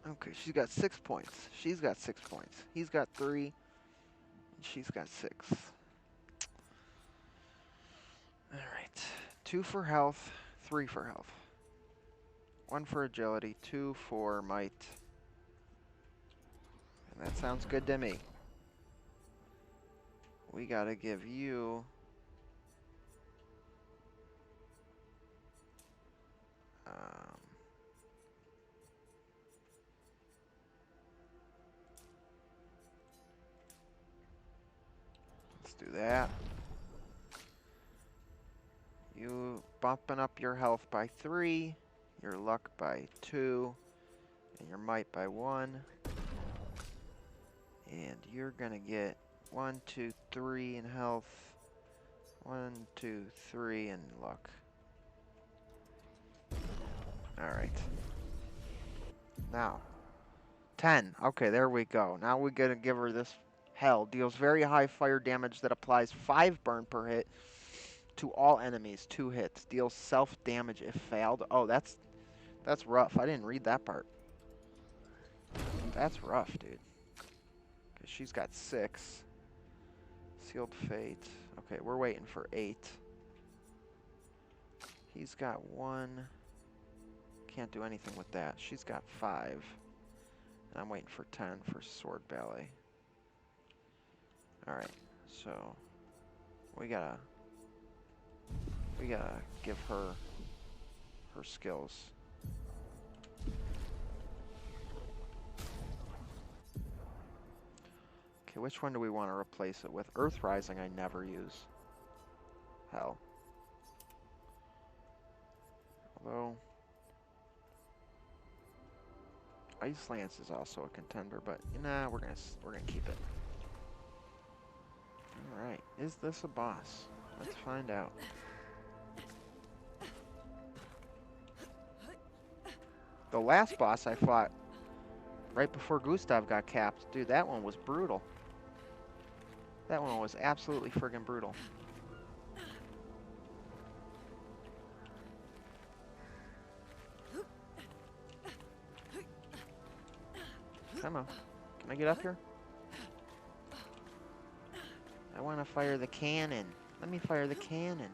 Okay, she's got 6 points. She's got 6 points. He's got 3. And she's got 6. Alright. 2 for health, 3 for health. 1 for agility, 2 for might. And that sounds good to me. We gotta give you... let's do that. You bumping up your health by 3, your luck by 2, and your might by 1. And you're gonna get 1, 2, 3 in health, 1, 2, 3 in luck. Alright. Now, 10. Okay, there we go. Now we're gonna give her this hell. Deals very high fire damage that applies 5 burn per hit to all enemies. 2 hits. Deals self damage if failed. Oh, that's rough. I didn't read that part. That's rough, dude. Okay, she's got 6. Sealed fate. Okay, we're waiting for 8. He's got 1. Can't do anything with that. She's got 5. And I'm waiting for 10 for sword ballet. Alright, so we gotta give her her skills. Okay, which one do we want to replace it with? Earth Rising I never use. Hell. Although Ice Lance is also a contender, but nah, we're gonna keep it. All right, is this a boss? Let's find out. The last boss I fought right before Gustav got capped, dude, that one was brutal. That one was absolutely friggin' brutal. Come on. Can I get up here? I want to fire the cannon. Let me fire the cannon.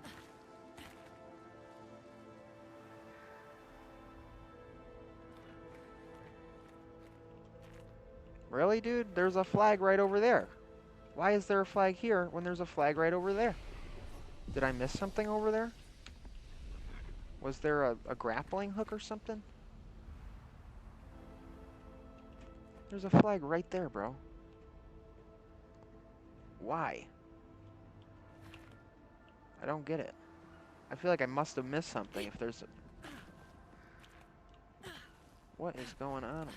Really, dude? There's a flag right over there. Why is there a flag here when there's a flag right over there? Did I miss something over there? Was there a grappling hook or something? There's a flag right there, bro. Why? I don't get it. I feel like I must have missed something if there's a... What is going on?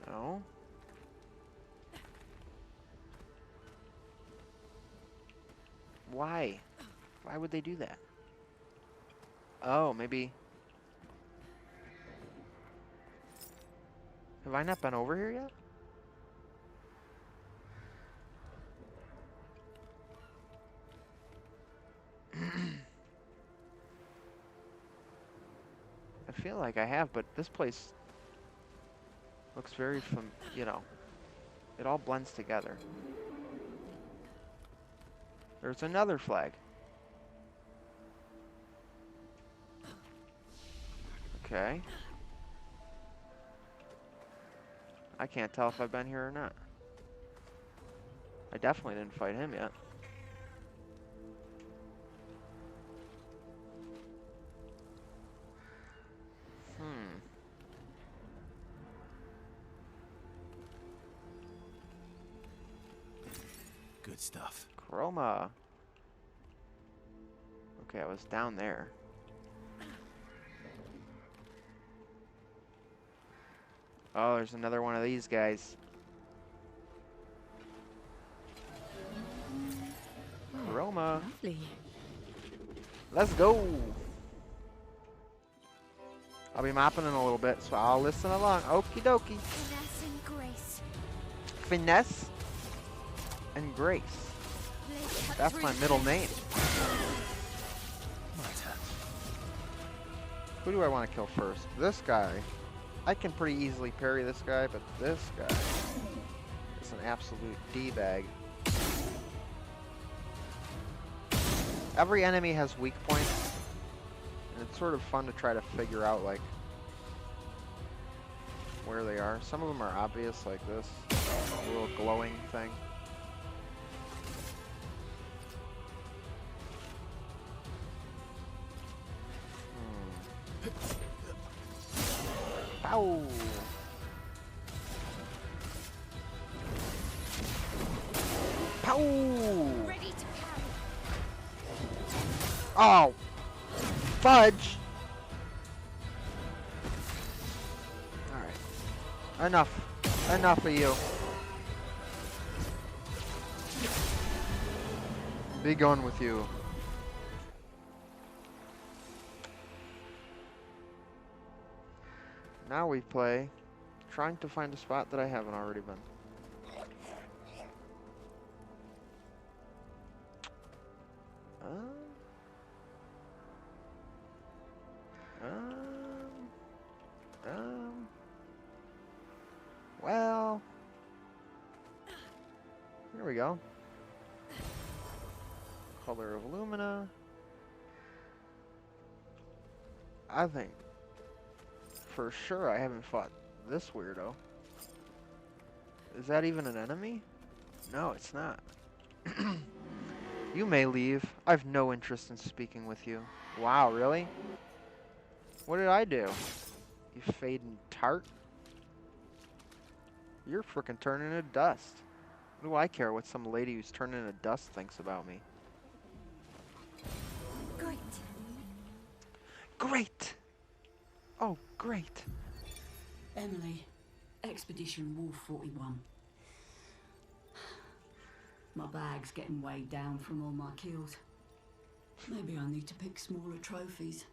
No. Why? Why would they do that? Oh, maybe... Have I not been over here yet? I feel like I have, but this place looks very you know, it all blends together. There's another flag. Okay. I can't tell if I've been here or not. I definitely didn't fight him yet. Good stuff. Chroma. Okay, I was down there. Oh, there's another one of these guys. Chroma. Lovely. Let's go. I'll be mopping in a little bit, so I'll listen along. Okie dokie. Finesse and grace. Finesse and grace. That's my middle name. Who do I want to kill first? This guy. I can pretty easily parry this guy, but this guy is an absolute D-bag. Every enemy has weak points, and it's sort of fun to try to figure out, like, where they are. Some of them are obvious, like this little glowing thing. Ow! Oh! Fudge! Alright. Enough. Enough of you. Be gone with you. Now we play trying to find a spot that I haven't already been. Well, here we go. Color of Lumina. I think for sure I haven't fought this weirdo. Is that even an enemy? No, it's not. You may leave. I've no interest in speaking with you. Wow, really? What did I do? You fading tart? You're frickin' turning into dust. What do I care what some lady who's turning into dust thinks about me? Great. Great! Oh, great. Emily, Expedition Wolf 41. My bag's getting weighed down from all my kills. Maybe I need to pick smaller trophies.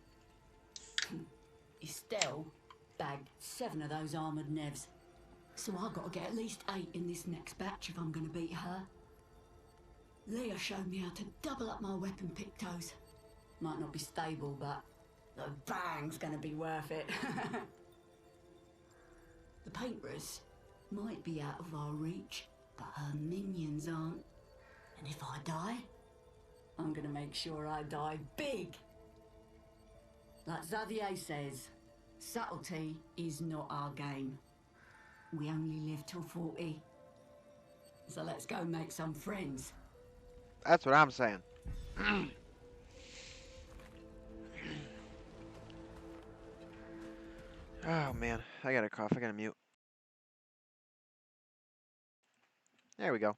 Estelle bagged 7 of those armoured nevs. So I've got to get at least 8 in this next batch if I'm going to beat her. Leah showed me how to double up my weapon pictos. Might not be stable, but the bang's going to be worth it. The painters might be out of our reach, but her minions aren't. And if I die, I'm going to make sure I die big. Like Xavier says, subtlety is not our game. We only live till 40. So let's go make some friends. That's what I'm saying. Oh man, I got a cough. I got to mute. There we go.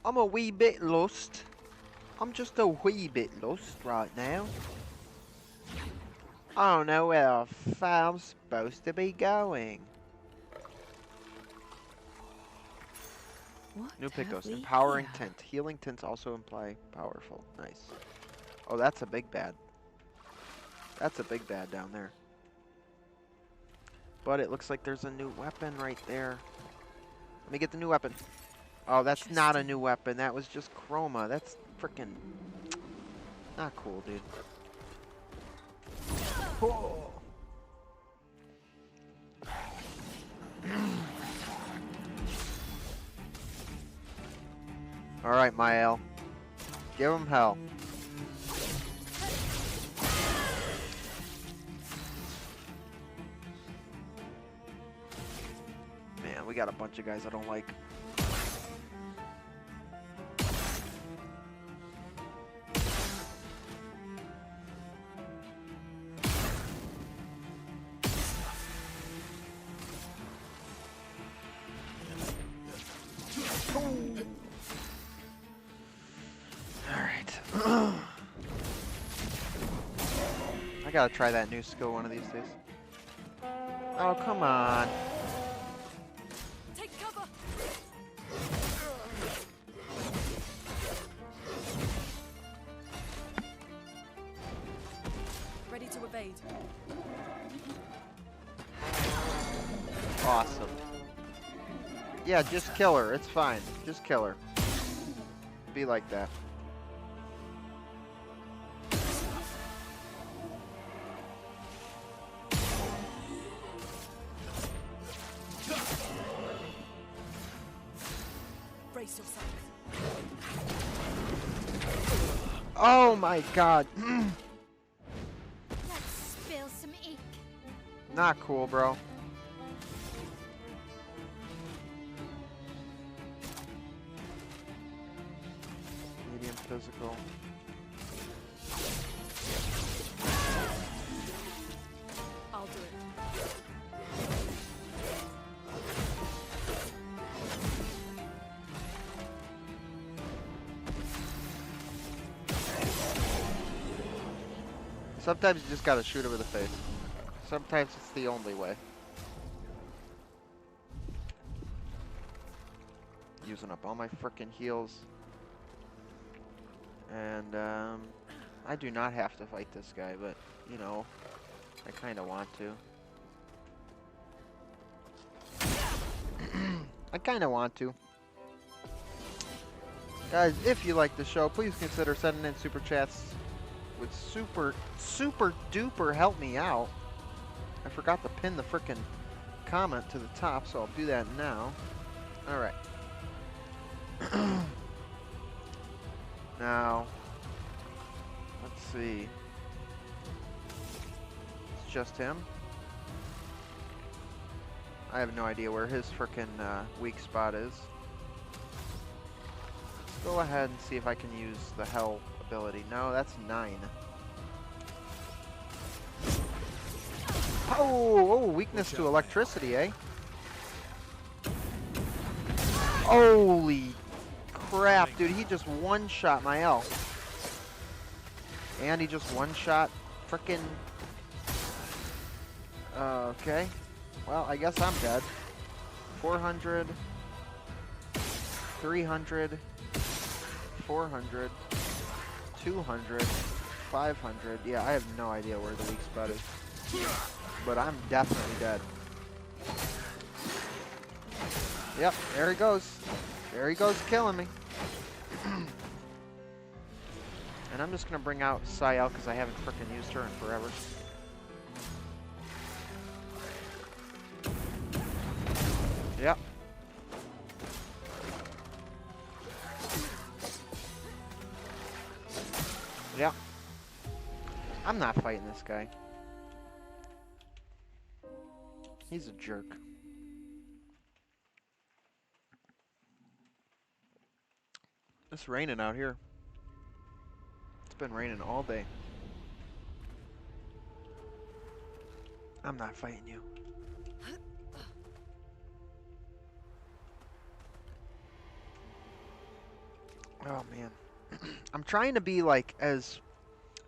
I'm a wee bit lost. I'm just a wee bit lost right now. I don't know where the f I'm supposed to be going. What New picos. have we Empowering here? tint. Healing tints also imply powerful. Nice. Oh, that's a big bad. That's a big bad down there. But it looks like there's a new weapon right there. Let me get the new weapon. Oh, that's not a new weapon. That was just chroma. That's freaking not cool, dude. Oh. All right, Mael. Give him hell. Man, we got a bunch of guys I don't like. I gotta try that new skill one of these days. Oh, come on. Take cover. Ready to evade. Awesome. Yeah, just kill her. It's fine. Just kill her. Be like that. Brace yourself. Oh my god. Let's spill some ink. Not cool, bro. Medium physical. I'll do it. Sometimes you just gotta shoot him in the face. Sometimes it's the only way. Using up all my frickin' heals. And, I do not have to fight this guy, but, you know, I kinda want to. I kinda want to. Guys, if you like the show, please consider sending in super chats. Would super duper help me out. I forgot to pin the frickin' comment to the top, so I'll do that now. Alright. Now, let's see. It's just him. I have no idea where his frickin' weak spot is. Let's go ahead and see if I can use the hell ability. No, that's 9. Oh, weakness to electricity, eh? Holy crap, dude, he just one-shot my elf. And he just one-shot frickin'... okay. Well, I guess I'm dead. 400... 300... 400... 200... 500... Yeah, I have no idea where the weak spot is. But I'm definitely dead. Yep, there he goes. There he goes killing me. And I'm just going to bring out Sayel because I haven't frickin' used her in forever. Yep. Yep. I'm not fighting this guy. He's a jerk. It's raining out here. It's been raining all day. I'm not fighting you. Oh man. I'm trying to be like as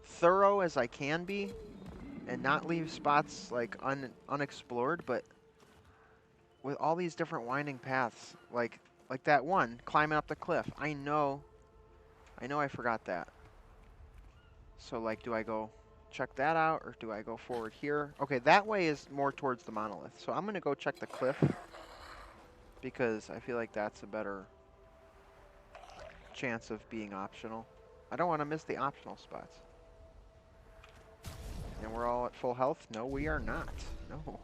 thorough as I can be and not leave spots like unexplored, but with all these different winding paths, like that one climbing up the cliff. I know I forgot that. So like, do I go check that out or do I go forward here? Okay, that way is more towards the monolith. So I'm gonna go check the cliff because I feel like that's a better chance of being optional. I don't want to miss the optional spots. And we're all at full health? No, we are not. No.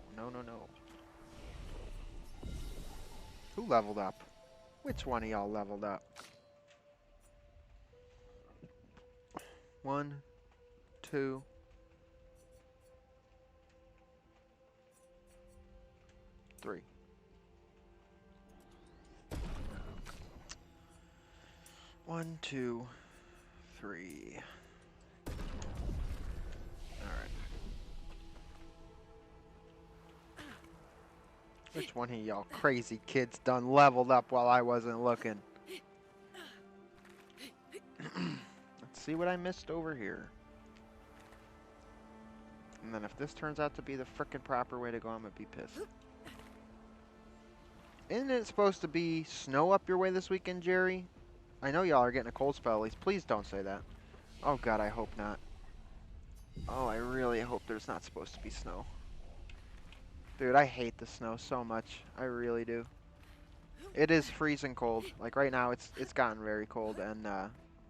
Who leveled up? Which one of y'all leveled up? 1, 2. 3. One, 2, 3. Alright. Which one of y'all crazy kids done leveled up while I wasn't looking? Let's see what I missed over here. And then if this turns out to be the frickin' proper way to go, I'm gonna be pissed. Isn't it supposed to be snow up your way this weekend, Jerry? I know y'all are getting a cold spell at least. Please don't say that. Oh god, I hope not. Oh, I really hope there's not supposed to be snow. Dude, I hate the snow so much. I really do. It is freezing cold. Like right now, it's gotten very cold and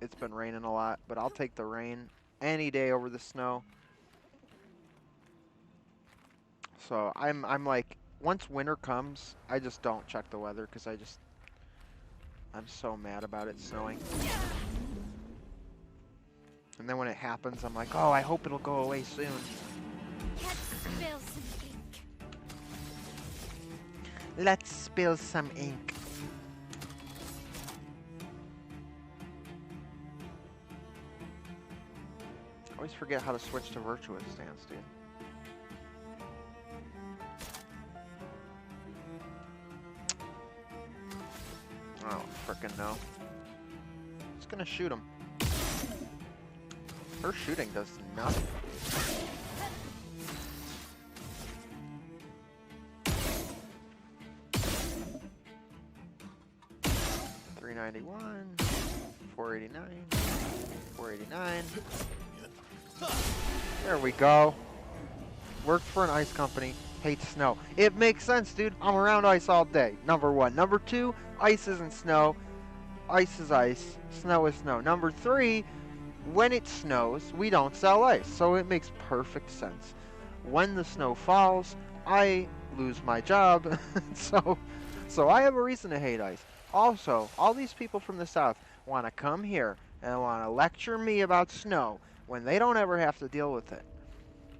it's been raining a lot. But I'll take the rain any day over the snow. So I'm like, once winter comes, I just don't check the weather because I'm so mad about it snowing. And then when it happens, I'm like, oh, I hope it'll go away soon. Let's spill some ink. I always forget how to switch to virtuous stance, dude. I don't frickin' know. Just gonna shoot him. Her shooting does nothing. 391, 489, 489. There we go. Worked for an ice company. Hates snow. It makes sense, dude. I'm around ice all day. Number one. Number two, ice isn't snow. Ice is ice. Snow is snow. Number three, when it snows, we don't sell ice. So it makes perfect sense. When the snow falls, I lose my job. so I have a reason to hate ice. Also, all these people from the South want to come here and want to lecture me about snow when they don't ever have to deal with it.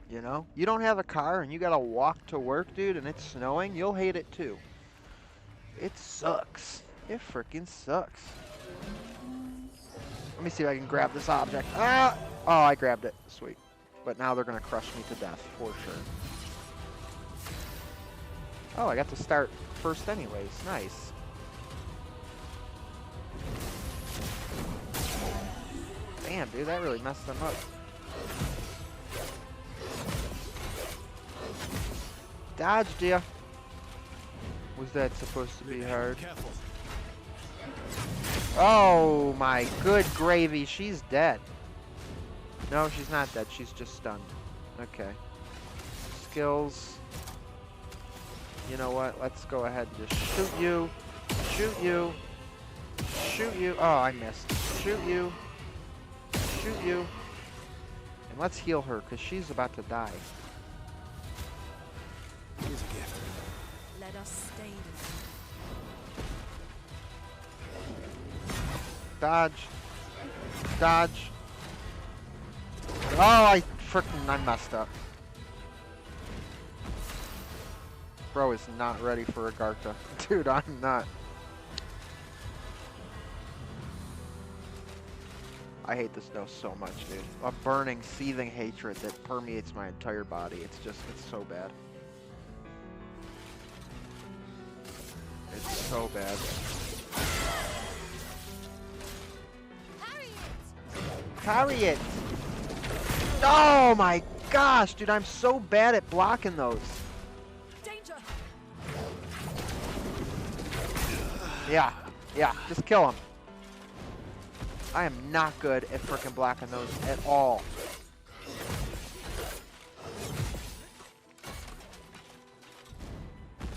You know? You don't have a car and you gotta walk to work, dude, and it's snowing, you'll hate it too. It sucks. It freaking sucks. Let me see if I can grab this object. Ah! Oh, I grabbed it. Sweet. But now they're gonna crush me to death, for sure. Oh, I got to start first anyways. Nice. Damn, dude, that really messed them up. Dodged ya. Was that supposed to be hard? Oh my good gravy, she's dead. No, she's not dead, she's just stunned. Okay. Skills. You know what, let's go ahead and just shoot you. Shoot you. Shoot you. Oh, I missed. Shoot you. Shoot you. And let's heal her, because she's about to die. Here's a gift. Let us stay with Dodge. Dodge. Oh, I messed up. Bro is not ready for a Garta. Dude, I'm not. I hate the snow so much, dude. A burning, seething hatred that permeates my entire body. It's so bad. It's so bad. Carry it! Oh my gosh, dude, I'm so bad at blocking those. danger. Yeah, just kill him. I am not good at frickin' blocking those at all.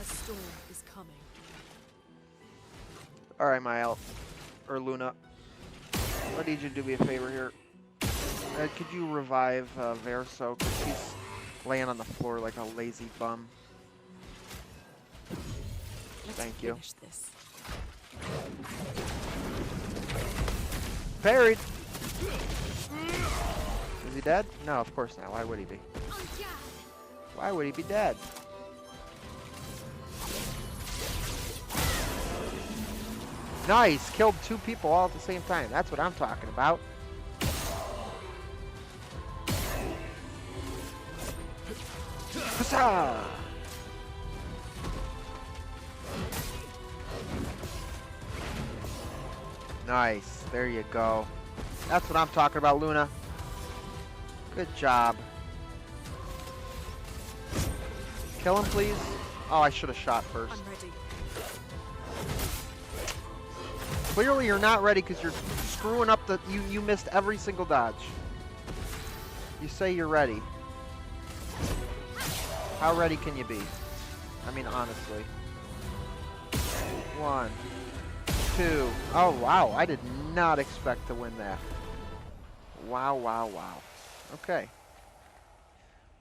A storm is coming. Alright, my elf. Or Luna. I need you to do me a favor here. Could you revive Verso? Because he's laying on the floor like a lazy bum. Thank you. Finish this. Parried! Is he dead? No, of course not. Why would he be? Why would he be dead? Nice! Killed two people all at the same time. That's what I'm talking about. Huzzah! Nice. There you go. That's what I'm talking about, Luna. Good job. Kill him, please. Oh, I should have shot first. I'm ready. Clearly you're not ready because you're screwing up the... You missed every single dodge. You say you're ready. How ready can you be? I mean, honestly. 1, 2. Oh, wow. I did not expect to win that. Wow, wow, wow. Okay.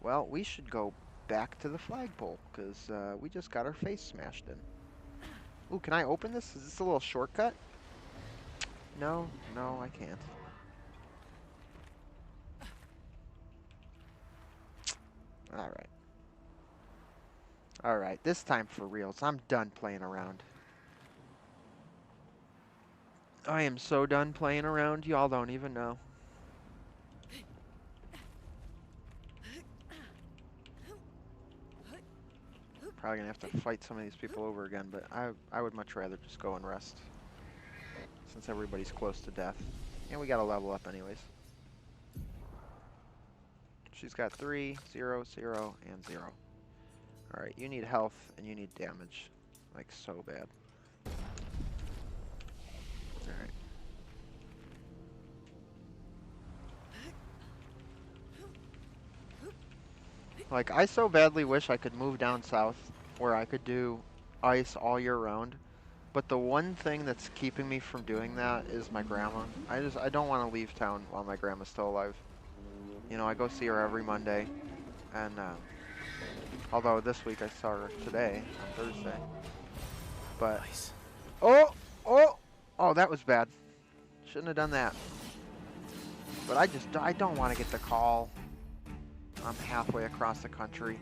Well, we should go back to the flagpole because we just got our face smashed in. Ooh, can I open this? Is this a little shortcut? No, I can't. Alright. Alright, this time for reals. I'm done playing around. I am so done playing around, y'all don't even know. Probably gonna have to fight some of these people over again, but I would much rather just go and rest. Since everybody's close to death. And we gotta level up anyways. She's got 3, 0, 0, and 0. Alright, you need health and you need damage. Like, so bad. Alright. Like, I so badly wish I could move down south where I could do ice all year round. But the one thing that's keeping me from doing that is my grandma. I don't want to leave town while my grandma's still alive. You know, I go see her every Monday. And, although this week I saw her today, on Thursday. But, Nice. oh, that was bad. Shouldn't have done that. But I don't want to get the call. I'm halfway across the country.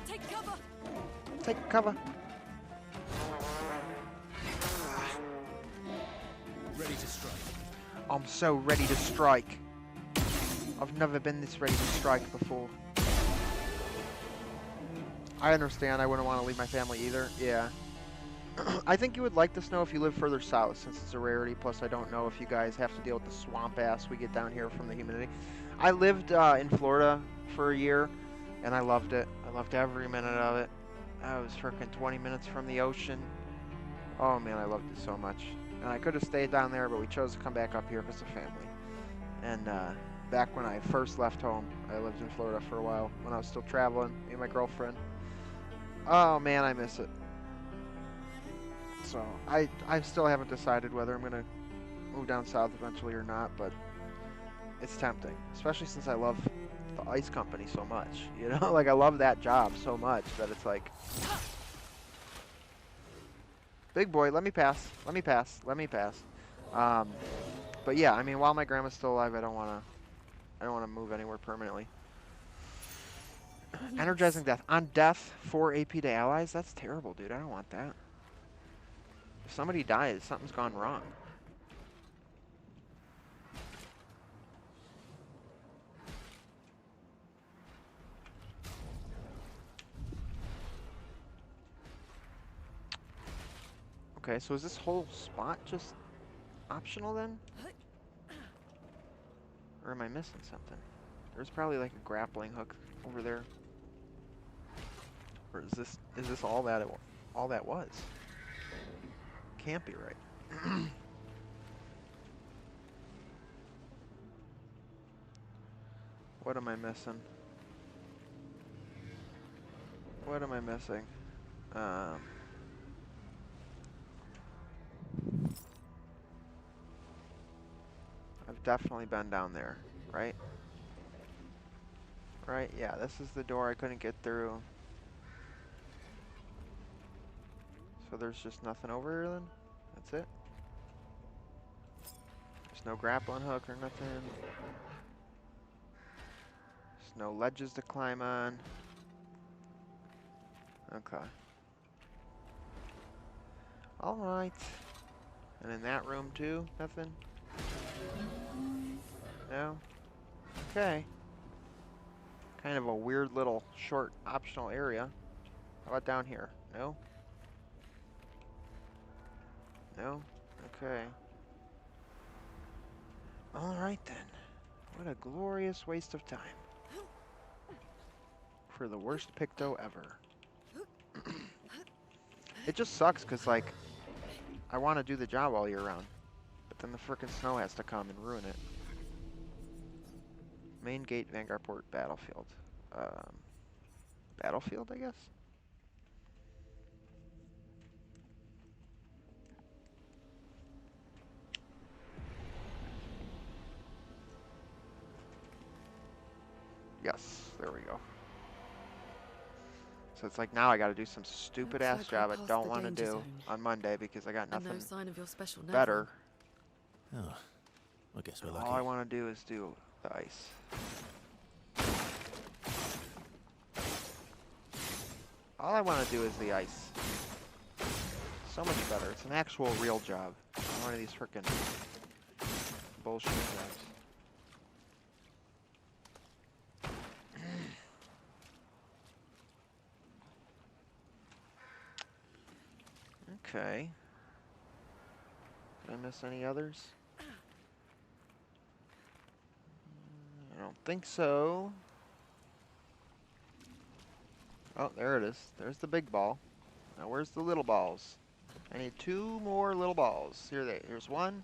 Take cover. Take cover. Ready to strike. I'm so ready to strike. I've never been this ready to strike before. I understand I wouldn't want to leave my family either. Yeah. I think you would like the snow if you live further south, since it's a rarity. Plus, I don't know if you guys have to deal with the swamp ass we get down here from the humidity. I lived in Florida for a year, and I loved it. I loved every minute of it. I was freaking 20 minutes from the ocean. Oh man, I loved it so much. And I could have stayed down there, but we chose to come back up here because of family. And back when I first left home, I lived in Florida for a while when I was still traveling, me and my girlfriend. Oh man, I miss it. So I still haven't decided whether I'm gonna move down south eventually or not, but it's tempting, especially since I love the ice company so much. You know, like I love that job so much that it's like, big boy, let me pass, let me pass, let me pass. But yeah, I mean, while my grandma's still alive, I don't wanna move anywhere permanently. Energizing death. On death, 4 AP to allies? That's terrible, dude. I don't want that. If somebody dies, something's gone wrong. Okay, so is this whole spot just optional then? Or am I missing something? There's probably like a grappling hook over there. Or is this all that was? Can't be right. What am I missing? What am I missing? I've definitely been down there, right? Right, yeah, this is the door I couldn't get through. So there's just nothing over here then? That's it? There's no grappling hook or nothing. There's no ledges to climb on. Okay. Alright. And in that room too? Nothing? No? Okay. Kind of a weird little short optional area. How about down here? No? No? Okay. Alright then. What a glorious waste of time. For the worst picto ever. It just sucks because, like, I want to do the job all year round. But then the frickin' snow has to come and ruin it. Main gate, Vanguard Port, Battlefield. Battlefield, I guess? Yes, there we go. So it's like now I gotta do some stupid ass job I don't want to do on Monday because I got nothing no sign of your special better. Oh, I guess we're lucky. All I want to do is do the ice. All I want to do is the ice. So much better. It's an actual real job. Not one of these frickin' bullshit jobs. Okay. Did I miss any others? I don't don't think so. Oh, there it is. There's the big ball. Now where's the little balls? I need 2 more little balls. Here's one.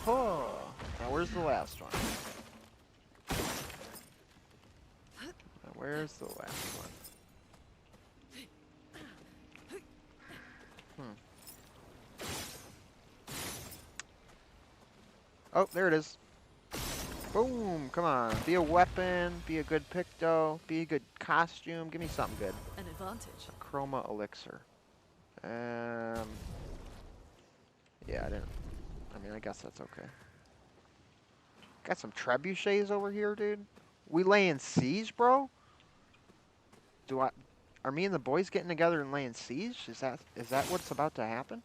Oh. Now where's the last one? Now where's the last one? Oh, there it is. Boom! Come on. Be a weapon. Be a good picto. Be a good costume. Give me something good. An advantage. A chroma elixir. Yeah, I didn't. I mean, I guess that's okay. Got some trebuchets over here, dude. We laying siege, bro? Are me and the boys getting together and laying siege? Is that what's about to happen?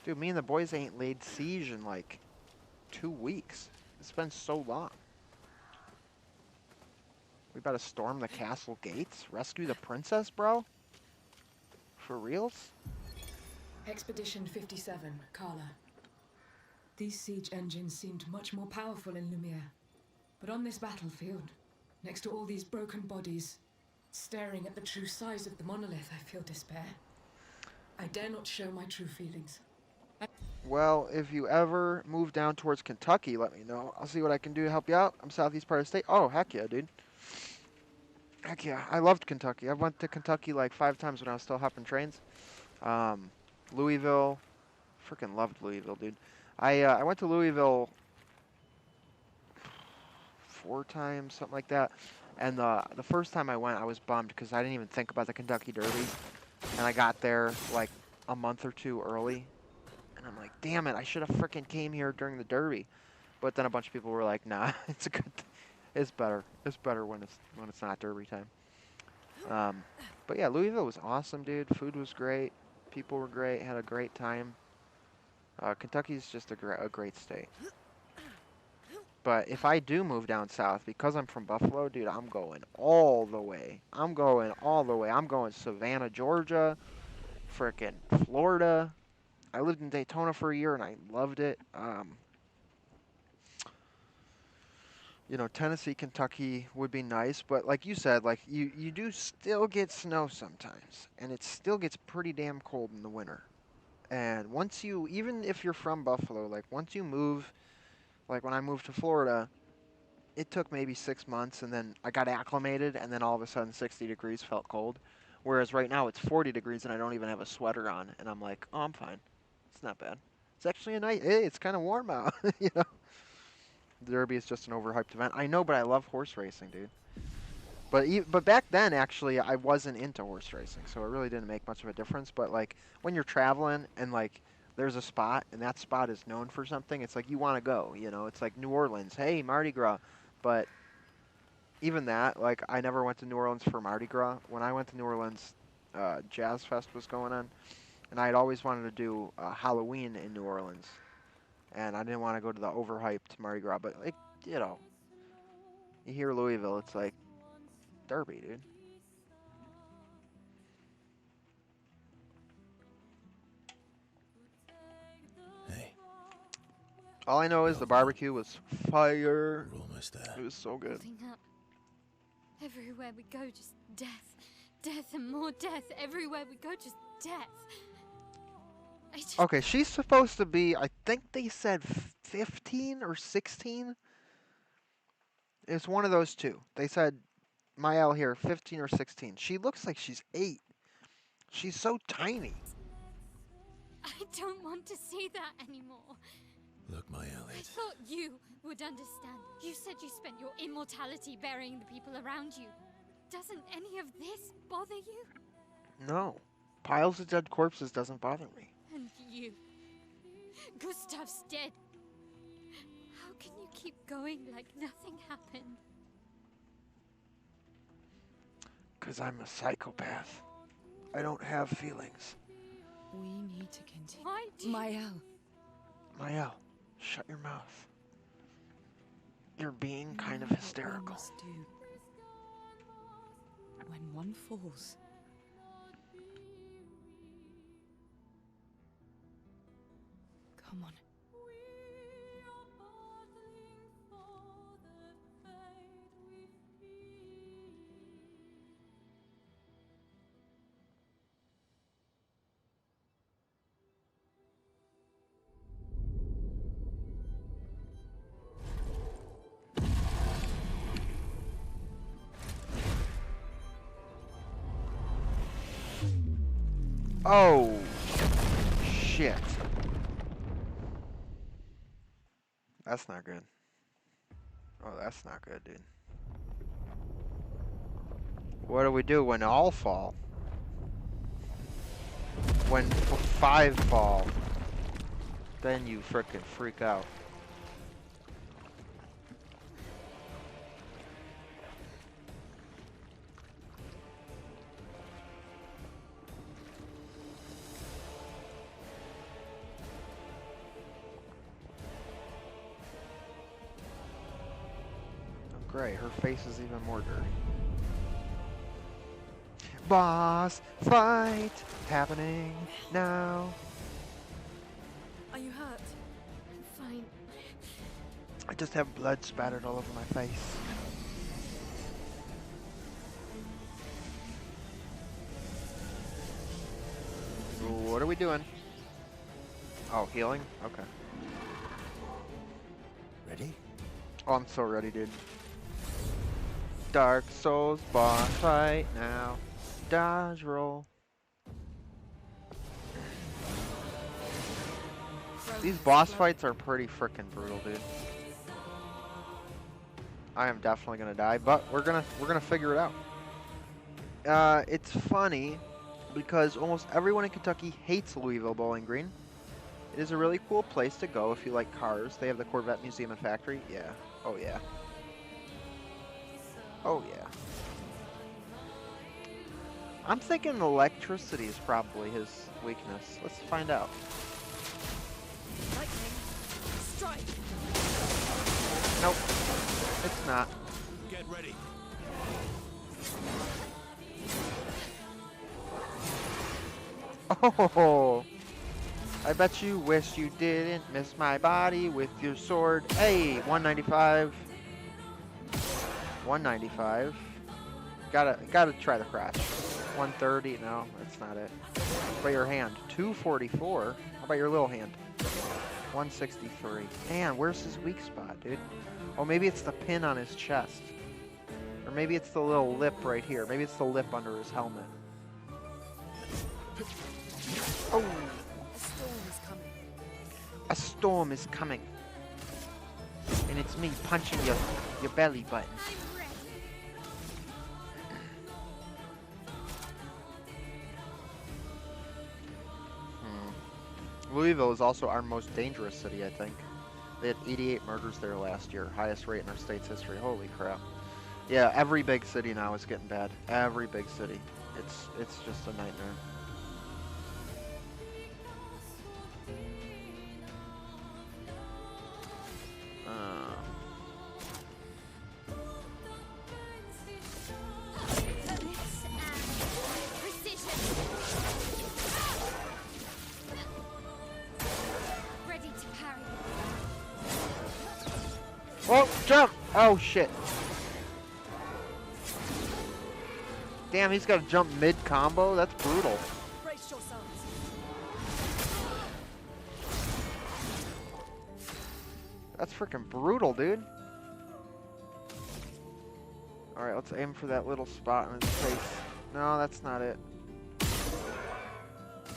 Dude, me and the boys ain't laid siege in like 2 weeks. It's been so long. We about to storm the castle gates? Rescue the princess, bro? For reals? Expedition 57, Carla. These siege engines seemed much more powerful in Lumiere. But on this battlefield, next to all these broken bodies, staring at the true size of the monolith, I feel despair. I dare not show my true feelings. Well, if you ever move down towards Kentucky, let me know. I'll see what I can do to help you out. I'm southeast part of the state. Oh, heck yeah, dude. Heck yeah. I loved Kentucky. I went to Kentucky like 5 times when I was still hopping trains. Louisville. Freaking loved Louisville, dude. I went to Louisville 4 times, something like that. And the first time I went, I was bummed because I didn't even think about the Kentucky Derby. And I got there like a month or 2 early. And I'm like, damn it, I should have freaking came here during the Derby. But then a bunch of people were like, nah, it's a good it's better. It's better when it's not Derby time. But yeah, Louisville was awesome, dude. Food was great. People were great. Had a great time. Kentucky's just a great state. But if I do move down south, because I'm from Buffalo, dude, I'm going all the way. I'm going all the way. I'm going Savannah, Georgia, frickin' Florida. I lived in Daytona for a year and I loved it. Tennessee, Kentucky would be nice, but like you said, like you do still get snow sometimes, and it still gets pretty damn cold in the winter. And even if you're from Buffalo, like once you move, like when I moved to Florida, it took maybe 6 months, and then I got acclimated, and then all of a sudden 60 degrees felt cold. Whereas right now it's 40 degrees and I don't even have a sweater on, and I'm like, oh, I'm fine. It's not bad. It's actually hey, it's kind of warm out, you know. The Derby is just an overhyped event. I know, but I love horse racing, dude. But back then, actually, I wasn't into horse racing, so it really didn't make much of a difference. But like when you're traveling and like there's a spot and that spot is known for something, it's like you want to go. It's like New Orleans. Hey, Mardi Gras. But even that, like I never went to New Orleans for Mardi Gras. When I went to New Orleans, Jazz Fest was going on, and I had always wanted to do Halloween in New Orleans. And I didn't want to go to the overhyped Mardi Gras, but like, you hear Louisville, it's like Derby, dude. Hey. All I know is the barbecue was fire. We're almost there. It was so good. Up. Everywhere we go, just death. Death and more death. Everywhere we go, just death. Okay, she's supposed to be, I think they said 15 or 16. It's one of those two. They said, Mael here, 15 or 16. She looks like she's 8. She's so tiny. I don't want to see that anymore. Look, Mael, I thought you would understand. You said you spent your immortality burying the people around you. Doesn't any of this bother you? No. Piles of dead corpses doesn't bother me. And you. Gustav's dead. How can you keep going like nothing happened? 'Cause I'm a psychopath. I don't have feelings. We need to continue. Why do Mael, shut your mouth. You're being kind of hysterical. What we must do. When one falls, come on. Oh, shit. That's not good. Oh, that's not good, dude. What do we do when all fall? When 5 fall, then you frickin' freak out. Oh, great, her face is even more dirty. Boss fight happening now. Are you hurt? I'm fine. I just have blood spattered all over my face. What are we doing? Oh, healing? Okay. Ready? Oh, I'm so ready, dude. Dark Souls boss fight now. Dodge roll. These boss fights are pretty frickin' brutal, dude. I am definitely gonna die, but we're gonna figure it out. It's funny because almost everyone in Kentucky hates Louisville Bowling Green. It is a really cool place to go if you like cars. They have the Corvette Museum and Factory. Yeah. Oh yeah. Oh yeah. I'm thinking electricity is probably his weakness. Let's find out. Lightning. Strike. Nope. It's not. Get ready. Oh, I bet you wish you didn't miss my body with your sword. Hey, 195. 195. Gotta try the crash. 130. No, that's not it. How about your hand? 244. How about your little hand? 163. Man, where's his weak spot, dude? Oh, maybe it's the pin on his chest. Or maybe it's the little lip right here. Maybe it's the lip under his helmet. Oh! A storm is coming. A storm is coming. And it's me punching your belly button. Louisville is also our most dangerous city, I think. They had 88 murders there last year, highest rate in our state's history. Holy crap. Yeah, every big city now is getting bad. Every big city. It's just a nightmare. Oh, jump! Oh, shit. Damn, he's got to jump mid-combo? That's brutal. Brace yourselves. That's freaking brutal, dude. Alright, let's aim for that little spot in his face. No, that's not it.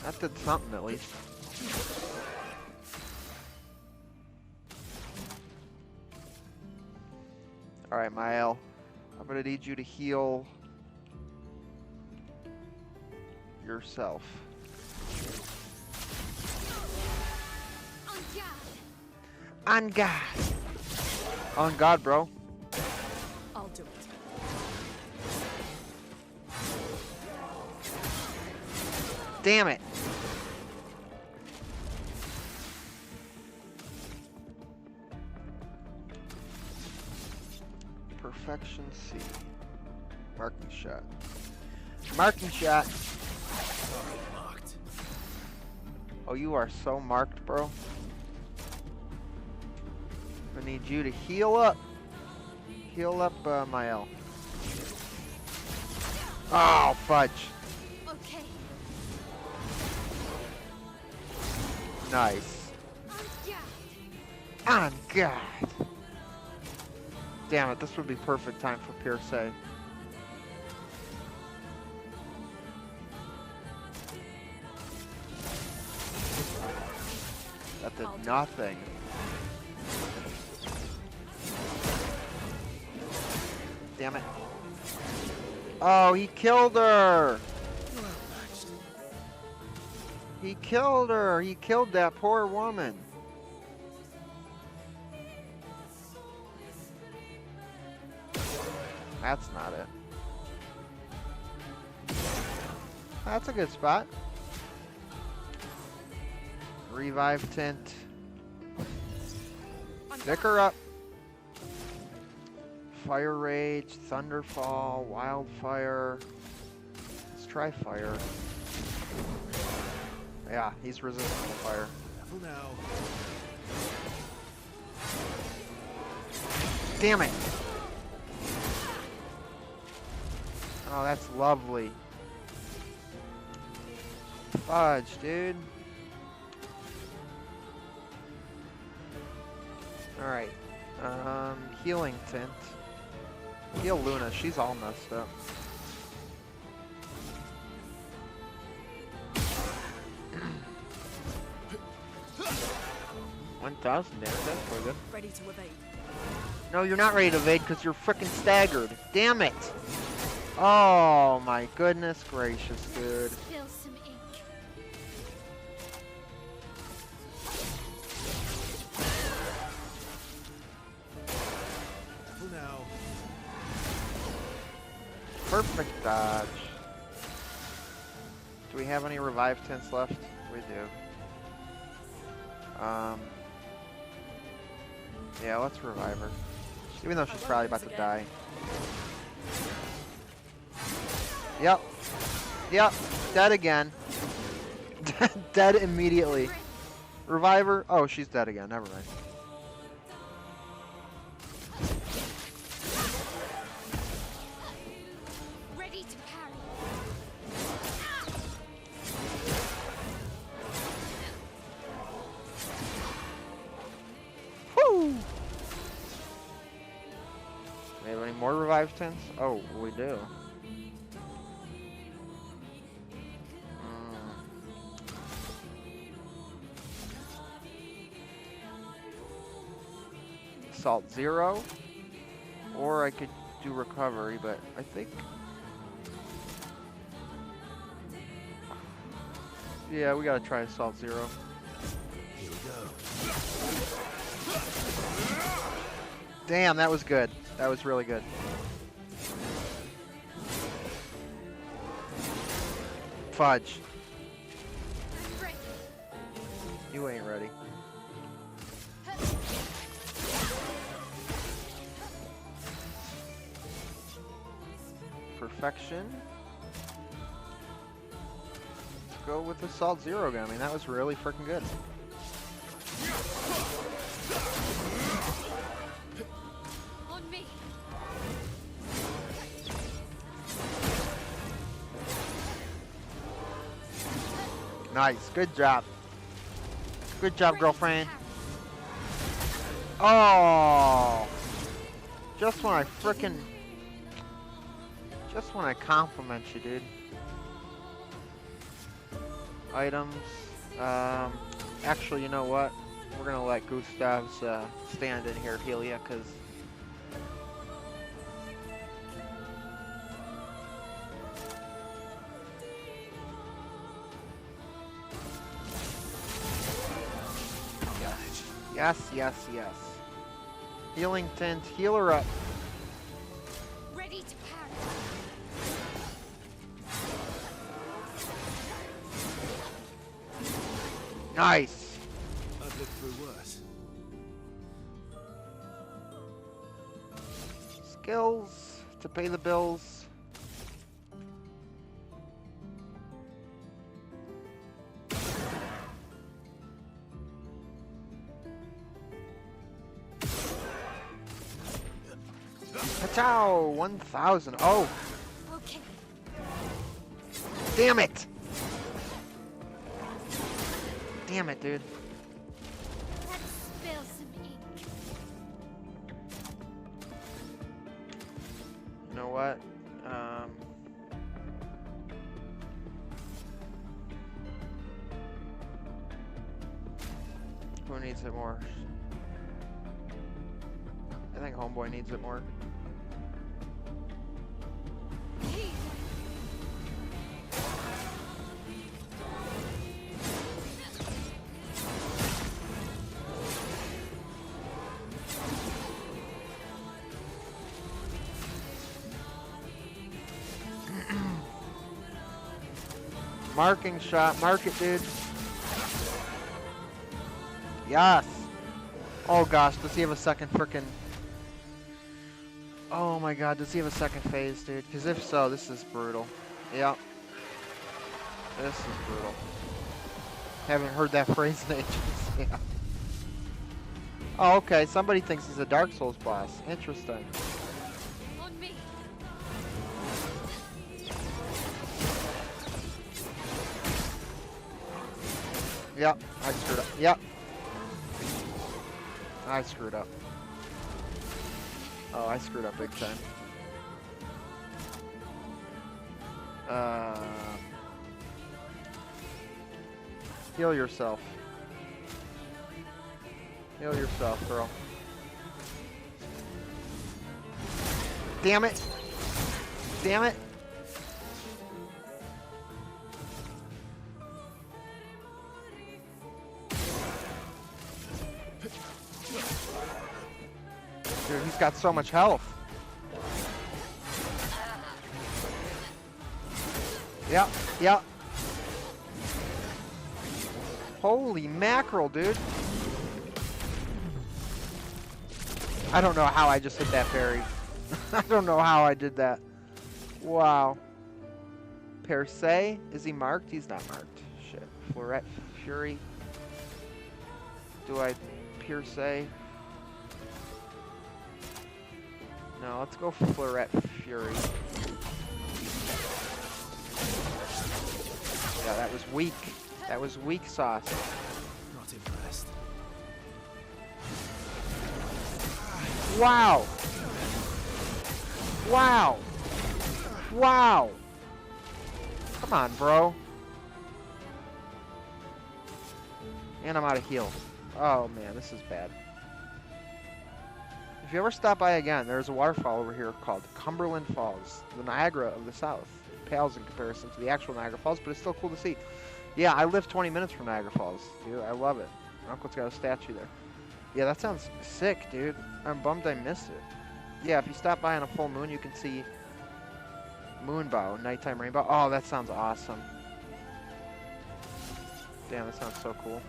That did something, at least. Alright, Mael. I'm gonna need you to heal yourself. On God! On God, bro. I'll do it. Damn it! Perfection C. Marking shot. Marking shot! Marked. Oh, you are so marked, bro. I need you to heal up. Heal up, Mael. Oh, fudge. Okay. Nice. On God. Damn it, this would be perfect time for Pierce. did nothing. Damn it. Oh, he killed her! He killed her! He killed that poor woman. That's not it. That's a good spot. Revive tint. Pick her up. Fire Rage, Thunderfall, Wildfire. Let's try fire. Yeah, he's resistant to fire. Careful now. Damn it! Oh, that's lovely. Fudge, dude. Alright. Healing tint. Heal Luna, she's all messed up. $1,000 damage, that's pretty good. Ready to evade. No, you're not ready to evade because you're freaking staggered. Damn it! Oh my goodness gracious, dude. Spill some ink. Careful now. Perfect dodge. Do we have any revive tints left? We do. Yeah, let's revive her. Even though she's probably about to die. Yep. Yep. Dead again. Dead immediately. Revive her. Oh, she's dead again. Never mind. Ready to parry. Woo! We have any more revive tints? Oh, we do. Assault 0, or I could do recovery, but I think, yeah, we gotta try Assault 0. Here we go. Damn, that was good. That was really good. Fudge. You ain't ready. Perfection. Let's go with Assault 0 again. I mean, that was really freaking good. On me. Nice. Good job. Good job, girlfriend. Oh! Just when I frickin'... Just when I compliment you, dude. Items. Actually, you know what? We're gonna let Gustav's stand in here heal ya, cause... Yes, yes, yes. Healing tint, heal her up. Ready to parry. Nice. I've lived through worse. Skills to pay the bills. Ciao, 1,000. Oh. Okay. Damn it. Damn it, dude. Let's spill some ink. You know what? Who needs it more? I think Homeboy needs it more. Marking shot. Mark it, dude. Yes. Oh gosh, does he have a second frickin'... Oh my god, does he have a second phase, dude? Because if so, this is brutal. Yep. This is brutal. Haven't heard that phrase in ages. Yeah. Oh, okay. Somebody thinks he's a Dark Souls boss. Interesting. On me. Yep, I screwed up. Yep. I screwed up. Oh, I screwed up big time. Heal yourself. Heal yourself, girl. Damn it! Damn it! Dude, he's got so much health. Yep, yep. Holy mackerel, dude. I don't know how I just hit that parry. I don't know how I did that. Wow. Per se? Is he marked? He's not marked. Shit. Floret Fury. Do I per se? No, let's go Floret Fury. Yeah, that was weak. That was weak sauce. Not impressed. Wow. Wow. Wow. Come on, bro. And I'm out of heal. Oh, man, this is bad. If you ever stop by again, there's a waterfall over here called Cumberland Falls, the Niagara of the South. It pales in comparison to the actual Niagara Falls, but it's still cool to see. Yeah, I live 20 minutes from Niagara Falls, dude. I love it. My uncle's got a statue there. Yeah, that sounds sick, dude. I'm bummed I missed it. Yeah, if you stop by on a full moon, you can see Moonbow, nighttime rainbow. Oh, that sounds awesome. Damn, that sounds so cool.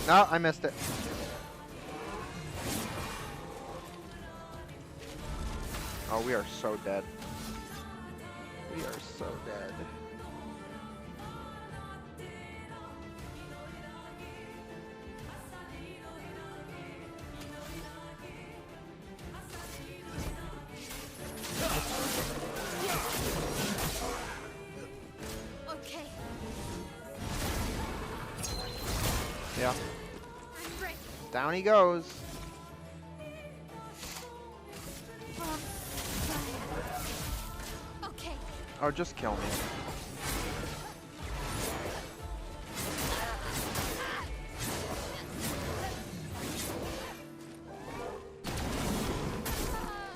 No, I missed it. Oh, we are so dead. We are so dead. Okay. Yeah. I'm ready. Down he goes. Okay. Oh, just kill me.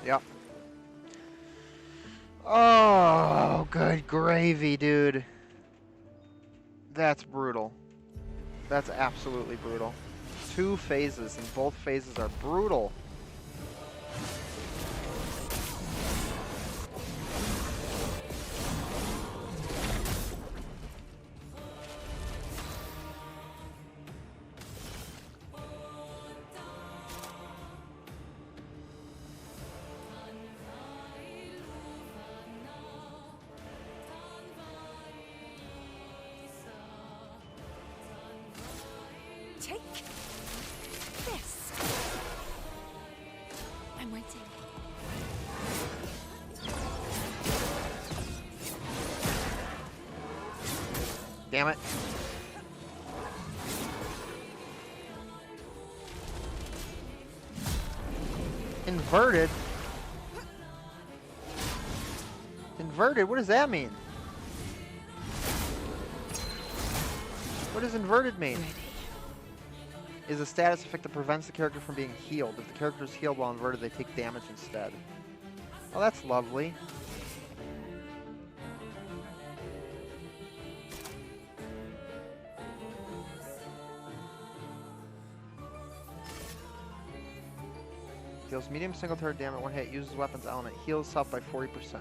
Yep. Oh, good gravy, dude. That's brutal. That's absolutely brutal. 2 phases, and both phases are brutal. Take this. I'm waiting. Damn it. Inverted? Inverted? What does that mean? What does inverted mean? Is a status effect that prevents the character from being healed. If the character is healed while inverted, they take damage instead. Oh, that's lovely. Deals medium single target damage one hit, uses weapons element, heals self by 40%.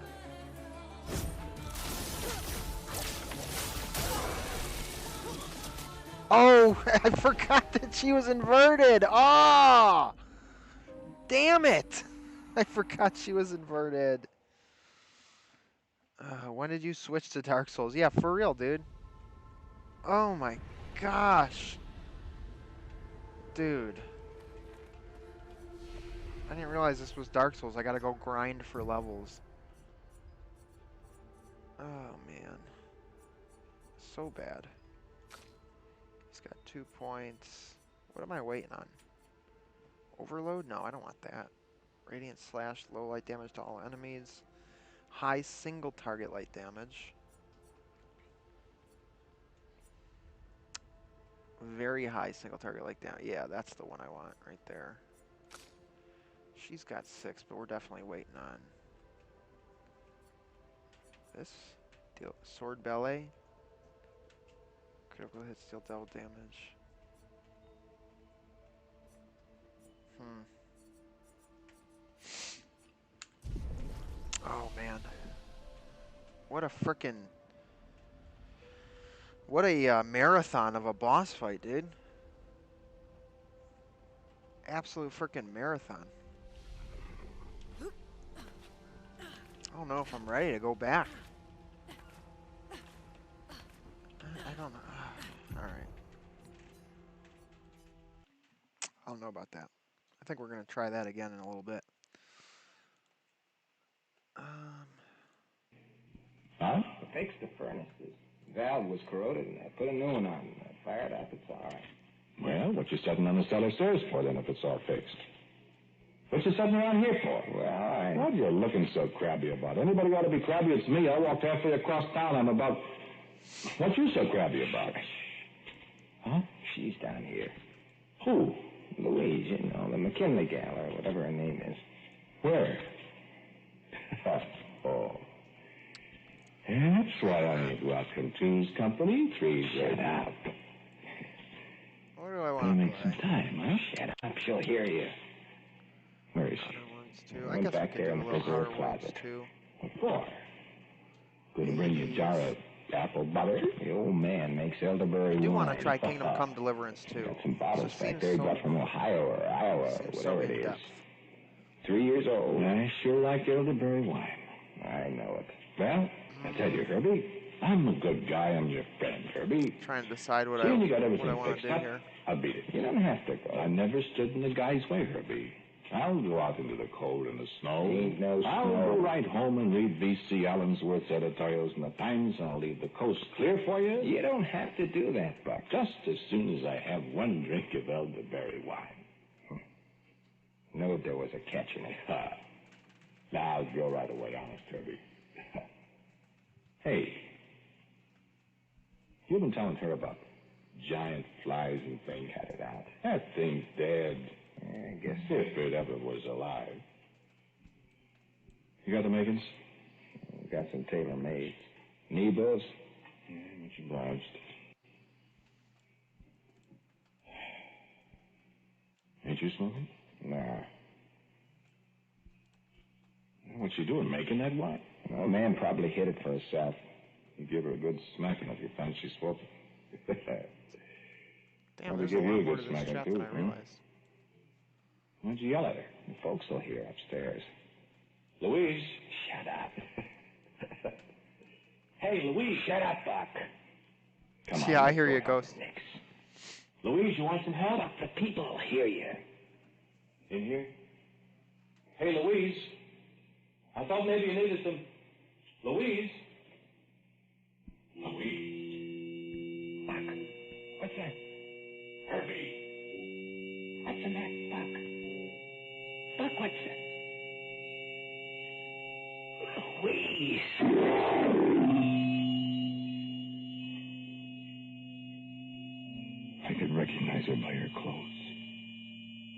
Oh, I forgot that she was inverted. Oh, damn it. I forgot she was inverted. When did you switch to Dark Souls? Yeah, for real, dude. Oh my gosh. Dude. I didn't realize this was Dark Souls. I gotta go grind for levels. Oh, man. So bad. He's got 2 points. What am I waiting on? Overload? No, I don't want that. Radiant Slash, low light damage to all enemies. High single target light damage. Very high single target light damage. Yeah, that's the one I want right there. She's got 6, but we're definitely waiting on this. Deal sword ballet. Critical hits deal double damage. Oh man. What a frickin'... What a marathon of a boss fight, dude. Absolute frickin' marathon. I don't know if I'm ready to go back. I don't know. Alright. I don't know about that. I think we're going to try that again in a little bit. Huh? I fixed the furnace. The valve was corroded, and I put a new one on. I fired up. It's all right. Well, what you sitting on the cellar stairs for, then, if it's all fixed? What you sitting around here for? Well, What you're looking so crabby about? Anybody ought to be crabby, it's me. I walked halfway across town. I'm about... What you so crabby about? Huh? She's down here. Who? Louise, you know, the McKinley gal, or whatever her name is. Where? Oh. That's why I ain't welcome two's company. Three's Shut up. What do I want Gonna to make some time, huh? Shut up. She'll hear you. Where is she? I guess back we there could in do the a little preserve Outer Worlds closet. too. What for? Gonna bring you a jar of apple butter? The old man makes elderberry I do wine. want to try Kingdom Come Deliverance too. Got some bottles It back seems there he so- brought from Ohio or Iowa or seems whatever so it is. in-depth. 3 years old. I sure like elderberry wine. I know it. Well, I tell you, Herbie, I'm a good guy. I'm your friend, Herbie. Trying to decide what Seeing I you got everything want to fixed do up, here. I'll beat it. You don't have to go. I never stood in the guy's way, Herbie. I'll go out into the cold and the snow. Ain't no I'll snow. go right home and read V.C. Allensworth's editorials in the Times, and I'll leave the coast clear for you. You don't have to do that, Buck. Just as soon as I have one drink of elderberry wine. Knew there was a catch in it. Now I'll go right away, honest, Herbie. Hey, you've been telling her about giant flies and things. Cut it out. That thing's dead. I guess If it ever was alive. You got the makings? got some tailor-made. Nebos? Yeah, much obliged. Ain't you smoking? Nah. What's she doing, making that wine? Well, man probably hid it for herself. You give her a good smacking if you find she's smoking. Damn, Probably there's give a you lot a more good to this smacking, chat too, than I huh? realized. Why'd you yell at her? The folks will hear upstairs. Louise! Shut up. Hey, Louise, shut up, Buck. Come on. Yeah, I let's hear go you, help Ghost. the Knicks. Louise, you want some help? Buck, the people will hear you. In here? Hey, Louise. I thought maybe you needed some... Louise? Louise? Buck, what's that? Herbie. What's the matter, Buck? Buck, what's that? Louise! I could recognize her by her clothes.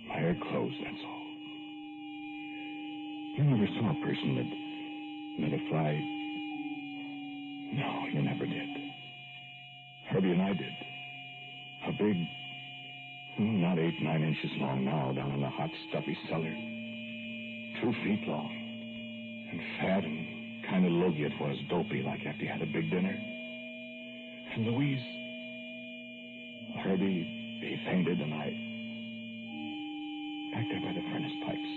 By her clothes, that's all. You never saw a person that let a fly... No, you never did. Herbie and I did. A big, not 8, 9 inches long now, down in the hot, stuffy cellar. 2 feet long. And fat and kind of logy it was, dopey, like after you had a big dinner. And Louise... Herbie, he fainted, and I... Back there by the furnace pipes.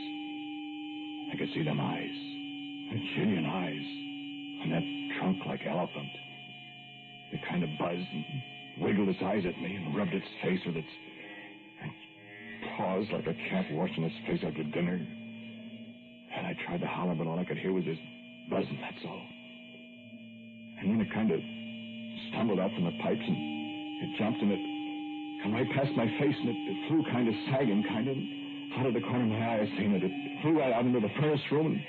I could see them eyes. The Chilean eyes. And that trunk like elephant. It kind of buzzed and wiggled its eyes at me and rubbed its face with its... and paws like a cat washing its face after dinner. And I tried to holler, but all I could hear was this buzzing, that's all. And then it kind of stumbled out from the pipes and it jumped and it come right past my face and it flew kind of sagging, kind of out of the corner of my eye. I seen it. It flew right out into the furnace room and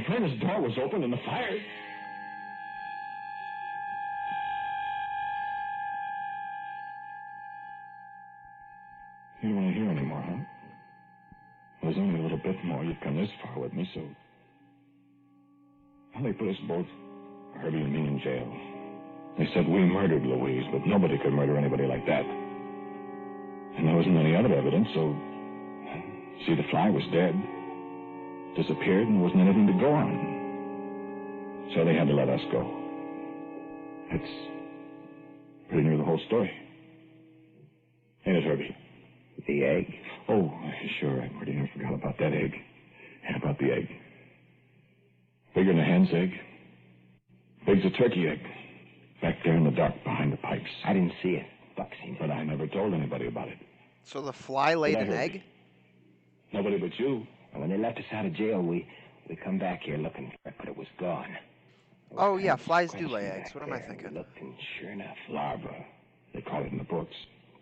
the furnace door was open and the fire... You don't want to hear anymore, huh? There's only a little bit more. You've come this far with me, so... Well, they put us both, Herbie and me, in jail. They said we murdered Louise, but nobody could murder anybody like that. And there wasn't any other evidence, so... See, the fly was dead. Disappeared, and there wasn't anything to go on. So they had to let us go. That's pretty near the whole story. Ain't it, Herbie? The egg? Oh, sure, I pretty near forgot about that egg. And about the egg. Bigger than a hen's egg. Big's a turkey egg. Back there in the dark behind the pipes. I didn't see it. Buck seen it. But I never told anybody about it. So the fly laid an egg? Nobody but you. And when they left us out of jail, we come back here looking for it, but it was gone. Oh, yeah, flies do lay eggs. What am I thinking? Looked, and sure enough, Larva. They call it in the books.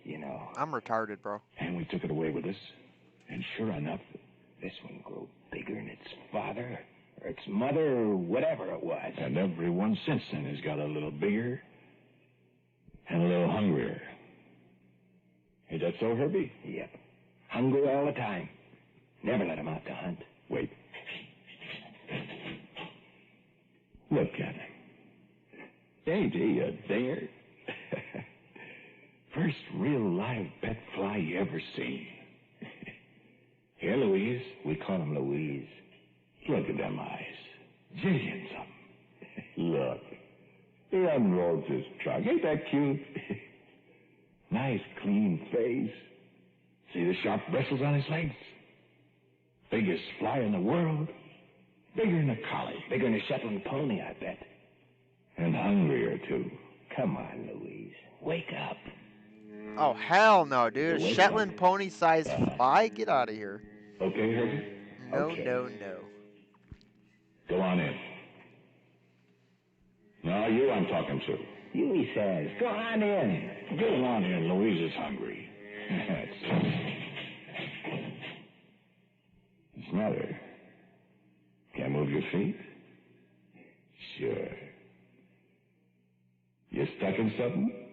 You know. I'm retarded, bro. And we took it away with us. And sure enough, this one grew bigger than its father, or its mother, or whatever it was. And every one since then has got a little bigger and a little hungrier. Ain't that so, Herbie? Yep. Hungry all the time. Never let him out to hunt. Wait. Look at him. Ain't he a dinger? First real live pet fly you ever seen. Here, Louise. We call him Louise. Look at them eyes. Jillions of them. Look. He unrolls his trunk. Ain't that cute? Nice, clean face. See the sharp bristles on his legs? Biggest fly in the world. Bigger than a collie. Bigger than a Shetland pony, I bet. And hungrier, too. Come on, Louise. Wake up. Oh, hell no, dude. A Shetland pony-sized fly? Get out of here. Okay, Herbie? No, okay. No. Go on in. No, you I'm talking to. You, he says. Go on in. Go on in. Louise is hungry. What's the matter? Can't move your feet? Sure. You stuck in something?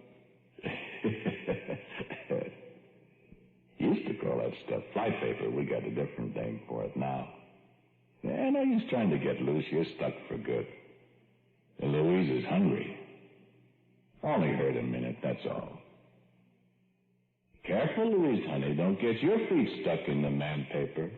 Used to call that stuff fly paper. We got a different name for it now. Yeah, no use trying to get loose. You're stuck for good. And Louise is hungry. Only hurt a minute, that's all. Careful, Louise, honey. Don't get your feet stuck in the man paper.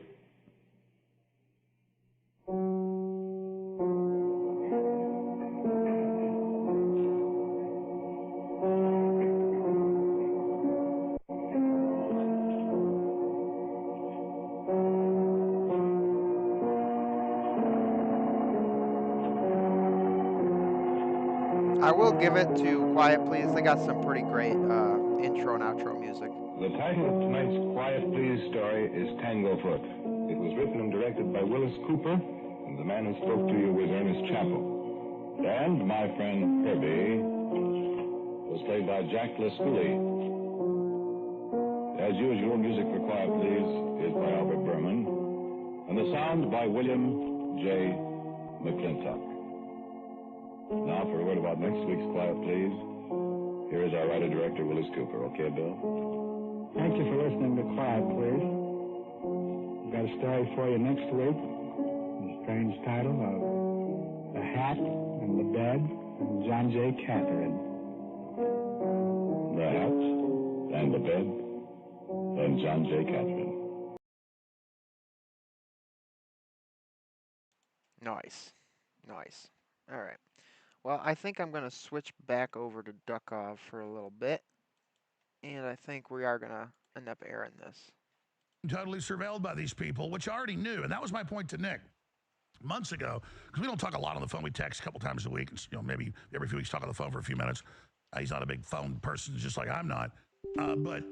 I will give it to Quiet Please. They got some pretty great intro and outro music. The title of tonight's Quiet Please story is Tanglefoot. It was written and directed by Willis Cooper, and the man who spoke to you was Ernest Chappell. And my friend Herbie was played by Jack Lescoulie. As usual, music for Quiet Please is by Albert Berman, and the Sound by William J. McClintock. Now for a word about next week's Quiet Please. Here is our writer-director, Willis Cooper. Okay, Bill? Thank you for listening to Quiet Please. We've got a story for you next week. The strange title of The Hat and the Bed and John J. Catherine. The Hat and the Bed and John J. Catherine. Nice. Nice. All right. Well, I think I'm going to switch back over to Duckov for a little bit. And I think we are going to end up airing this. Totally surveilled by these people, which I already knew. And that was my point to Nick months ago, because we don't talk a lot on the phone. We text a couple times a week. And, maybe every few weeks talk on the phone for a few minutes. He's not a big phone person, just like I'm not. But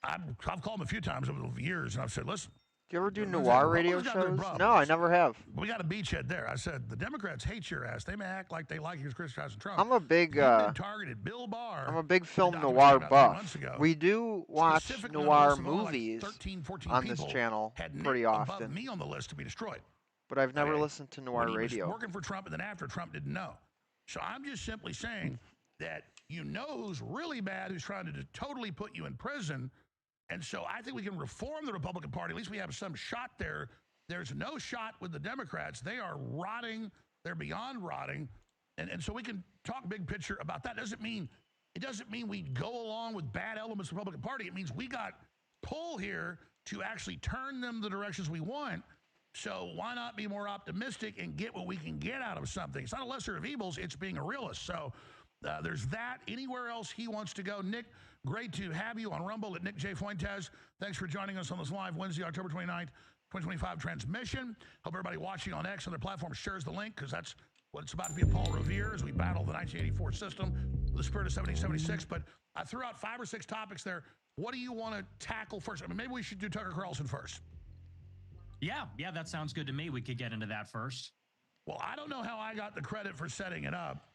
I've called him a few times over the years, and I've said, listen. Do you ever do noir radio shows? No, I never have. We got a beachhead there. I said, the Democrats hate your ass. They may act like they like you as criticizing Trump. I'm a big targeted. Bill Barr. I'm a big film noir buff. We do watch noir movies 13, 14 on this channel pretty often. Above me on the list to be destroyed. But I've never listened to noir radio. Was working for Trump, and then after Trump didn't know. So I'm just simply saying that who's really bad, who's trying to totally put you in prison. And so I think we can reform the Republican Party. At least we have some shot there. There's no shot with the Democrats. They are rotting. They're beyond rotting. And so we can talk big picture about that. It doesn't mean we go along with bad elements of the Republican Party. It means we got pull here to actually turn them the directions we want. So why not be more optimistic and get what we can get out of something? It's not a lesser of evils. It's being a realist. So there's that. Anywhere else he wants to go. Nick, great to have you on Rumble at Nick J. Fuentes. Thanks for joining us on this live Wednesday, October 29th, 2025 transmission. Hope everybody watching on X and their platform shares the link, because that's what it's about to be a Paul Revere as we battle the 1984 system with the spirit of 1776. But I threw out 5 or 6 topics there. What do you want to tackle first? I mean, maybe we should do Tucker Carlson first. Yeah, that sounds good to me. We could get into that first. Well, I don't know how I got the credit for setting it up,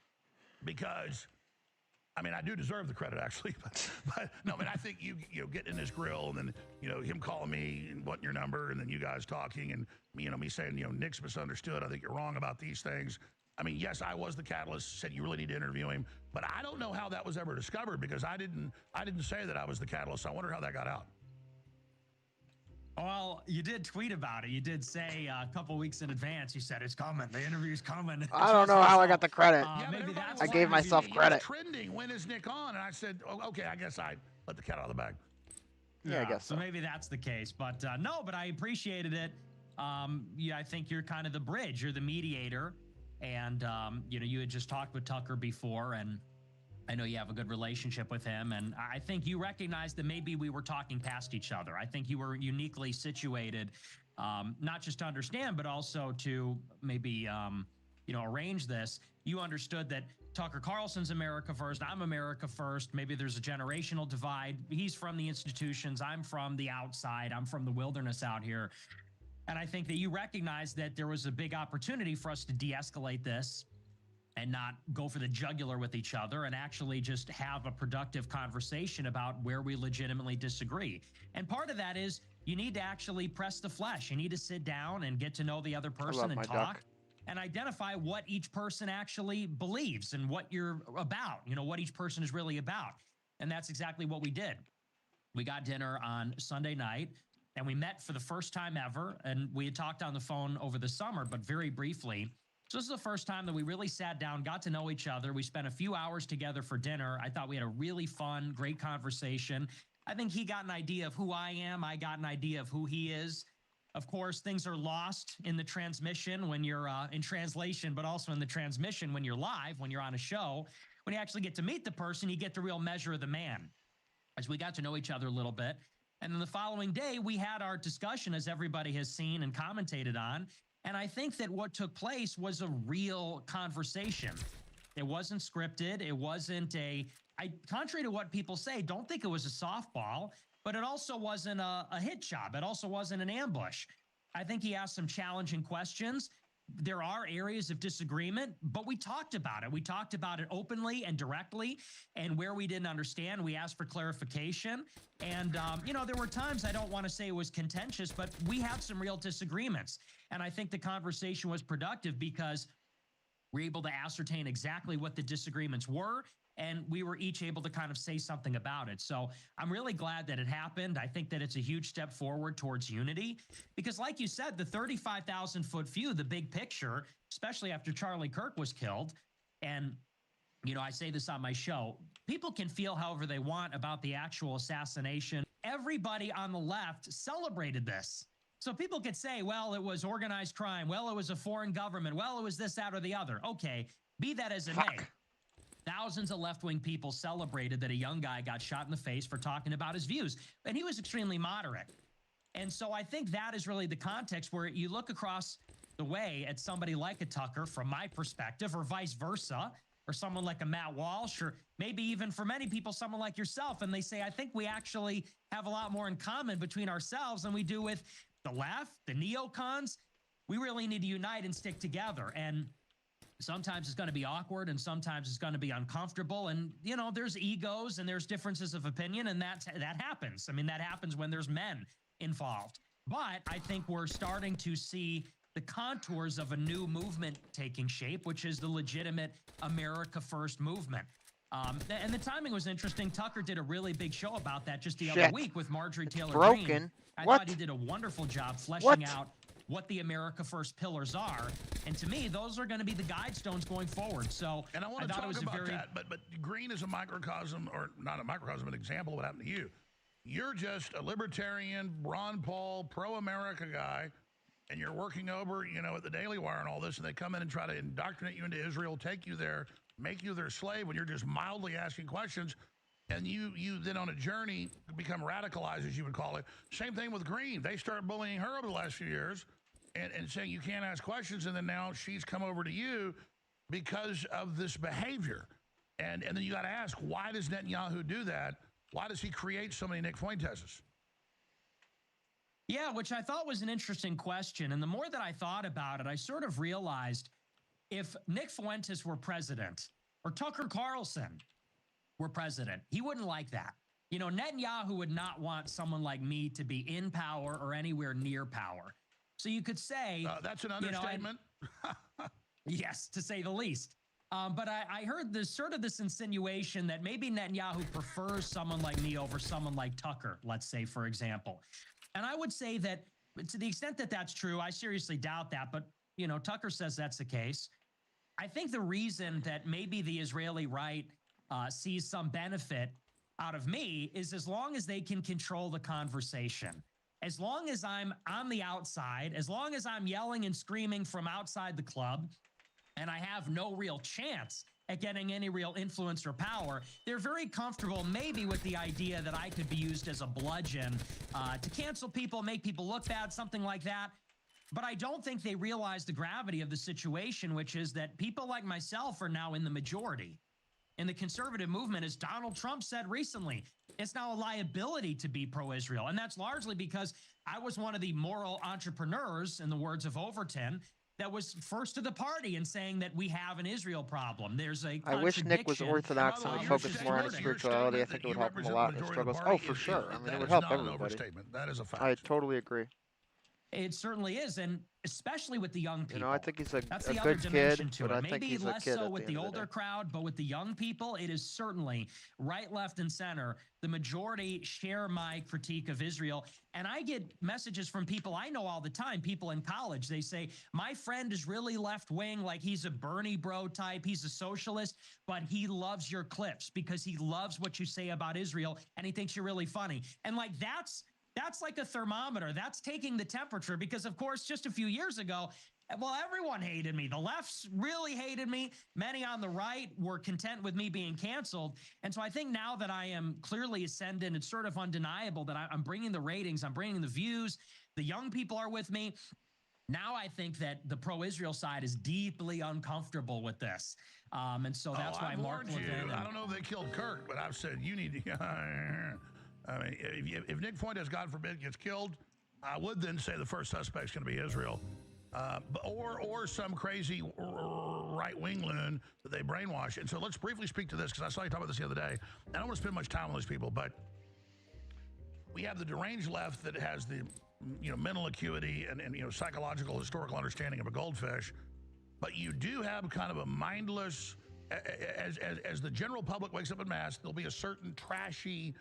because I mean, I do deserve the credit, actually, but no, I mean, I think you getting in his grill, and then, him calling me and wanting your number, and then you guys talking, and me saying, Nick's misunderstood. I think you're wrong about these things. I mean, yes, I was the catalyst, said you really need to interview him, but I don't know how that was ever discovered, because I didn't say that I was the catalyst. I wonder how that got out. Well, you did tweet about it. You did say a couple weeks in advance, you said it's coming. The interview's coming. I don't know how I got the credit. Maybe that's I gave myself credit. It was trending. When is Nick on? And I said, okay, I guess I let the cat out of the bag. Yeah, I guess so. Maybe that's the case. But no, but I appreciated it. I think you're kind of the bridge. You're the mediator. And, you had just talked with Tucker before, and I know you have a good relationship with him, and I think you recognized that maybe we were talking past each other. I think you were uniquely situated, not just to understand, but also to maybe, arrange this. You understood that Tucker Carlson's America first, I'm America first. Maybe there's a generational divide. He's from the institutions. I'm from the outside. I'm from the wilderness out here. And I think that you recognized that there was a big opportunity for us to de-escalate this and not go for the jugular with each other, and actually just have a productive conversation about where we legitimately disagree. And part of that is you need to actually press the flesh. You need to sit down and get to know the other person and talk and identify what each person actually believes and what you're about, what each person is really about. And that's exactly what we did. We got dinner on Sunday night, and we met for the first time ever. And we had talked on the phone over the summer, but very briefly. So this is the first time that we really sat down, got to know each other. We spent a few hours together for dinner. I thought we had a really fun, great conversation. I think he got an idea of who I am. I got an idea of who he is. Of course, things are lost in the transmission when you're in translation, but also in the transmission when you're live, when you're on a show. When you actually get to meet the person, you get the real measure of the man. As we got to know each other a little bit. And then the following day, we had our discussion, as everybody has seen and commentated on. And I think that what took place was a real conversation. It wasn't scripted. It wasn't contrary to what people say, don't think it was a softball, but it also wasn't a hit job. It also wasn't an ambush. I think he asked some challenging questions. there are areas of disagreement, but we talked about it. We talked about it openly and directly, and where we didn't understand, we asked for clarification. And, you know, there were times, I don't want to say it was contentious, but we had some real disagreements. And I think the conversation was productive because we're able to ascertain exactly what the disagreements were, and we were each able to kind of say something about it. So I'm really glad that it happened. I think that it's a huge step forward towards unity because, like you said, the 35,000-foot view, the big picture, especially after Charlie Kirk was killed, and, you know, I say this on my show, people can feel however they want about the actual assassination. Everybody on the left celebrated this. So people could say, well, it was organized crime. Well, it was a foreign government. Well, it was this, that, or the other. Okay, be that as it may. Thousands of left-wing people celebrated that a young guy got shot in the face for talking about his views. And he was extremely moderate. And so I think that is really the context where you look across the way at somebody like a Tucker, from my perspective, or vice versa, or someone like a Matt Walsh, or maybe even for many people, someone like yourself, and they say, I think we actually have a lot more in common between ourselves than we do with the left, the neocons. We really need to unite and stick together. And sometimes it's going to be awkward and sometimes it's going to be uncomfortable. And, you know, there's egos and there's differences of opinion, and that happens. I mean, that happens when there's men involved. But I think we're starting to see the contours of a new movement taking shape, which is the legitimate America First movement. And the timing was interesting. Tucker did a really big show about that just the other week with Marjorie Taylor Greene. I thought he did a wonderful job fleshing out what the America First pillars are. And to me, those are going to be the guidestones going forward. So and I want to talk about that, but Greene is a microcosm, or not a microcosm, an example of what happened to you. You're just a libertarian, Ron Paul, pro-America guy, and you're working over, you know, at the Daily Wire and all this, and they come in and try to indoctrinate you into Israel, take you there, make you their slave when you're just mildly asking questions. And you then on a journey become radicalized, as you would call it. Same thing with Greene. They start bullying her over the last few years and saying you can't ask questions. And then now she's come over to you because of this behavior. And then you got to ask, why does Netanyahu do that? Why does he create so many Nick Fuenteses? Yeah, which I thought was an interesting question. And the more that I thought about it, I sort of realized if Nick Fuentes were president or Tucker Carlson were president, he wouldn't like that. You know, Netanyahu would not want someone like me to be in power or anywhere near power. So you could say... that's an understatement. Yes, to say the least. But I heard this sort of this insinuation that maybe Netanyahu prefers someone like me over someone like Tucker, let's say, for example. And I would say that to the extent that that's true, I seriously doubt that. But, you know, Tucker says that's the case. I think the reason that maybe the Israeli right sees some benefit out of me is as long as they can control the conversation. As long as I'm on the outside, as long as I'm yelling and screaming from outside the club, and I have no real chance at getting any real influence or power, they're very comfortable maybe with the idea that I could be used as a bludgeon to cancel people, make people look bad, something like that. But I don't think they realize the gravity of the situation, which is that people like myself are now in the majority. And the conservative movement, as Donald Trump said recently, it's now a liability to be pro-Israel. And that's largely because I was one of the moral entrepreneurs, in the words of Overton, that was first to the party in saying that we have an Israel problem. There's a I wish Nick was Orthodox and would focus more on his spirituality. I think it would help him a lot in his struggles. Oh, for sure. I mean, it would help everybody. That is a fact. I totally agree. It certainly is, and especially with the young people. You know, I think he's That's a the good other dimension kid, to but it. I think Maybe he's a less kid so at with the the end of the older day. crowd, but with the young people, it is certainly right, left, and center. The majority share my critique of Israel, and I get messages from people I know all the time, people in college. They say, my friend is really left-wing, like he's a Bernie bro type, he's a socialist, but he loves your clips because he loves what you say about Israel, and he thinks you're really funny. And like that's like a thermometer. That's taking the temperature because, of course, just a few years ago, well, everyone hated me. The lefts really hated me. Many on the right were content with me being canceled. And so I think now that I am clearly ascendant, it's sort of undeniable that I'm bringing the ratings, I'm bringing the views, the young people are with me. Now I think that the pro-Israel side is deeply uncomfortable with this. And so that's why Mark Levin... I don't know if they killed Kirk, but I've said you need to... I mean, if Nick Fuentes, God forbid, gets killed, I would then say the first suspect's going to be Israel. Or some crazy right-wing loon that they brainwash. And so let's briefly speak to this, because I saw you talk about this the other day. I don't want to spend much time on these people, but we have the deranged left that has the mental acuity and psychological, historical understanding of a goldfish. But you do have kind of a mindless, as the general public wakes up en masse, there'll be a certain trashy,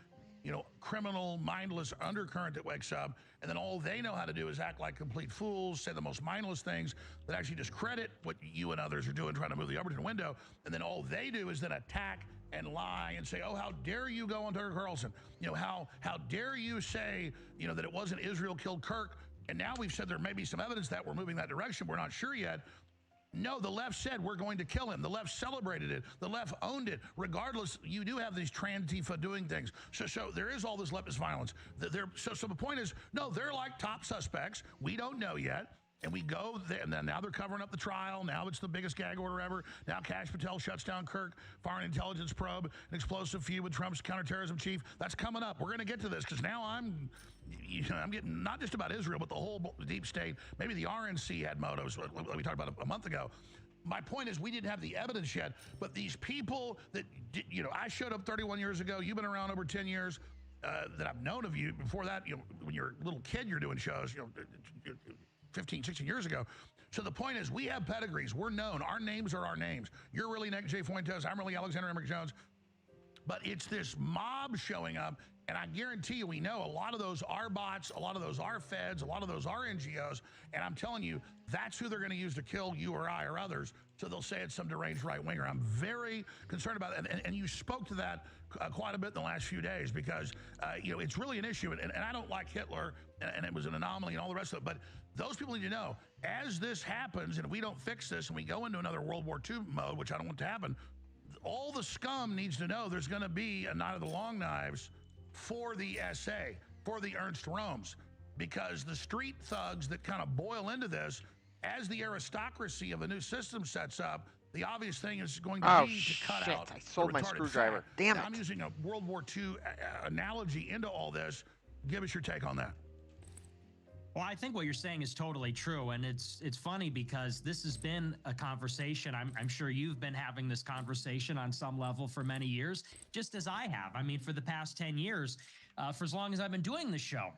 criminal, mindless undercurrent that wakes up, and then all they know how to do is act like complete fools, say the most mindless things that actually discredit what you and others are doing, trying to move the Overton window, and then all they do is then attack and lie and say, oh, how dare you go on Tucker Carlson? How dare you say, that it wasn't Israel killed Kirk, and now we've said there may be some evidence that we're moving that direction. We're not sure yet. No, the left said we're going to kill him. The left celebrated it. The left owned it. Regardless, you do have these Trantifa doing things. So there is all this leftist violence. So the point is, no, they're like top suspects. We don't know yet. And we go there, and then now they're covering up the trial. Now it's the biggest gag order ever. Now Kash Patel shuts down Kirk, foreign intelligence probe, an explosive feud with Trump's counterterrorism chief. That's coming up. We're going to get to this because now I'm getting not just about Israel, but the whole deep state. Maybe the RNC had motives, like we talked about a month ago. My point is we didn't have the evidence yet, but these people that, I showed up 31 years ago. You've been around over 10 years. That I've known of you. Before that, when you're a little kid, you're doing shows, 15, 16 years ago. So the point is we have pedigrees. We're known. Our names are our names. You're really Nick J. Fuentes. I'm really Alexander Emmerich Jones. But it's this mob showing up, and I guarantee you we know a lot of those are bots, a lot of those are feds, a lot of those are NGOs, and I'm telling you, that's who they're going to use to kill you or I or others. So they'll say it's some deranged right-winger. I'm very concerned about it, and you spoke to that quite a bit in the last few days because, it's really an issue, and I don't like Hitler, and it was an anomaly and all the rest of it, but those people need to know, as this happens, and if we don't fix this and we go into another World War II mode, which I don't want to happen, all the scum needs to know there's going to be a Night of the Long Knives for the SA, for the Ernst Rohms, because the street thugs that kind of boil into this, as the aristocracy of a new system sets up, the obvious thing is going to be to cut out. I sold my screwdriver. Fat. Damn now, it. I'm using a World War II analogy into all this. Give us your take on that. Well, I think what you're saying is totally true, and it's funny because this has been a conversation. I'm sure you've been having this conversation on some level for many years, just as I have. I mean, for the past 10 years, for as long as I've been doing the show.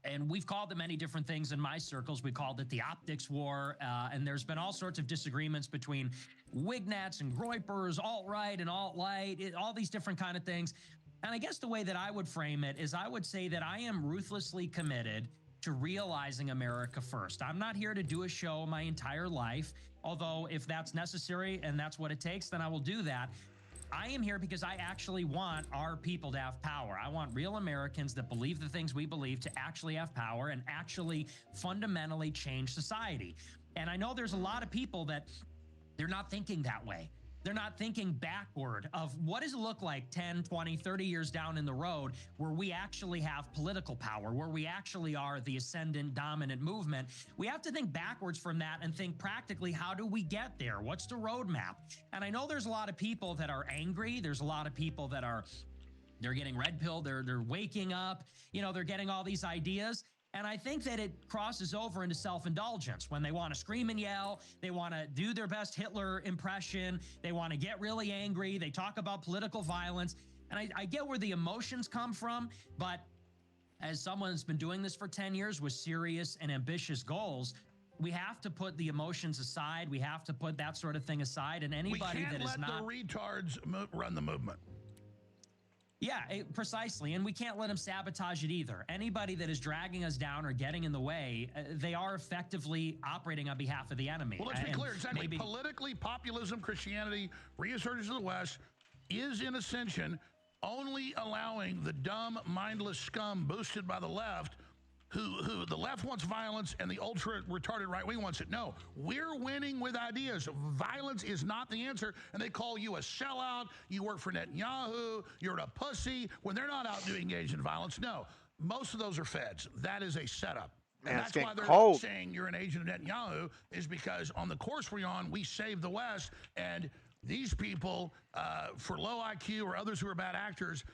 And we've called it many different things in my circles. We called it the optics war, and there's been all sorts of disagreements between Wignats and Groypers, alt-right and alt-light, all these different kind of things. And I guess the way that I would frame it is I would say that I am ruthlessly committed to realizing America first. I'm not here to do a show my entire life, although if that's necessary and that's what it takes, then I will do that. I am here because I actually want our people to have power. I want real Americans that believe the things we believe to actually have power and actually fundamentally change society. And I know there's a lot of people that they're not thinking that way. They're not thinking backward of what does it look like 10, 20, 30 years down in the road where we actually have political power, where we actually are the ascendant dominant movement. We have to think backwards from that and think practically, how do we get there? What's the roadmap? And I know there's a lot of people that are angry. There's a lot of people that they're getting red pilled. They're waking up, they're getting all these ideas. And I think that it crosses over into self-indulgence when they want to scream and yell, they want to do their best Hitler impression, they want to get really angry, they talk about political violence. And I get where the emotions come from, but as someone that's been doing this for 10 years with serious and ambitious goals, we have to put the emotions aside. We have to put that sort of thing aside. And anybody that is not... We can't let the retards run the movement. Yeah, precisely. And we can't let them sabotage it either. Anybody that is dragging us down or getting in the way, they are effectively operating on behalf of the enemy. Well, let's be clear. Exactly. Politically, populism, Christianity, resurgence of the West is in ascension, only allowing the dumb, mindless scum boosted by the left, who the left wants violence and the ultra retarded right wing wants it. No, we're winning with ideas. Violence is not the answer. And they call you a sellout. You work for Netanyahu. You're a pussy when they're not out doing engaged in violence. No, most of those are feds. That is a setup. And that's why they're saying you're an agent of Netanyahu, is because on the course we're on, we save the West. And These people, for low IQ or others who are bad actors,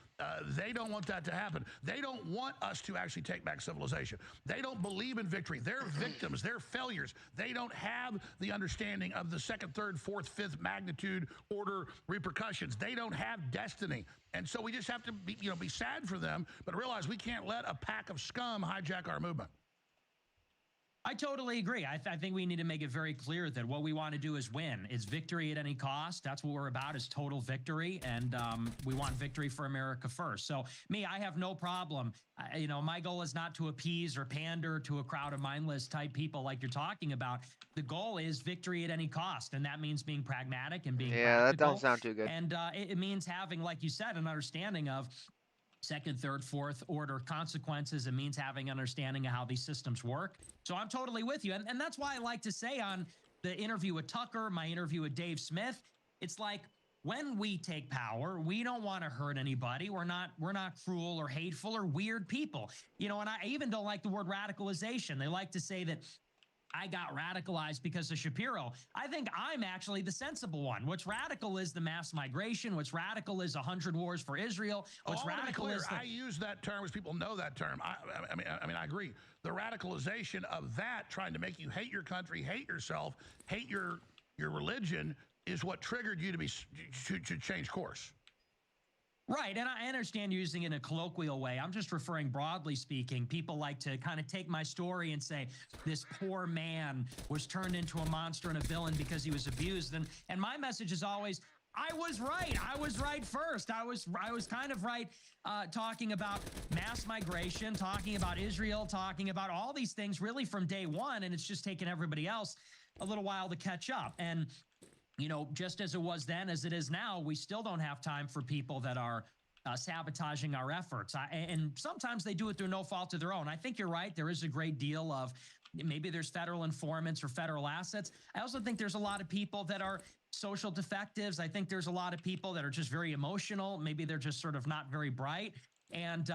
they don't want that to happen. They don't want us to actually take back civilization. They don't believe in victory. They're victims. They're failures. They don't have the understanding of the second, third, fourth, fifth magnitude order repercussions. They don't have destiny. And so we just have to be, be sad for them, but realize we can't let a pack of scum hijack our movement. I totally agree. I think we need to make it very clear that what we want to do is win. It's victory at any cost. That's what we're about, is total victory. And we want victory for America first. So I have no problem. My goal is not to appease or pander to a crowd of mindless type people like you're talking about. The goal is victory at any cost. And that means being pragmatic and being practical. That don't sound too good. And it means having, like you said, an understanding of second, third, fourth order consequences. It means having understanding of how these systems work. So I'm totally with you. And that's why I like to say on the interview with Tucker, my interview with Dave Smith, it's like, when we take power, we don't want to hurt anybody. We're not cruel or hateful or weird people. And I even don't like the word radicalization. They like to say that I got radicalized because of Shapiro. I think I'm actually the sensible one. What's radical is the mass migration. What's radical is 100 wars for Israel. What's radical is I use that term as people know that term. I mean, I agree. The radicalization of that, trying to make you hate your country, hate yourself, hate your religion, is what triggered you to change course. Right, and I understand using it in a colloquial way. I'm just referring, broadly speaking. People like to kind of take my story and say, this poor man was turned into a monster and a villain because he was abused. And my message is always, I was right. I was right first. I was kind of right talking about mass migration, talking about Israel, talking about all these things really from day one, and it's just taken everybody else a little while to catch up. And just as it was then, as it is now, we still don't have time for people that are sabotaging our efforts. And sometimes they do it through no fault of their own. I think you're right. There is a great deal of, maybe there's federal informants or federal assets. I also think there's a lot of people that are social defectives. I think there's a lot of people that are just very emotional. Maybe they're just sort of not very bright. And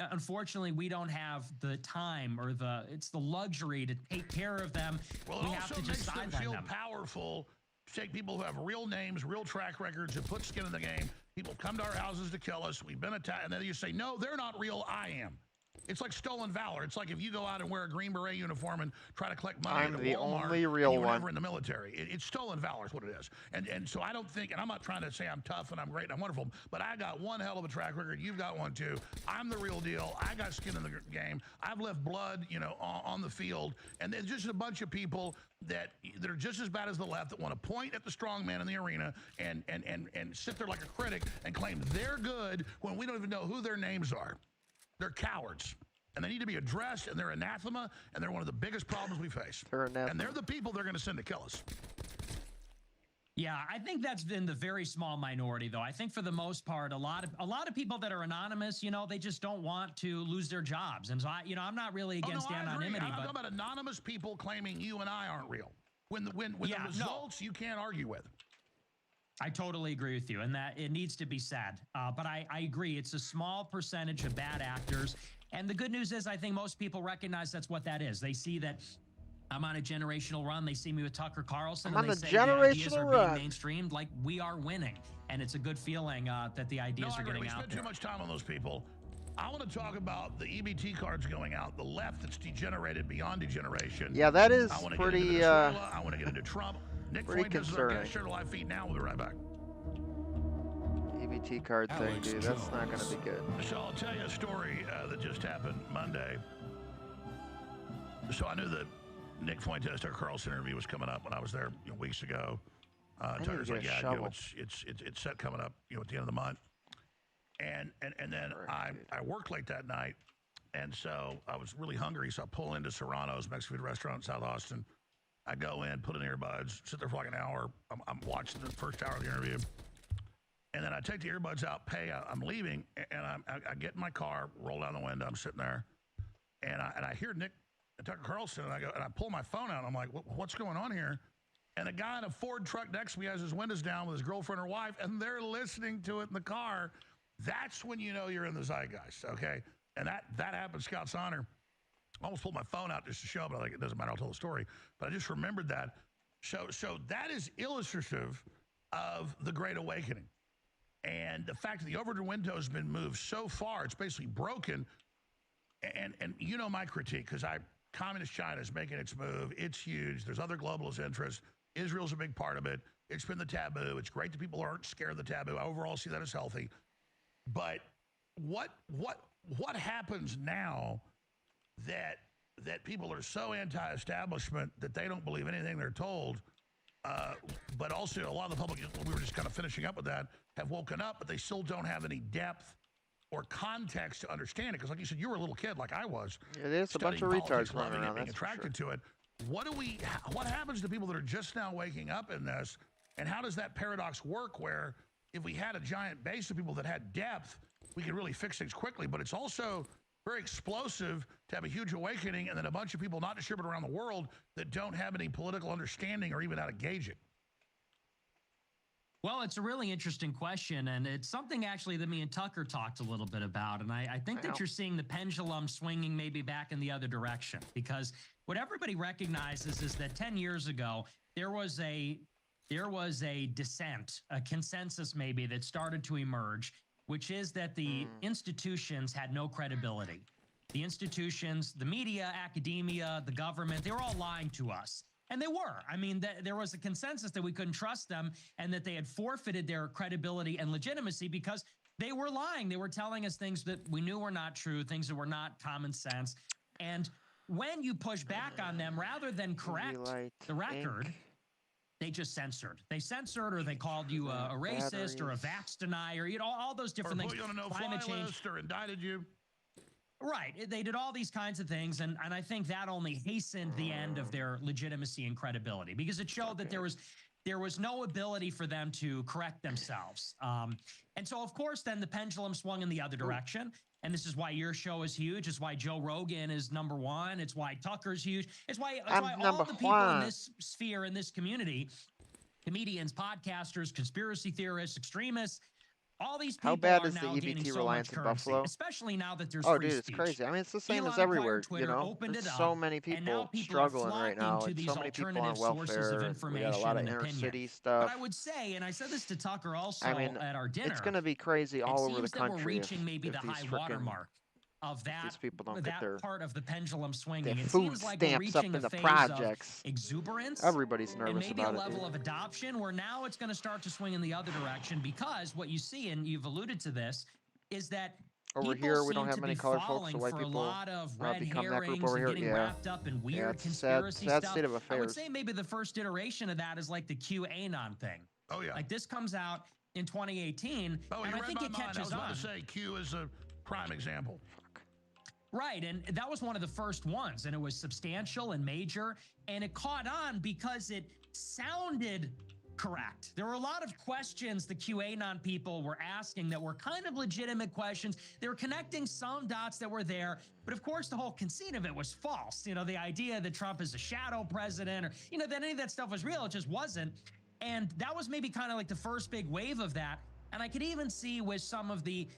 unfortunately, we don't have the time or it's the luxury to take care of them. Well, we it have also to makes just them feel powerful. Take people who have real names, real track records, who put skin in the game. People come to our houses to kill us. We've been attacked. And then you say, no, they're not real. I am. It's like stolen valor. It's like if you go out and wear a Green Beret uniform and try to collect money at Walmart, the only real and you were one. never in the military. It's stolen valor is what it is. And so I don't think, and I'm not trying to say I'm tough and I'm great and I'm wonderful, but I got one hell of a track record. You've got one too. I'm the real deal. I got skin in the game. I've left blood, on the field. And there's just a bunch of people that are just as bad as the left that want to point at the strong man in the arena and sit there like a critic and claim they're good when we don't even know who their names are. They're cowards, and they need to be addressed, and they're anathema, and they're one of the biggest problems we face. And they're the people they're going to send to kill us. Yeah, I think that's been the very small minority, though. I think for the most part, a lot of people that are anonymous, they just don't want to lose their jobs. And so, I'm not really against anonymity. I'm talking about anonymous people claiming you and I aren't real. When the results you can't argue with. I totally agree with you, and that it needs to be said. But I agree, it's a small percentage of bad actors. And the good news is I think most people recognize that's what that is. They see that I'm on a generational run. They see me with Tucker Carlson. I'm and on they a say the ideas generational are run. being mainstreamed. Like, we are winning. And it's a good feeling that the ideas are getting out there. We spend too much time on those people. I want to talk about the EBT cards going out, the left that's degenerated beyond degeneration. Yeah, that is I want to pretty, get into Venezuela. I want to get into Trump. Nick pretty Fuentes is our concerning. guest. Share to live feed now. We'll be right back. EBT card thing, dude. That's not going to be good. So I'll tell you a story that just happened Monday. So I knew that Nick Fuentes, our Carlson interview, was coming up when I was there weeks ago. Tucker's like, yeah, it's set coming up, at the end of the month. And then I worked late that night, and so I was really hungry, so I pull into Serrano's Mexican food restaurant in South Austin. I go in, put in earbuds, sit there for like an hour. I'm watching the first hour of the interview. And then I take the earbuds out, pay, I'm leaving, and I get in my car, roll down the window, I'm sitting there, and I hear Nick Tucker Carlson, and I pull my phone out, and I'm like, what's going on here? And a guy in a Ford truck next to me has his windows down with his girlfriend or wife, and they're listening to it in the car. That's when you know you're in the zeitgeist, okay? And that happened, Scott's honor. I almost pulled my phone out just to show, but it doesn't matter, I'll tell the story. But I just remembered that. So that is illustrative of the Great Awakening. And the fact that the Overton window has been moved so far, it's basically broken. And you know my critique, because Communist China is making its move. It's huge. There's other globalist interests. Israel's a big part of it. It's been the taboo. It's great that people aren't scared of the taboo. I overall see that as healthy. But what happens now that people are so anti-establishment that they don't believe anything they're told? But also a lot of the public, we were just kind of finishing up with that, have woken up, but they still don't have any depth or context to understand it. Because like you said, you were a little kid like I was. It is a bunch of retards running around, being attracted to it. What happens to people that are just now waking up in this? And how does that paradox work where if we had a giant base of people that had depth, we could really fix things quickly? But it's also very explosive to have a huge awakening and then a bunch of people not distributed around the world that don't have any political understanding or even how to gauge it. Well, it's a really interesting question, and it's something actually that me and Tucker talked a little bit about. And I think that you're seeing the pendulum swinging maybe back in the other direction, because what everybody recognizes is that 10 years ago, there was a dissent, a consensus maybe that started to emerge, which is that the institutions had no credibility. The institutions, the media, academia, the government, they were all lying to us. And they were. I mean, there was a consensus that we couldn't trust them and that they had forfeited their credibility and legitimacy because they were lying. They were telling us things that we knew were not true, things that were not common sense. And when you push back on them, rather than correct the record, they just censored. They censored, or they called you a racist or a vax denier, you know, all those different things. Or put you on a no-fly list or indicted you. Right. They did all these kinds of things, and I think that only hastened the end of their legitimacy and credibility, because it showed that there was no ability for them to correct themselves. And so, of course, then the pendulum swung in the other direction. And this is why your show is huge. It's why Joe Rogan is #1. It's why Tucker's huge. It's why all the people in this sphere, in this community, comedians, podcasters, conspiracy theorists, extremists, all these people How bad are is the now gaining EBT so reliance much in currency, Buffalo? especially now that there's Oh, free dude, it's speech. crazy. I mean, it's the same Elon as everywhere, acquired Twitter, you know? opened There's it so up, many and now people people are struggling right flocking now. to It's these so many people on alternative sources of welfare. We information got a lot of and inner opinion. city stuff. But I would say, and I said this to Tucker also I mean, at our dinner, it's going to be crazy all over the seems that we're country reaching maybe the high water mark of these people don't get that part of the pendulum swinging. their It food seems like we're stamps up reaching in a the phase projects. of exuberance. Everybody's nervous and maybe about a it, level dude. of adoption where now it's going to start to swing in the other direction, because what you see, and you've alluded to this, is that over people here we don't seem have to many be colored folks, so falling white for people a lot of red become that group herrings over and here. getting wrapped up in weird it's conspiracy sad stuff. state of I would affairs. say maybe the first iteration of that is like the QAnon thing. Oh, yeah. Like this comes out in 2018, Oh, and you I read think my it mind. I catches was about on. to say Q is a prime example. Right, and that was one of the first ones, and it was substantial and major, and it caught on because it sounded correct. There were a lot of questions the QAnon people were asking that were kind of legitimate questions. They were connecting some dots that were there, but of course the whole conceit of it was false. You know, the idea that Trump is a shadow president, or, you know, that any of that stuff was real, it just wasn't. And that was maybe kind of like the first big wave of that. And I could even see with some of the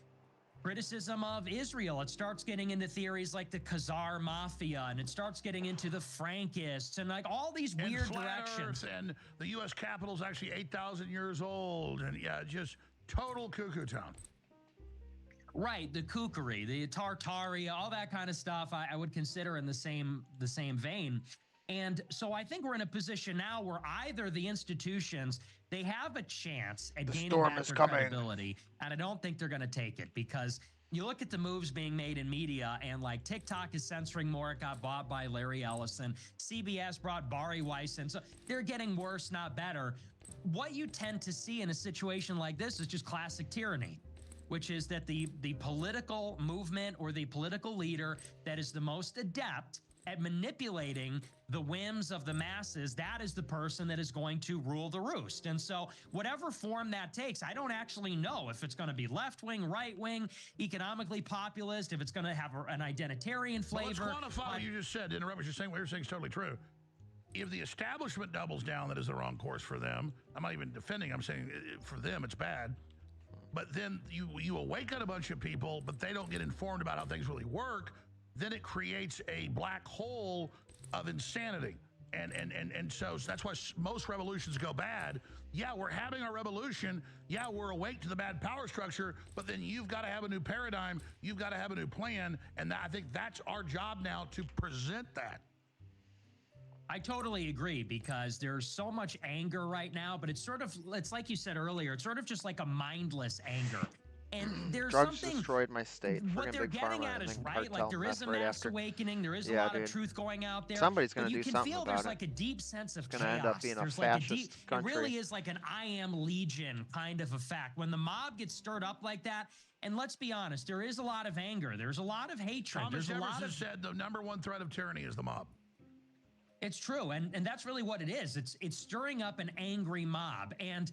criticism of Israel, it starts getting into theories like the Khazar Mafia, and it starts getting into the Frankists, and like all these weird directions. And the U.S. Capitol is actually 8,000 years old, and yeah, just total cuckoo town. Right, the kookery, the Tartaria, all that kind of stuff, I would consider in the same vein. And so I think we're in a position now where either the institutions, they have a chance at gaining back their credibility, and I don't think they're going to take it, because you look at the moves being made in media, and like TikTok is censoring more. It got bought by Larry Ellison. CBS brought Bari Weiss in. So they're getting worse, not better. What you tend to see in a situation like this is just classic tyranny, which is that the political movement or the political leader that is the most adept at manipulating the whims of the masses, that is the person that is going to rule the roost. And so whatever form that takes, I don't actually know if it's going to be left-wing, right-wing, economically populist, if it's going to have an identitarian flavor. Well, let's quantify what you just said. To interrupt what you're saying, what you're saying is totally true. If the establishment doubles down, that is the wrong course for them. I'm not even defending. I'm saying for them, it's bad. But then you awaken a bunch of people, but they don't get informed about how things really work. Then it creates a black hole of insanity. And so that's why most revolutions go bad. Yeah, we're having our revolution. Yeah, we're awake to the bad power structure, but then you've got to have a new paradigm. You've got to have a new plan. And I think that's our job now, to present that. I totally agree, because there's so much anger right now, but it's like you said earlier, it's sort of just like a mindless anger. And there's Drugs something destroyed my state. what they're getting at is right. Like there is a mass awakening, there is a lot of truth going out there. Somebody's going to do something about it. You can feel there's like a deep sense of chaos. It's going to end up being a there's fascist like country. It really is like an I am legion kind of effect. When the mob gets stirred up like that, and let's be honest, there is a lot of anger. There's a lot of hatred. Thomas There's a lot Jefferson of said the #1 threat of tyranny is the mob. It's true, and that's really what it is. It's stirring up an angry mob. And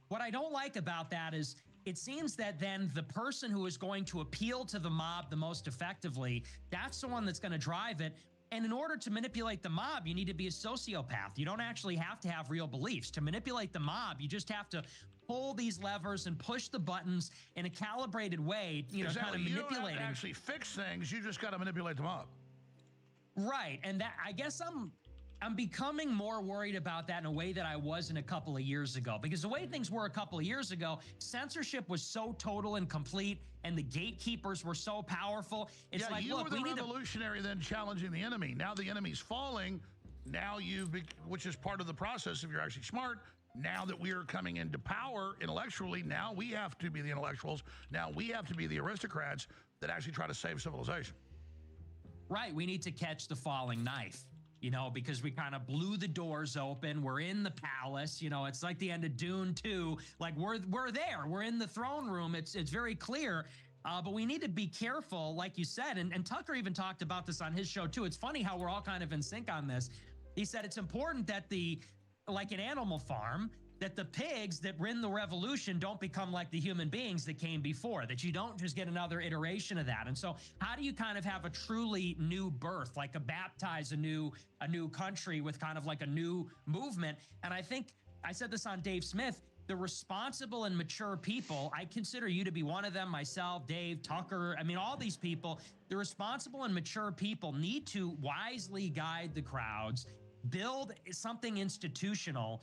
what I don't like about that is it seems that then the person who is going to appeal to the mob the most effectively, that's the one that's going to drive it. And in order to manipulate the mob, you need to be a sociopath. You don't actually have to have real beliefs. To manipulate the mob, you just have to pull these levers and push the buttons in a calibrated way, Exactly. kind of manipulating. You don't have to actually fix things. You just got to manipulate the mob. Right. And that, I guess I'm becoming more worried about that in a way that I wasn't a couple of years ago, because the way things were a couple of years ago, censorship was so total and complete, and the gatekeepers were so powerful. It's like, you look, were the we need revolutionary then challenging the enemy. Now the enemy's falling. Now which is part of the process if you're actually smart. Now that we are coming into power intellectually, now we have to be the intellectuals. Now we have to be the aristocrats that actually try to save civilization. Right. We need to catch the falling knife, because we kind of blew the doors open. We're in the palace. It's like the end of Dune 2. Like we're there. We're in the throne room. It's very clear. But we need to be careful, like you said. And Tucker even talked about this on his show, too. It's funny how we're all kind of in sync on this. He said it's important that like an Animal Farm, that the pigs that win the revolution don't become like the human beings that came before, that you don't just get another iteration of that. And so how do you kind of have a truly new birth, like baptize a new country with kind of like a new movement? And I think I said this on Dave Smith, the responsible and mature people, I consider you to be one of them, myself, Dave, Tucker, all these people, the responsible and mature people need to wisely guide the crowds, build something institutional,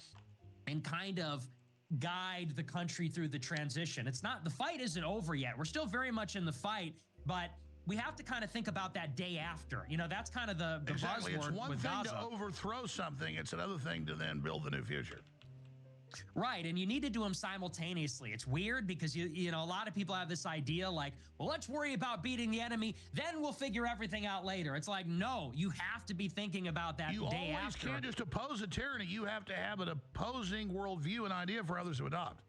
and kind of guide the country through the transition. The fight isn't over yet. We're still very much in the fight, but we have to kind of think about that day after. That's kind of the exactly. buzzword It's one with thing Gaza. to overthrow something. It's another thing to then build the new future. Right, and you need to do them simultaneously. It's weird because a lot of people have this idea like, well, let's worry about beating the enemy, then we'll figure everything out later. It's like, no, you have to be thinking about that you day always after. can't just oppose a tyranny. You have to have an opposing worldview and idea for others to adopt.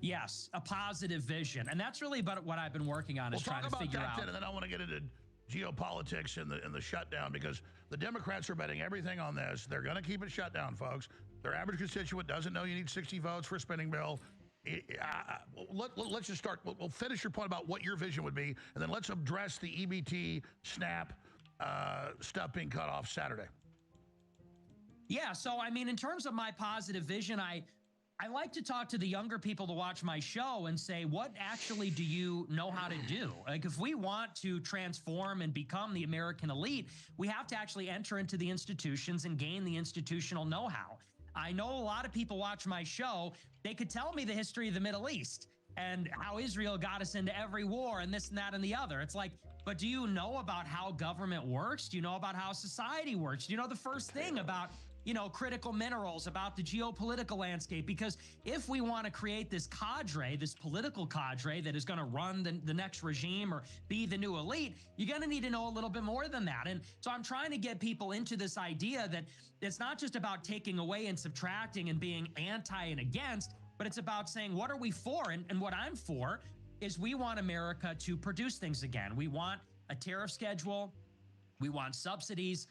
Yes, a positive vision, and that's really about what I've been working on, is trying to figure out. Then, and then I want to get into geopolitics and the shutdown, because the Democrats are betting everything on this. They're going to keep it shut down, folks. Their average constituent doesn't know you need 60 votes for a spending bill. Let's just start. We'll finish your point about what your vision would be, and then let's address the EBT, SNAP stuff being cut off Saturday. Yeah, so in terms of my positive vision, I like to talk to the younger people to watch my show and say, what actually do you know how to do? Like, if we want to transform and become the American elite, we have to actually enter into the institutions and gain the institutional know-how. I know a lot of people watch my show. They could tell me the history of the Middle East and how Israel got us into every war and this and that and the other. It's like, but do you know about how government works? Do you know about how society works? Do you know the first thing about critical minerals, about the geopolitical landscape? Because if we want to create this cadre, this political cadre that is going to run the next regime or be the new elite, you're going to need to know a little bit more than that. And so I'm trying to get people into this idea that it's not just about taking away and subtracting and being anti and against, but it's about saying, what are we for? And what I'm for is we want America to produce things again. We want a tariff schedule. We want subsidies.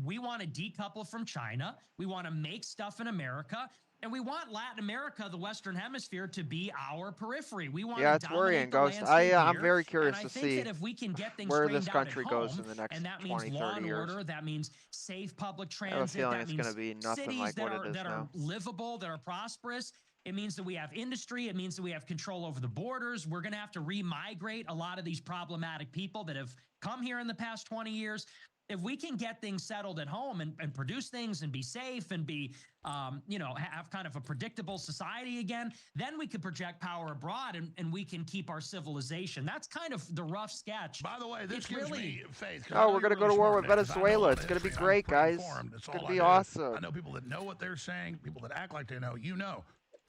We want to decouple from China. We want to make stuff in America. And we want Latin America, the Western Hemisphere, to be our periphery. We want to it's worrying, dominate the Ghost. landscape I'm here. very curious And I to think see that if we can get things where this straightened out country at goes home, in the next and that 20, means law 30 and years. order, that means safe public I have a transit, feeling that it's means going to be nothing cities like what that it is are now. livable, that are prosperous. It means that we have industry. It means that we have control over the borders. We're going to have to remigrate a lot of these problematic people that have come here in the past 20 years. if we can get things settled at home and produce things and be safe and be, have kind of a predictable society again, then we could project power abroad and we can keep our civilization. That's kind of the rough sketch. By the way, this gives me faith. Oh, we're going to go to war with Venezuela. It's going to be great, guys. It's going to be awesome. I know people that know what they're saying, people that act like they know. You know.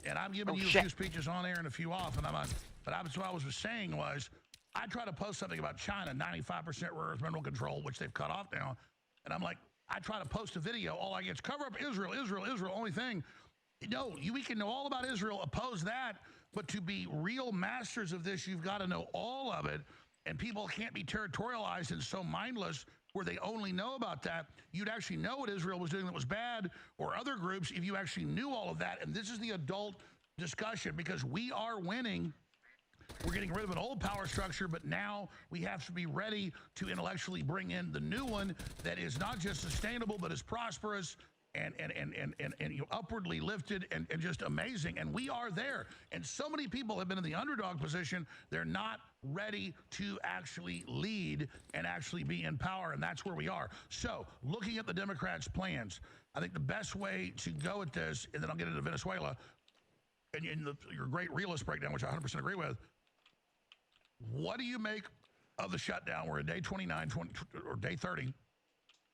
And I'm giving you a few speeches on air and a few off. And what I was saying was, I try to post something about China, 95% rare earth mineral control, which they've cut off now. And I'm like, I try to post a video. All I get is cover up Israel, Israel, Israel, only thing. No, we can know all about Israel, oppose that. But to be real masters of this, you've got to know all of it. And people can't be territorialized and so mindless where they only know about that. You'd actually know what Israel was doing that was bad, or other groups, if you actually knew all of that. And this is the adult discussion, because we are winning. We're getting rid of an old power structure, but now we have to be ready to intellectually bring in the new one that is not just sustainable, but is prosperous and upwardly lifted and just amazing. And we are there. And so many people have been in the underdog position. They're not ready to actually lead and actually be in power. And that's where we are. So looking at the Democrats' plans, I think the best way to go at this, and then I'll get into Venezuela, and your great realist breakdown, which I 100% agree with. What do you make of the shutdown? We're at day 29, or day 30,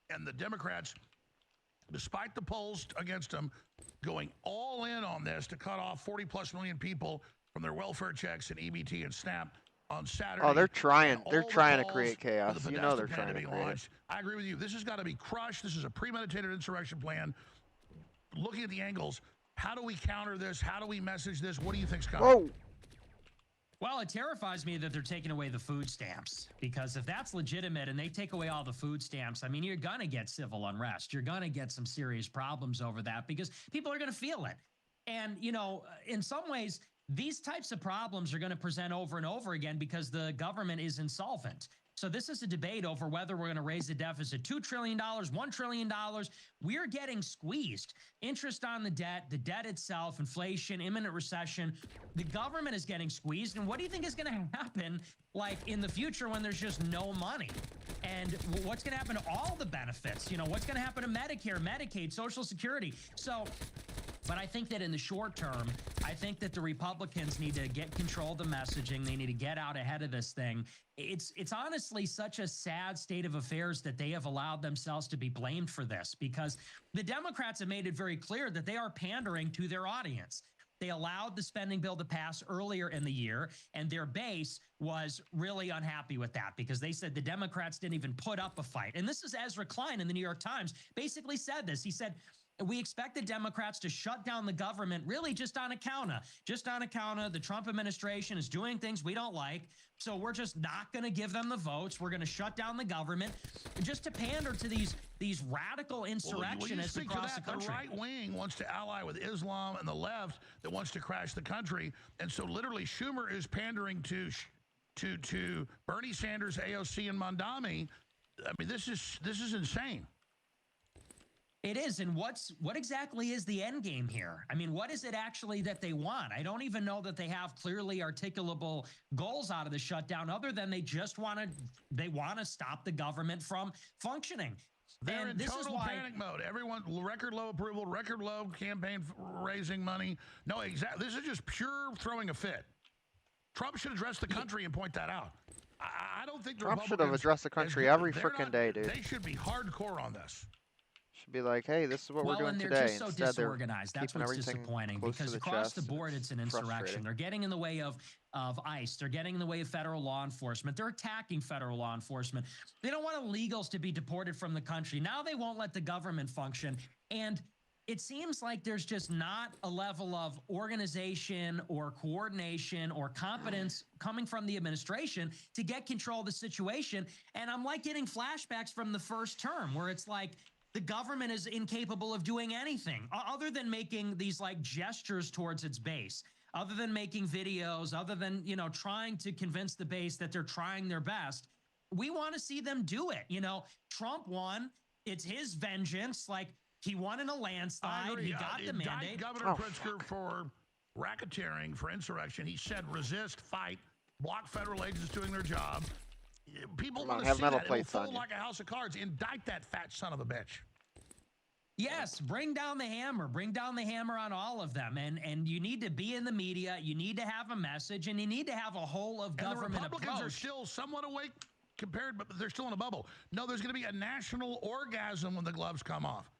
and the Democrats, despite the polls against them, going all in on this to cut off 40+ million people from their welfare checks and EBT and SNAP on Saturday. Oh, they're trying. They're trying to create chaos. You know they're trying to create it. I agree with you. This has got to be crushed. This is a premeditated insurrection plan. Looking at the angles, how do we counter this? How do we message this? What do you think's coming? Whoa. Well, it terrifies me that they're taking away the food stamps, because if that's legitimate and they take away all the food stamps, I mean, you're going to get civil unrest. You're going to get some serious problems over that because people are going to feel it. And, in some ways, these types of problems are going to present over and over again because the government is insolvent. So this is a debate over whether we're going to raise the deficit $2 trillion, $1 trillion. We're getting squeezed. Interest on the debt itself, inflation, imminent recession. The government is getting squeezed. And what do you think is going to happen like in the future when there's just no money? And what's going to happen to all the benefits? What's going to happen to Medicare, Medicaid, Social Security? But I think that in the short term, I think that the Republicans need to get control of the messaging. They need to get out ahead of this thing. It's honestly such a sad state of affairs that they have allowed themselves to be blamed for this, because the Democrats have made it very clear that they are pandering to their audience. They allowed the spending bill to pass earlier in the year, and their base was really unhappy with that because they said the Democrats didn't even put up a fight. And this is Ezra Klein in the New York Times basically said this. He said, we expect the Democrats to shut down the government really just on account of the Trump administration is doing things we don't like. So we're just not going to give them the votes. We're going to shut down the government just to pander to these radical insurrectionists across the country. The right wing wants to ally with Islam and the left that wants to crash the country. And so literally Schumer is pandering to Bernie Sanders, AOC, and Mondami. I mean, this is insane. It is. And what exactly is the end game here? I mean, what is it actually that they want? I don't even know that they have clearly articulable goals out of the shutdown other than they just want to stop the government from functioning. They're in total panic mode. Everyone, record low approval, record low campaign raising money. No, exactly. This is just pure throwing a fit. Trump should address the country and point that out. I don't think Trump should have addressed the country every freaking day, dude. They should be hardcore on this. Should be like, hey, this is what we're doing today. Well, and they're just so disorganized. That's what's disappointing, because across the board, it's an insurrection. They're getting in the way of ICE. They're getting in the way of federal law enforcement. They're attacking federal law enforcement. They don't want illegals to be deported from the country. Now they won't let the government function. And it seems like there's just not a level of organization or coordination or competence coming from the administration to get control of the situation. And I'm like getting flashbacks from the first term where it's like, the government is incapable of doing anything other than making these like gestures towards its base, other than making videos, other than, trying to convince the base that they're trying their best. We want to see them do it. Trump won. It's his vengeance. Like, he won in a landslide. He got the mandate. Governor Pritzker for racketeering, for insurrection. He said resist, fight, block federal agents doing their job. People Come want on, to have see metal that. It'll plates on fold you. like a house of cards. Indict that fat son of a bitch. Yes, bring down the hammer. Bring down the hammer on all of them. And you need to be in the media. You need to have a message, and you need to have a whole of government and the Republicans approach. are still somewhat awake compared, but they're still in a bubble. No, there's going to be a national orgasm when the gloves come off.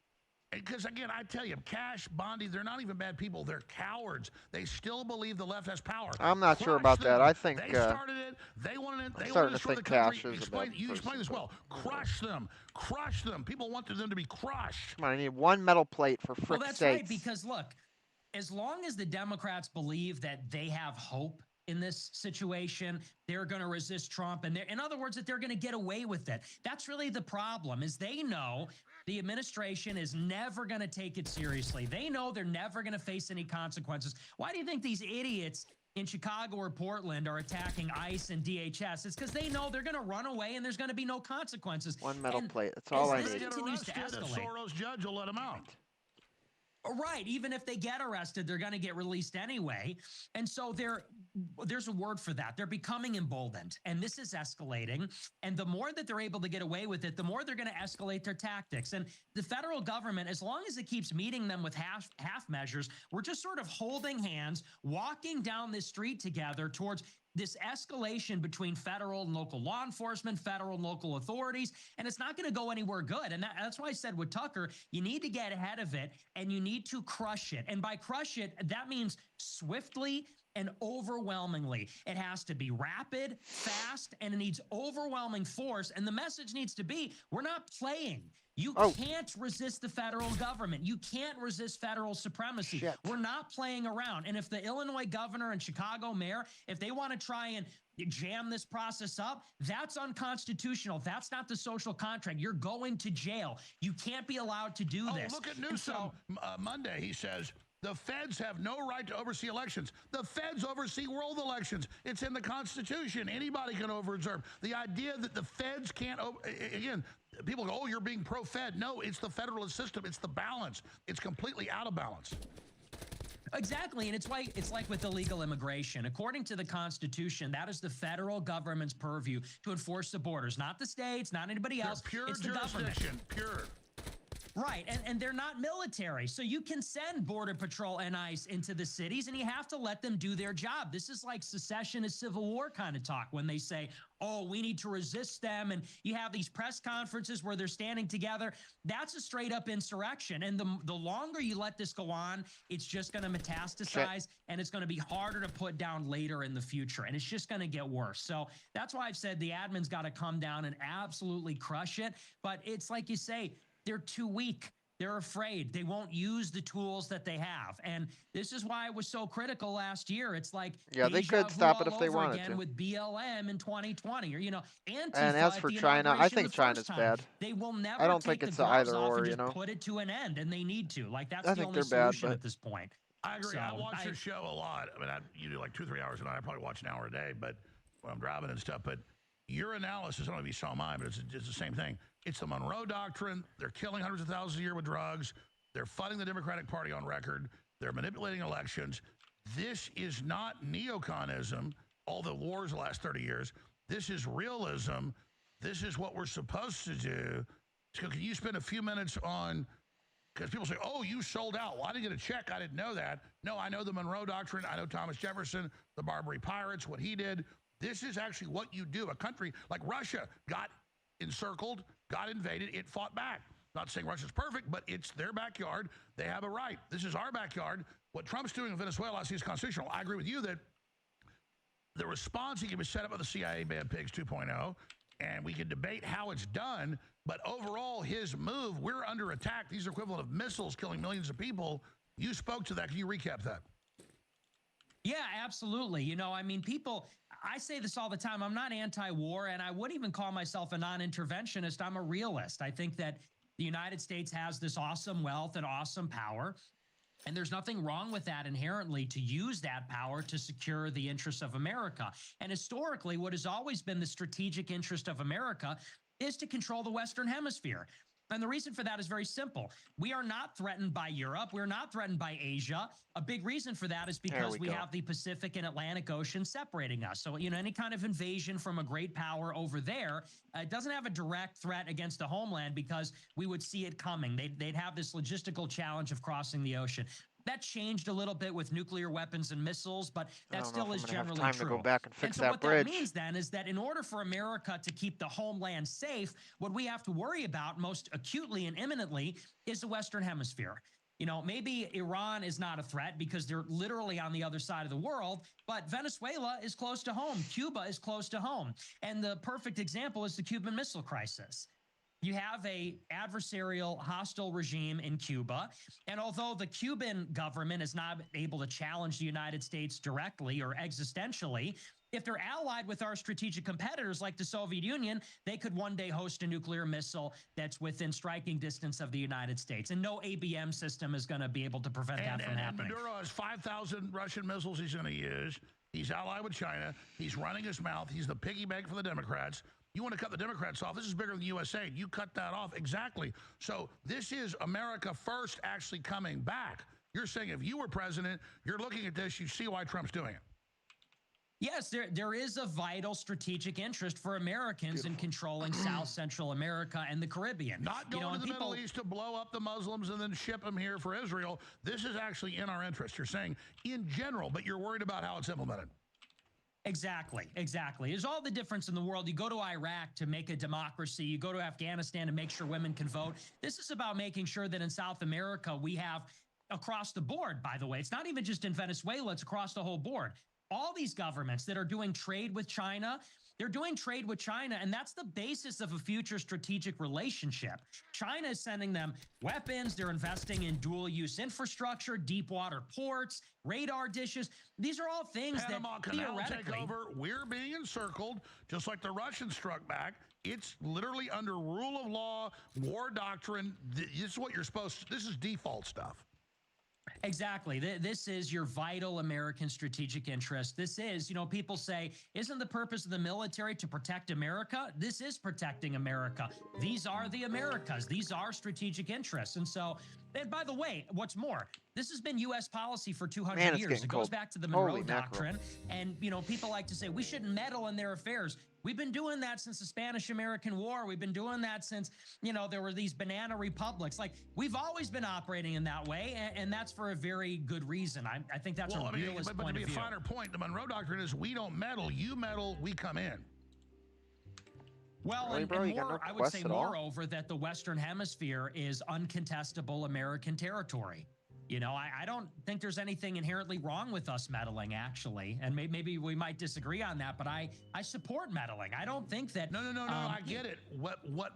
Because, again, I tell you, Cash, Bondi, they're not even bad people. They're cowards. They still believe the left has power. I'm not sure about that. I think they started it. They wanted it. I'm They starting want to to destroy think the country. Cash is a bad You explain person, this well. Crush them. Crush them. People want them to be crushed. Come on, I need one metal plate for frick's Well, that's sakes. right, because look, as long as the Democrats believe that they have hope in this situation, they're going to resist Trump. And in other words, that they're going to get away with it. That's really the problem, is they know the administration is never going to take it seriously. They know they're never going to face any consequences. Why do you think these idiots in Chicago or Portland are attacking ICE and DHS? It's because they know they're going to run away and there's going to be no consequences. One metal plate. That's all I need. If they get arrested, a Soros judge will let them out. Right. Even if they get arrested, they're going to get released anyway. And so there's a word for that. They're becoming emboldened, and this is escalating. And the more that they're able to get away with it, the more they're going to escalate their tactics. And the federal government, as long as it keeps meeting them with half measures, we're just sort of holding hands, walking down this street together towards this escalation between federal and local law enforcement, federal and local authorities, and it's not going to go anywhere good. And that's why I said with Tucker, you need to get ahead of it and you need to crush it. And by crush it, that means swiftly and overwhelmingly. It has to be rapid, fast, and it needs overwhelming force. And the message needs to be, we're not playing. You can't resist the federal government. You can't resist federal supremacy. Shit. We're not playing around. And if the Illinois governor and Chicago mayor, if they want to try and jam this process up, that's unconstitutional. That's not the social contract. You're going to jail. You can't be allowed to do this. Look at Newsom. Monday, he says, the feds have no right to oversee elections. The feds oversee world elections. It's in the Constitution. Anybody can overobserve. The idea that the feds can't, again, people go, oh, you're being pro-Fed. No, it's the federalist system. It's the balance. It's completely out of balance. Exactly, and it's like with illegal immigration. According to the Constitution, that is the federal government's purview to enforce the borders, not the states, not anybody else. Pure it's the government. Pure. Right, and they're not military, so you can send Border Patrol and ICE into the cities, and you have to let them do their job. This is like secessionist Civil War kind of talk when they say, oh, we need to resist them, and you have these press conferences where they're standing together. That's a straight-up insurrection, and the longer you let this go on, it's just going to metastasize, and it's going to be harder to put down later in the future, and it's just going to get worse. So that's why I've said the admin's got to come down and absolutely crush it, but it's like you say, they're too weak. They're afraid. They won't use the tools that they have. And this is why I was so critical last year. It's like, yeah, they could stop it if they wanted again to. With BLM in 2020, or, Antifa. And as for China, I think China's bad. They will never I don't think it's either or, put it to an end, and they need to. Like, that's I the think only they're bad, solution but at this point. I agree. So, I watch your show a lot. I mean, you do like 2-3 hours a night. I probably watch an hour a day, but when I'm driving and stuff. But your analysis, I don't know if you saw mine, but it's the same thing. It's the Monroe Doctrine. They're killing hundreds of thousands a year with drugs. They're funding the Democratic Party on record. They're manipulating elections. This is not neoconism, all the wars the last 30 years. This is realism. This is what we're supposed to do. So can you spend a few minutes on, because people say, oh, you sold out. Well, I didn't get a check. I didn't know that. No, I know the Monroe Doctrine. I know Thomas Jefferson, the Barbary Pirates, what he did. This is actually what you do. A country like Russia got encircled, got invaded, it fought back. Not saying Russia's perfect, but it's their backyard. They have a right. This is our backyard. What Trump's doing in Venezuela, I see is constitutional. I agree with you that the response he can be set up by the CIA Bad Pigs 2.0, and we can debate how it's done, but overall, his move, we're under attack. These are equivalent of missiles killing millions of people. You spoke to that. Can you recap that? Yeah, absolutely. I mean, I say this all the time. I'm not anti-war, and I wouldn't even call myself a non-interventionist. I'm a realist. I think that the United States has this awesome wealth and awesome power, and there's nothing wrong with that inherently, to use that power to secure the interests of America. And historically, what has always been the strategic interest of America is to control the Western Hemisphere. And the reason for that is very simple. We are not threatened by Europe. We're not threatened by Asia. A big reason for that is because we have the Pacific and Atlantic Ocean separating us. So, you know, any kind of invasion from a great power over there doesn't have a direct threat against the homeland because we would see it coming. They'd have this logistical challenge of crossing the ocean. That changed a little bit with nuclear weapons and missiles, but that still is generally true. To go back and fix so that what bridge. that means then is that in order for America to keep the homeland safe, what we have to worry about most acutely and imminently is the Western Hemisphere. You know, maybe Iran is not a threat because they're literally on the other side of the world, but Venezuela is close to home. Cuba is close to home. And the perfect example is the Cuban Missile Crisis. You have a adversarial, hostile regime in Cuba. And although the Cuban government is not able to challenge the United States directly or existentially, if they're allied with our strategic competitors like the Soviet Union, they could one day host a nuclear missile that's within striking distance of the United States. And no ABM system is going to be able to prevent that from happening. And Maduro has 5,000 Russian missiles he's going to use. He's allied with China. He's running his mouth. He's the piggy bank for the Democrats. You want to cut the Democrats off. This is bigger than USA. You cut that off. Exactly. So this is America first actually coming back. You're saying if you were president, you're looking at this, you see why Trump's doing it. Yes, there is a vital strategic interest for Americans in controlling South Central America and the Caribbean. Not going to the Middle East to blow up the Muslims and then ship them here for Israel. This is actually in our interest. You're saying in general, but you're worried about how it's implemented. Exactly. There's all the difference in the world. You go to Iraq to make a democracy. You go to Afghanistan to make sure women can vote. This is about making sure that in South America, we have across the board, by the way, it's not even just in Venezuela, it's across the whole board. All these governments that are doing trade with China, they're doing trade with China, and that's the basis of a future strategic relationship. China is sending them weapons. They're investing in dual-use infrastructure, deep water ports, radar dishes. These are all things Panama that Canal theoretically... takeover. We're being encircled, just like the Russians struck back. It's literally under rule of law, war doctrine. This is what you're supposed to... This is default stuff. Exactly. This is your vital American strategic interest. This is, you know, people say, isn't the purpose of the military to protect America? This is protecting America. These are the Americas. These are strategic interests. And so, and by the way, what's more, this has been U.S. policy for 200 years. It goes back to the Monroe Doctrine. And, you know, people like to say we shouldn't meddle in their affairs. We've been doing that since the Spanish-American War. We've been doing that since, you know, there were these banana republics. Like, we've always been operating in that way, and that's for a very good reason. I think that's a realist point of view. But to be a finer point, the Monroe Doctrine is we don't meddle. You meddle, we come in. Well, and more, I would say moreover that the Western Hemisphere is uncontestable American territory. You know, I don't think there's anything inherently wrong with us meddling, actually. And maybe we might disagree on that, but I support meddling. I don't think that... No, I get it.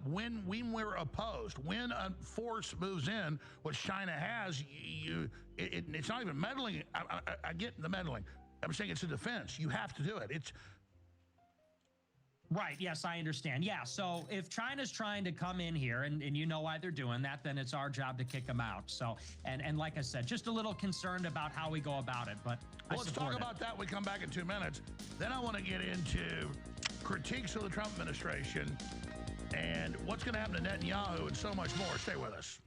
When we're opposed, when a force moves in, which China has, it's not even meddling. I get the meddling. I'm saying it's a defense. You have to do it. It's... Right. Yes, I understand. Yeah. So if China's trying to come in here and you know why they're doing that, then it's our job to kick them out. So, and like I said, just a little concerned about how we go about it, but let's talk about that when we come back in 2 minutes. Then I want to get into critiques of the Trump administration and what's going to happen to Netanyahu and so much more. Stay with us.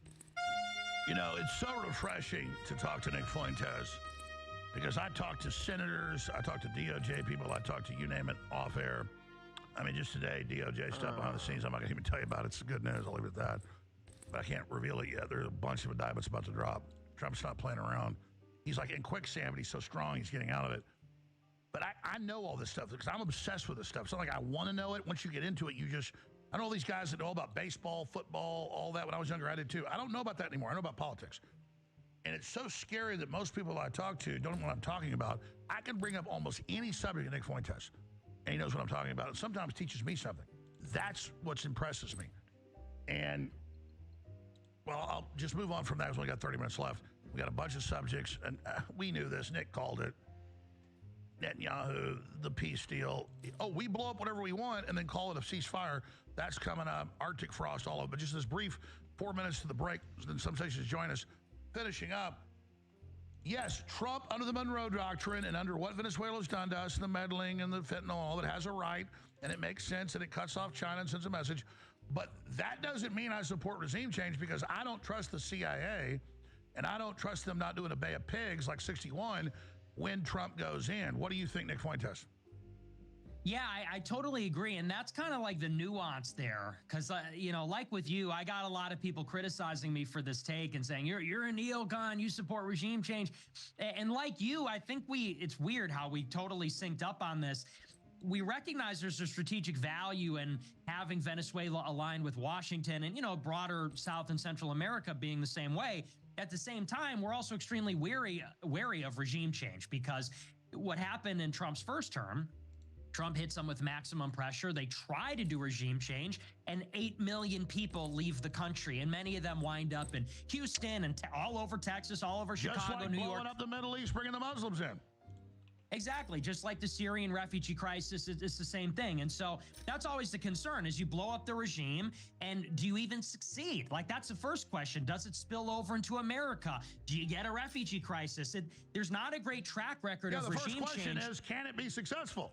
You know, it's so refreshing to talk to Nick Fuentes because I talk to senators, I talk to DOJ people, I talk to you name it off air. I mean, just today, DOJ stuff behind the scenes. I'm not going to even tell you about it. It's good news. I'll leave it at that. But I can't reveal it yet. There's a bunch of indictments about to drop. Trump's not playing around. He's like in quicksand, but he's so strong, he's getting out of it. But I know all this stuff because I'm obsessed with this stuff. It's not like I want to know it. Once you get into it, I know all these guys that know about baseball, football, all that. When I was younger, I did too. I don't know about that anymore. I know about politics. And it's so scary that most people I talk to don't know what I'm talking about. I can bring up almost any subject with Nick Fuentes. And he knows what I'm talking about. It sometimes teaches me something. That's what impresses me. And, well, I'll just move on from that because we got 30 minutes left. We got a bunch of subjects, and we knew this. Nick called it. Netanyahu, the peace deal. Oh, we blow up whatever we want and then call it a ceasefire. That's coming up. Arctic frost, all of it. But just this brief 4 minutes to the break. Then some stations join us. Finishing up. Yes, Trump, under the Monroe Doctrine and under what Venezuela's done to us, the meddling and the fentanyl, all that has a right, and it makes sense, and it cuts off China and sends a message. But that doesn't mean I support regime change, because I don't trust the CIA, and I don't trust them not doing a Bay of Pigs like 61 when Trump goes in. What do you think, Nick Fuentes? Yeah, I totally agree. And that's kind of like the nuance there. Because, you know, like with you, I got a lot of people criticizing me for this take and saying, you're a neocon, you support regime change. And like you, I think it's weird how we totally synced up on this. We recognize there's a strategic value in having Venezuela aligned with Washington and, you know, broader South and Central America being the same way. At the same time, we're also extremely wary of regime change, because what happened in Trump's first term, Trump hits them with maximum pressure. They try to do regime change, and 8 million people leave the country, and many of them wind up in Houston and all over Texas, all over Chicago, just like New York. blowing up the Middle East, bringing the Muslims in. Exactly. Just like the Syrian refugee crisis, it's the same thing. And so that's always the concern, is you blow up the regime, and do you even succeed? Like, that's the first question. Does it spill over into America? Do you get a refugee crisis? There's not a great track record of regime change. The first question is, can it be successful?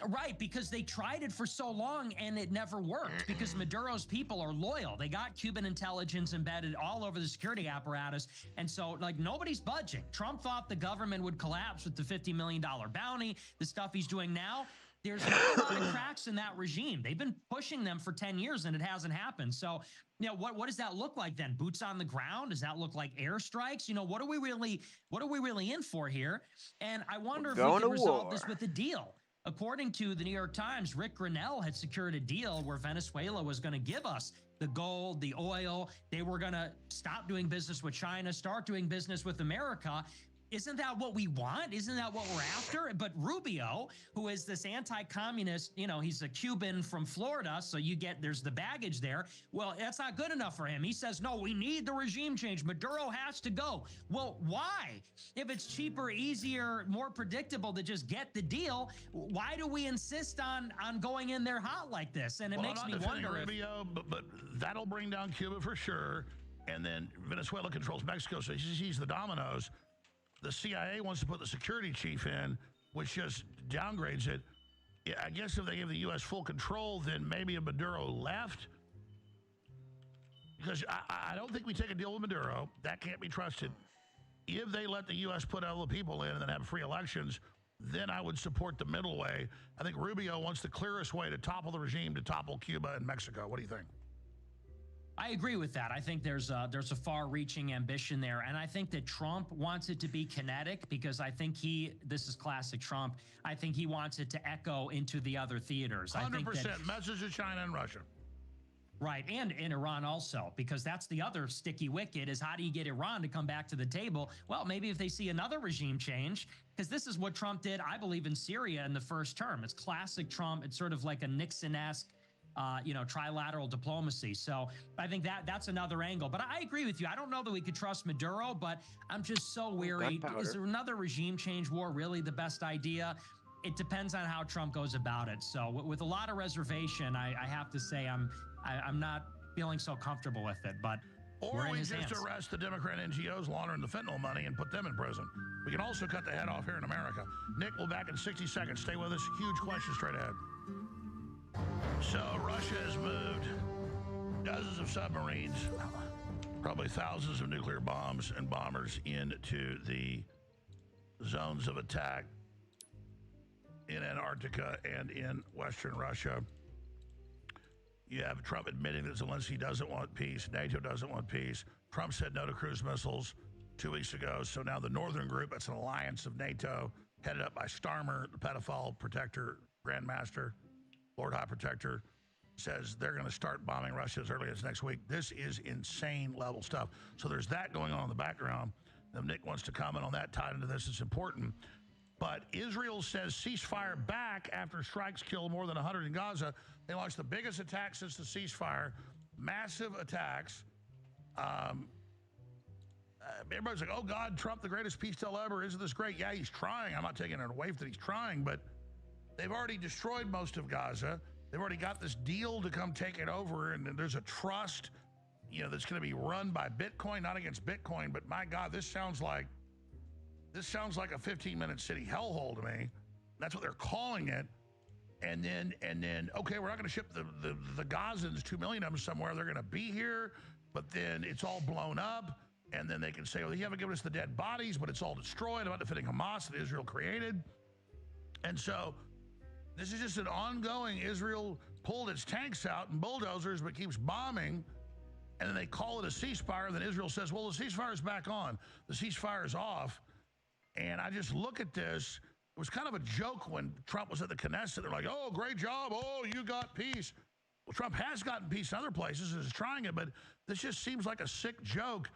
Right, because they tried it for so long and it never worked, because Maduro's people are loyal. They got Cuban intelligence embedded all over the security apparatus. And so, like, nobody's budging. Trump thought the government would collapse with the $50 million bounty, the stuff he's doing now. There's not a lot of cracks in that regime. They've been pushing them for 10 years and it hasn't happened. So, you know, what does that look like then? Boots on the ground? Does that look like airstrikes? You know, what are we really in for here? And I wonder if we can resolve this with a deal. According to the New York Times, Rick Grinnell had secured a deal where Venezuela was going to give us the gold, the oil. They were going to stop doing business with China, start doing business with America. Isn't that what we want? Isn't that what we're after? But Rubio, who is this anti-communist, you know, he's a Cuban from Florida, so there's the baggage there. Well, that's not good enough for him. He says, no, we need the regime change. Maduro has to go. Well, why? If it's cheaper, easier, more predictable to just get the deal, why do we insist on going in there hot like this? And it makes me wonder Rubio, but that'll bring down Cuba for sure. And then Venezuela controls Mexico, so he's the dominoes. The CIA wants to put the security chief in, which just downgrades it. Yeah, I guess if they give the U.S. full control, then maybe a Maduro left. Because I don't think we take a deal with Maduro. That can't be trusted. If they let the U.S. put all the people in and then have free elections, then I would support the middle way. I think Rubio wants the clearest way to topple the regime, to topple Cuba and Mexico. What do you think? I agree with that. I think there's a far-reaching ambition there, and I think that Trump wants it to be kinetic, because I think this is classic Trump. I think he wants it to echo into the other theaters. 100% message to China and Russia. Right, and in Iran also, because that's the other sticky wicket, is how do you get Iran to come back to the table? Well, maybe if they see another regime change, because this is what Trump did, I believe, in Syria in the first term. It's classic Trump. It's sort of like a Nixon-esque trilateral diplomacy. So I think that's another angle. But I agree with you. I don't know that we could trust Maduro, but I'm just so weary. Is there another regime change war really the best idea? It depends on how Trump goes about it. So with a lot of reservation, I have to say I'm not feeling so comfortable with it. But or we just arrest the Democrat NGOs laundering the fentanyl money and put them in prison. We can also cut the head off here in America. Nick, we'll be back in 60 seconds. Stay with us. Huge question straight ahead. So Russia has moved dozens of submarines, probably thousands of nuclear bombs and bombers into the zones of attack in Antarctica and in Western Russia. You have Trump admitting that Zelensky doesn't want peace. NATO doesn't want peace. Trump said no to cruise missiles 2 weeks ago. So now the Northern Group, that's an alliance of NATO, headed up by Starmer, the pedophile protector, Grandmaster, Lord High Protector, says they're going to start bombing Russia as early as next week. This is insane level stuff. So there's that going on in the background. If Nick wants to comment on that tied into this, it's important. But Israel says ceasefire back after strikes kill more than 100 in Gaza. They launched the biggest attack since the ceasefire, massive attacks. Everybody's like, oh God, Trump, the greatest peace deal ever. Isn't this great? Yeah, he's trying. I'm not taking it away that he's trying, but they've already destroyed most of Gaza. They've already got this deal to come take it over, and there's a trust, that's going to be run by Bitcoin, not against Bitcoin. But my God, this sounds like a 15-minute city hellhole to me. That's what they're calling it. and then okay, we're not going to ship the Gazans, 2 million of them somewhere. They're going to be here, but then it's all blown up, and then they can say, well, you haven't given us the dead bodies, but it's all destroyed, about defending Hamas that Israel created. And so this is just an ongoing, Israel pulled its tanks out and bulldozers, but keeps bombing, and then they call it a ceasefire, and then Israel says, well, the ceasefire is back on. The ceasefire is off. And I just look at this. It was kind of a joke when Trump was at the Knesset. They're like, oh, great job. Oh, you got peace. Well, Trump has gotten peace in other places and is trying it, but this just seems like a sick joke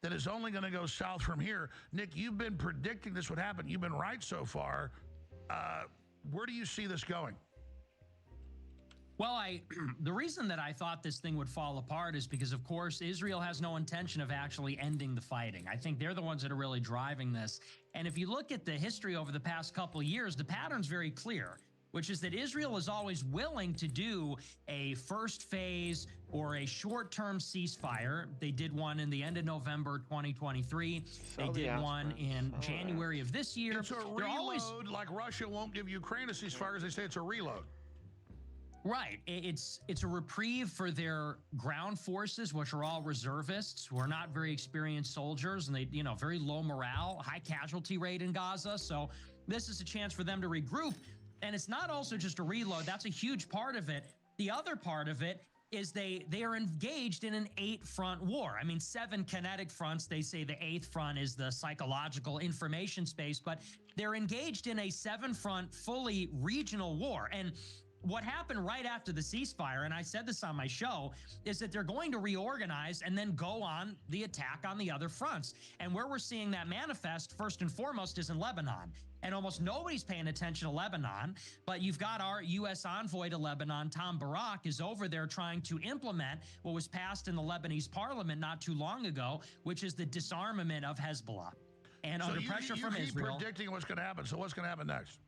that is only going to go south from here. Nick, you've been predicting this would happen. You've been right so far. Where do you see this going? Well, the reason that I thought this thing would fall apart is because, of course, Israel has no intention of actually ending the fighting. I think they're the ones that are really driving this. And if you look at the history over the past couple of years, the pattern's very clear, which is that Israel is always willing to do a first phase or a short-term ceasefire. They did one in the end of November 2023. They did one in January of this year. It's a reload, like Russia won't give Ukraine a ceasefire as they say it's a reload. Right. It's a reprieve for their ground forces, which are all reservists who are not very experienced soldiers, and they, very low morale, high casualty rate in Gaza. So this is a chance for them to regroup. And it's not also just a reload. That's a huge part of it. The other part of it is they are engaged in an 8-front war. I mean, 7 kinetic fronts. They say the 8th front is the psychological information space, but they're engaged in a 7-front, fully regional war. And what happened right after the ceasefire, and I said this on my show, is that they're going to reorganize and then go on the attack on the other fronts. And where we're seeing that manifest, first and foremost, is in Lebanon. And almost nobody's paying attention to Lebanon, but you've got our U.S. envoy to Lebanon, Tom Barak, is over there trying to implement what was passed in the Lebanese parliament not too long ago, which is the disarmament of Hezbollah. And so under pressure from Israel... You keep predicting what's going to happen. So what's going to happen next?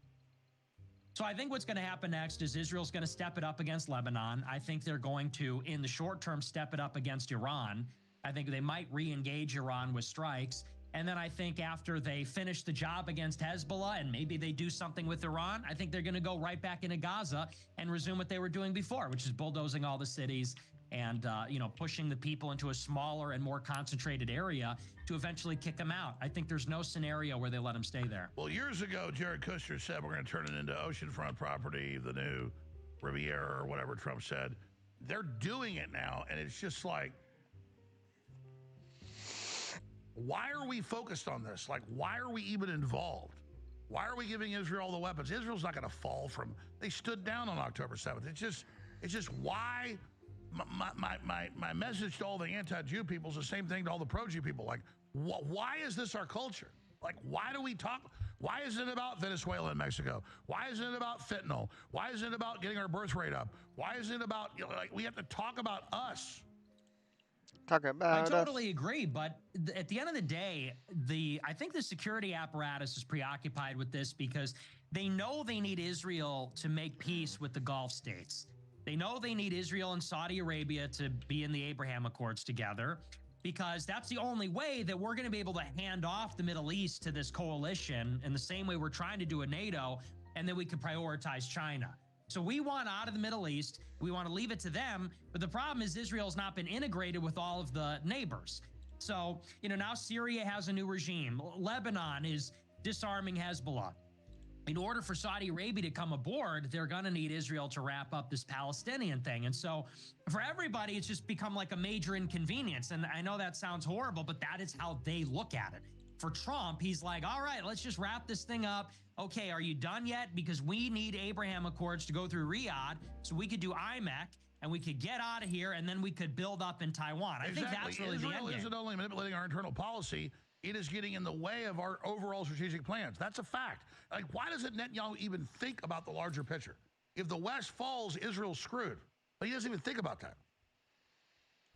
So I think what's going to happen next is Israel's going to step it up against Lebanon. I think they're going to, in the short term, step it up against Iran. I think they might re-engage Iran with strikes. And then I think after they finish the job against Hezbollah and maybe they do something with Iran, I think they're going to go right back into Gaza and resume what they were doing before, which is bulldozing all the cities and, pushing the people into a smaller and more concentrated area to eventually kick them out. I think there's no scenario where they let them stay there. Well, years ago, Jared Kushner said we're going to turn it into oceanfront property, the new Riviera or whatever Trump said. They're doing it now, and it's just like, why are we focused on this? Like, why are we even involved? Why are we giving Israel the weapons? Israel's not going to fall from, they stood down on October 7th. It's just why, my message to all the anti-Jew people is the same thing to all the pro-Jew people. Like, why is this our culture? Like, why do we talk? Why isn't it about Venezuela and Mexico? Why isn't it about fentanyl? Why isn't it about getting our birth rate up? Why isn't it about, we have to talk about us. I totally agree, but at the end of the day, I think the security apparatus is preoccupied with this because they know they need Israel to make peace with the Gulf states. They know they need Israel and Saudi Arabia to be in the Abraham Accords together because that's the only way that we're going to be able to hand off the Middle East to this coalition in the same way we're trying to do in NATO, and then we could prioritize China. So we want out of the Middle East. We want to leave it to them. But the problem is Israel's not been integrated with all of the neighbors. So, now Syria has a new regime. Lebanon is disarming Hezbollah. In order for Saudi Arabia to come aboard, they're going to need Israel to wrap up this Palestinian thing. And so for everybody, it's just become like a major inconvenience. And I know that sounds horrible, but that is how they look at it. For Trump, he's like, all right, let's just wrap this thing up. Okay, are you done yet? Because we need Abraham Accords to go through Riyadh so we could do IMEC and we could get out of here and then we could build up in Taiwan. I think that's really the end game. Israel isn't only manipulating our internal policy, it is getting in the way of our overall strategic plans. That's a fact. Like, why doesn't Netanyahu even think about the larger picture? If the West falls, Israel's screwed. But he doesn't even think about that.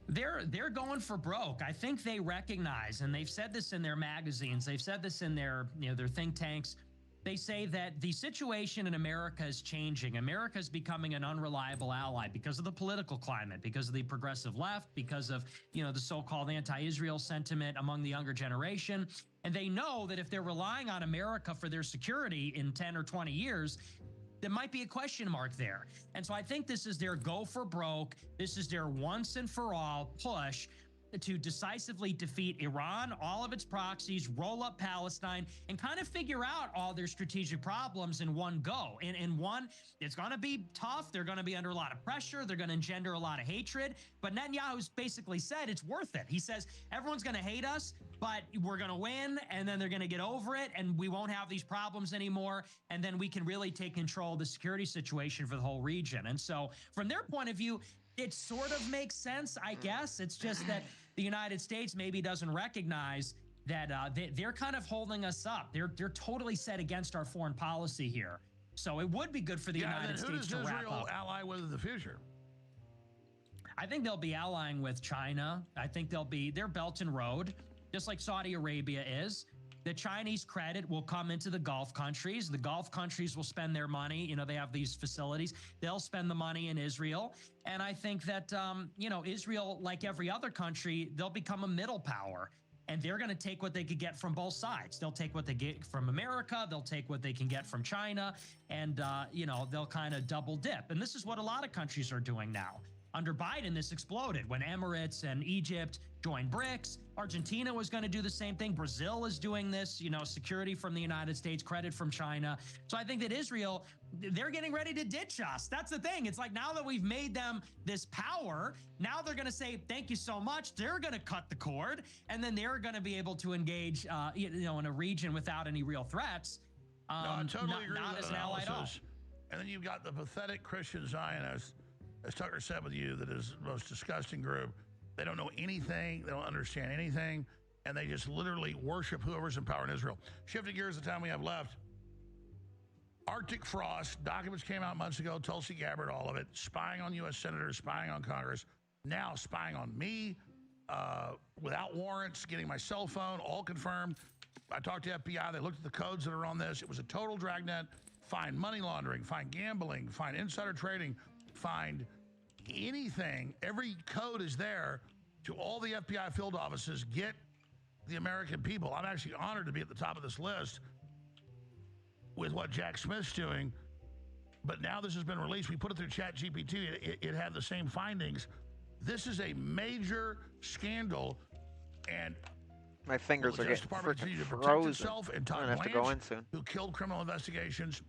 They're going for broke. I think they recognize, and they've said this in their magazines, they've said this in their think tanks. They say that the situation in America is changing. America is becoming an unreliable ally because of the political climate, because of the progressive left, because of, the so-called anti-Israel sentiment among the younger generation. And they know that if they're relying on America for their security in 10 or 20 years, there might be a question mark there. And so I think this is their go for broke. This is their once and for all push to decisively defeat Iran, all of its proxies, roll up Palestine, and kind of figure out all their strategic problems in one go. In one, it's going to be tough. They're going to be under a lot of pressure. They're going to engender a lot of hatred. But Netanyahu's basically said it's worth it. He says everyone's going to hate us, but we're going to win, and then they're going to get over it, and we won't have these problems anymore, and then we can really take control of the security situation for the whole region. And so from their point of view, it sort of makes sense, I guess. It's just that the United States maybe doesn't recognize that they're kind of holding us up. They're totally set against our foreign policy here. So it would be good for the United States to wrap up. Who does Israel ally with in the future? I think they'll be allying with China. I think they're Belt and Road, just like Saudi Arabia is. The Chinese credit will come into the Gulf countries. The Gulf countries will spend their money. You know, they have these facilities. They'll spend the money in Israel. And I think that, Israel, like every other country, they'll become a middle power. And they're going to take what they could get from both sides. They'll take what they get from America. They'll take what they can get from China. And, they'll kind of double dip. And this is what a lot of countries are doing now. Under Biden, this exploded when Emirates and Egypt joined BRICS. Argentina was going to do the same thing. Brazil is doing this, security from the United States, credit from China. So I think that Israel, they're getting ready to ditch us. That's the thing. It's like now that we've made them this power, now they're going to say, thank you so much. They're going to cut the cord, and then they're going to be able to engage, in a region without any real threats. No, I totally agree not with as that an ally at all. analysis. And then you've got the pathetic Christian Zionists, as Tucker said with you, that is the most disgusting group. They don't know anything. They don't understand anything. And they just literally worship whoever's in power in Israel. Shifting gears, the time we have left. Arctic frost. Documents came out months ago. Tulsi Gabbard, all of it. Spying on U.S. senators, spying on Congress. Now spying on me without warrants, getting my cell phone, all confirmed. I talked to FBI. They looked at the codes that are on this. It was a total dragnet. Find money laundering, find gambling, find insider trading, find anything. Every code is there to all the FBI field offices. Get the American people. I'm actually honored to be at the top of this list with what Jack Smith's doing. But now this has been released. We put it through ChatGPT. It had the same findings. This is a major scandal, and my fingers are getting freaking frozen. Itself and Todd I'm gonna have to go in soon. Who killed criminal investigations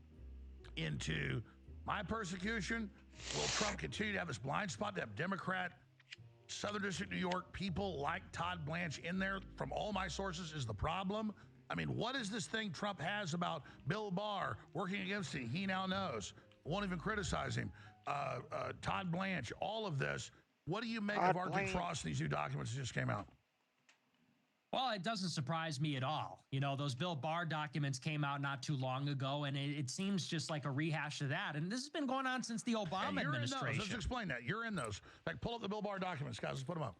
into my persecution. Will Trump continue to have this blind spot to have Democrat, Southern District, New York people like Todd Blanche in there? From all my sources is the problem. I mean, what is this thing Trump has about Bill Barr working against him? He now knows. Won't even criticize him. Todd Blanche, all of this. What do you make of Arctic Frost, these new documents that just came out? Well, it doesn't surprise me at all. Those Bill Barr documents came out not too long ago, and it seems just like a rehash of that. And this has been going on since the Obama administration. Let's explain that. You're in those. In fact, pull up the Bill Barr documents, guys. Let's put them up.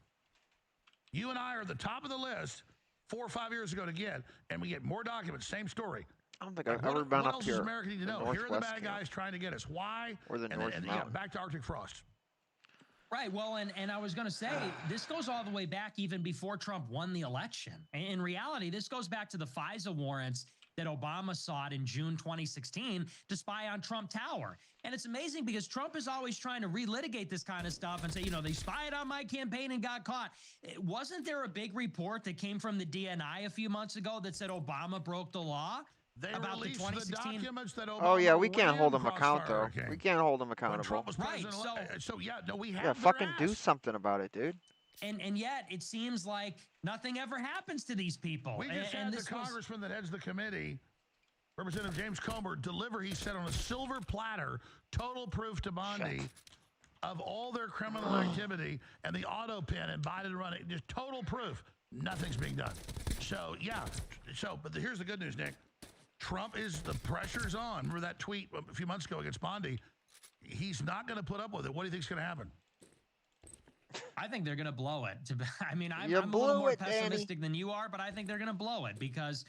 You and I are at the top of the list 4 or 5 years ago to get, and we get more documents. Same story. I don't think I've ever been up here. What else does America need to know? Here are the bad guys trying to get us. Why? Or the North Mountain. Back to Arctic Frost. Right. Well, and I was going to say, this goes all the way back even before Trump won the election. In reality, this goes back to the FISA warrants that Obama sought in June 2016 to spy on Trump Tower. And it's amazing because Trump is always trying to relitigate this kind of stuff and say, they spied on my campaign and got caught. Wasn't there a big report that came from the DNI a few months ago that said Obama broke the law? They about the 2016 documents that Obama Oh yeah, we can't hold them accountable. We can't hold them accountable. Right. So yeah, no, we have. Yeah, fucking do something about it, dude. And yet it seems like nothing ever happens to these people. We just had the congressman that heads the committee, Representative James Comer, deliver, he said, on a silver platter, total proof to Bondi of all their criminal activity and the auto pin and Biden running. Just total proof. Nothing's being done. So yeah. But here's the good news, Nick. Trump the pressure's on. Remember that tweet a few months ago against Bondi? He's not going to put up with it. What do you think's going to happen? I think they're going to blow it. I'm a little more pessimistic than you are, but I think they're going to blow it because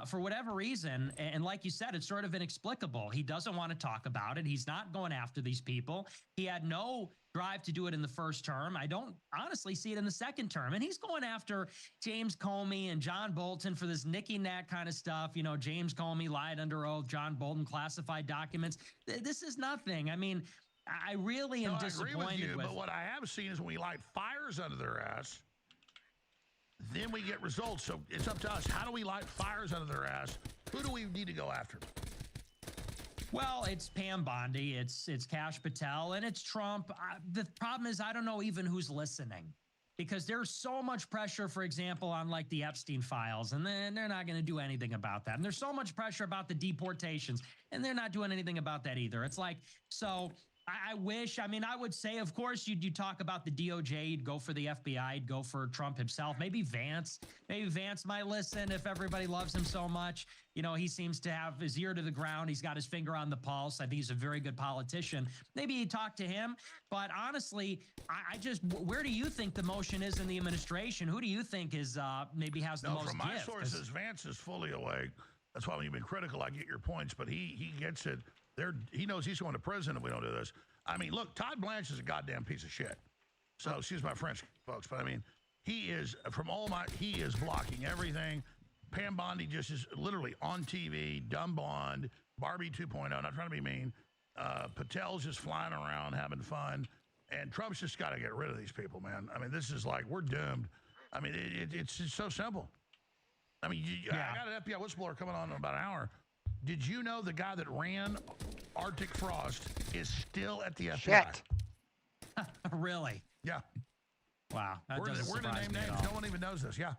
for whatever reason, and like you said, it's sort of inexplicable. He doesn't want to talk about it. He's not going after these people. He had no drive to do it in the first term. I don't honestly see it in the second term. And he's going after James Comey and John Bolton for this nicky knack kind of stuff. You know, James Comey lied under oath, John Bolton classified documents. This is nothing. I mean, I really am disappointed I agree with you, but what I have seen is when we light fires under their ass, then we get results. So it's up to us. How do we light fires under their ass? Who do we need to go after? Well, it's Pam Bondi, it's Kash Patel, and it's Trump. The problem is I don't know even who's listening, because there's so much pressure, for example, on like the Epstein files, and then they're not going to do anything about that. And there's so much pressure about the deportations, and they're not doing anything about that either. It's like, so I wish, I mean, I would say, of course, you talk about the DOJ, you'd go for the FBI, you'd go for Trump himself, maybe Vance might listen if everybody loves him so much. You know, he seems to have his ear to the ground. He's got his finger on the pulse. I think he's a very good politician. Maybe you talk to him, but honestly, I just, where do you think the motion is in the administration? Who do you think is, maybe has the most from my gift? sources, Vance is fully awake. That's why when you've been critical, I get your points, but he gets it. He knows he's going to prison if we don't do this. I mean, look, Todd Blanche is a goddamn piece of shit. So, excuse my French, folks, but I mean, he is blocking everything. Pam Bondi just is literally on TV, dumb blonde, Barbie 2.0, not trying to be mean. Patel's just flying around having fun. And Trump's just got to get rid of these people, man. I mean, this is like, we're doomed. I mean, it's just so simple. I mean, I got an FBI whistleblower coming on in about an hour. Did you know the guy that ran Arctic Frost is still at the FBI? Shit. Really? Yeah. Wow. We're going to name names. No one even knows this. Yeah.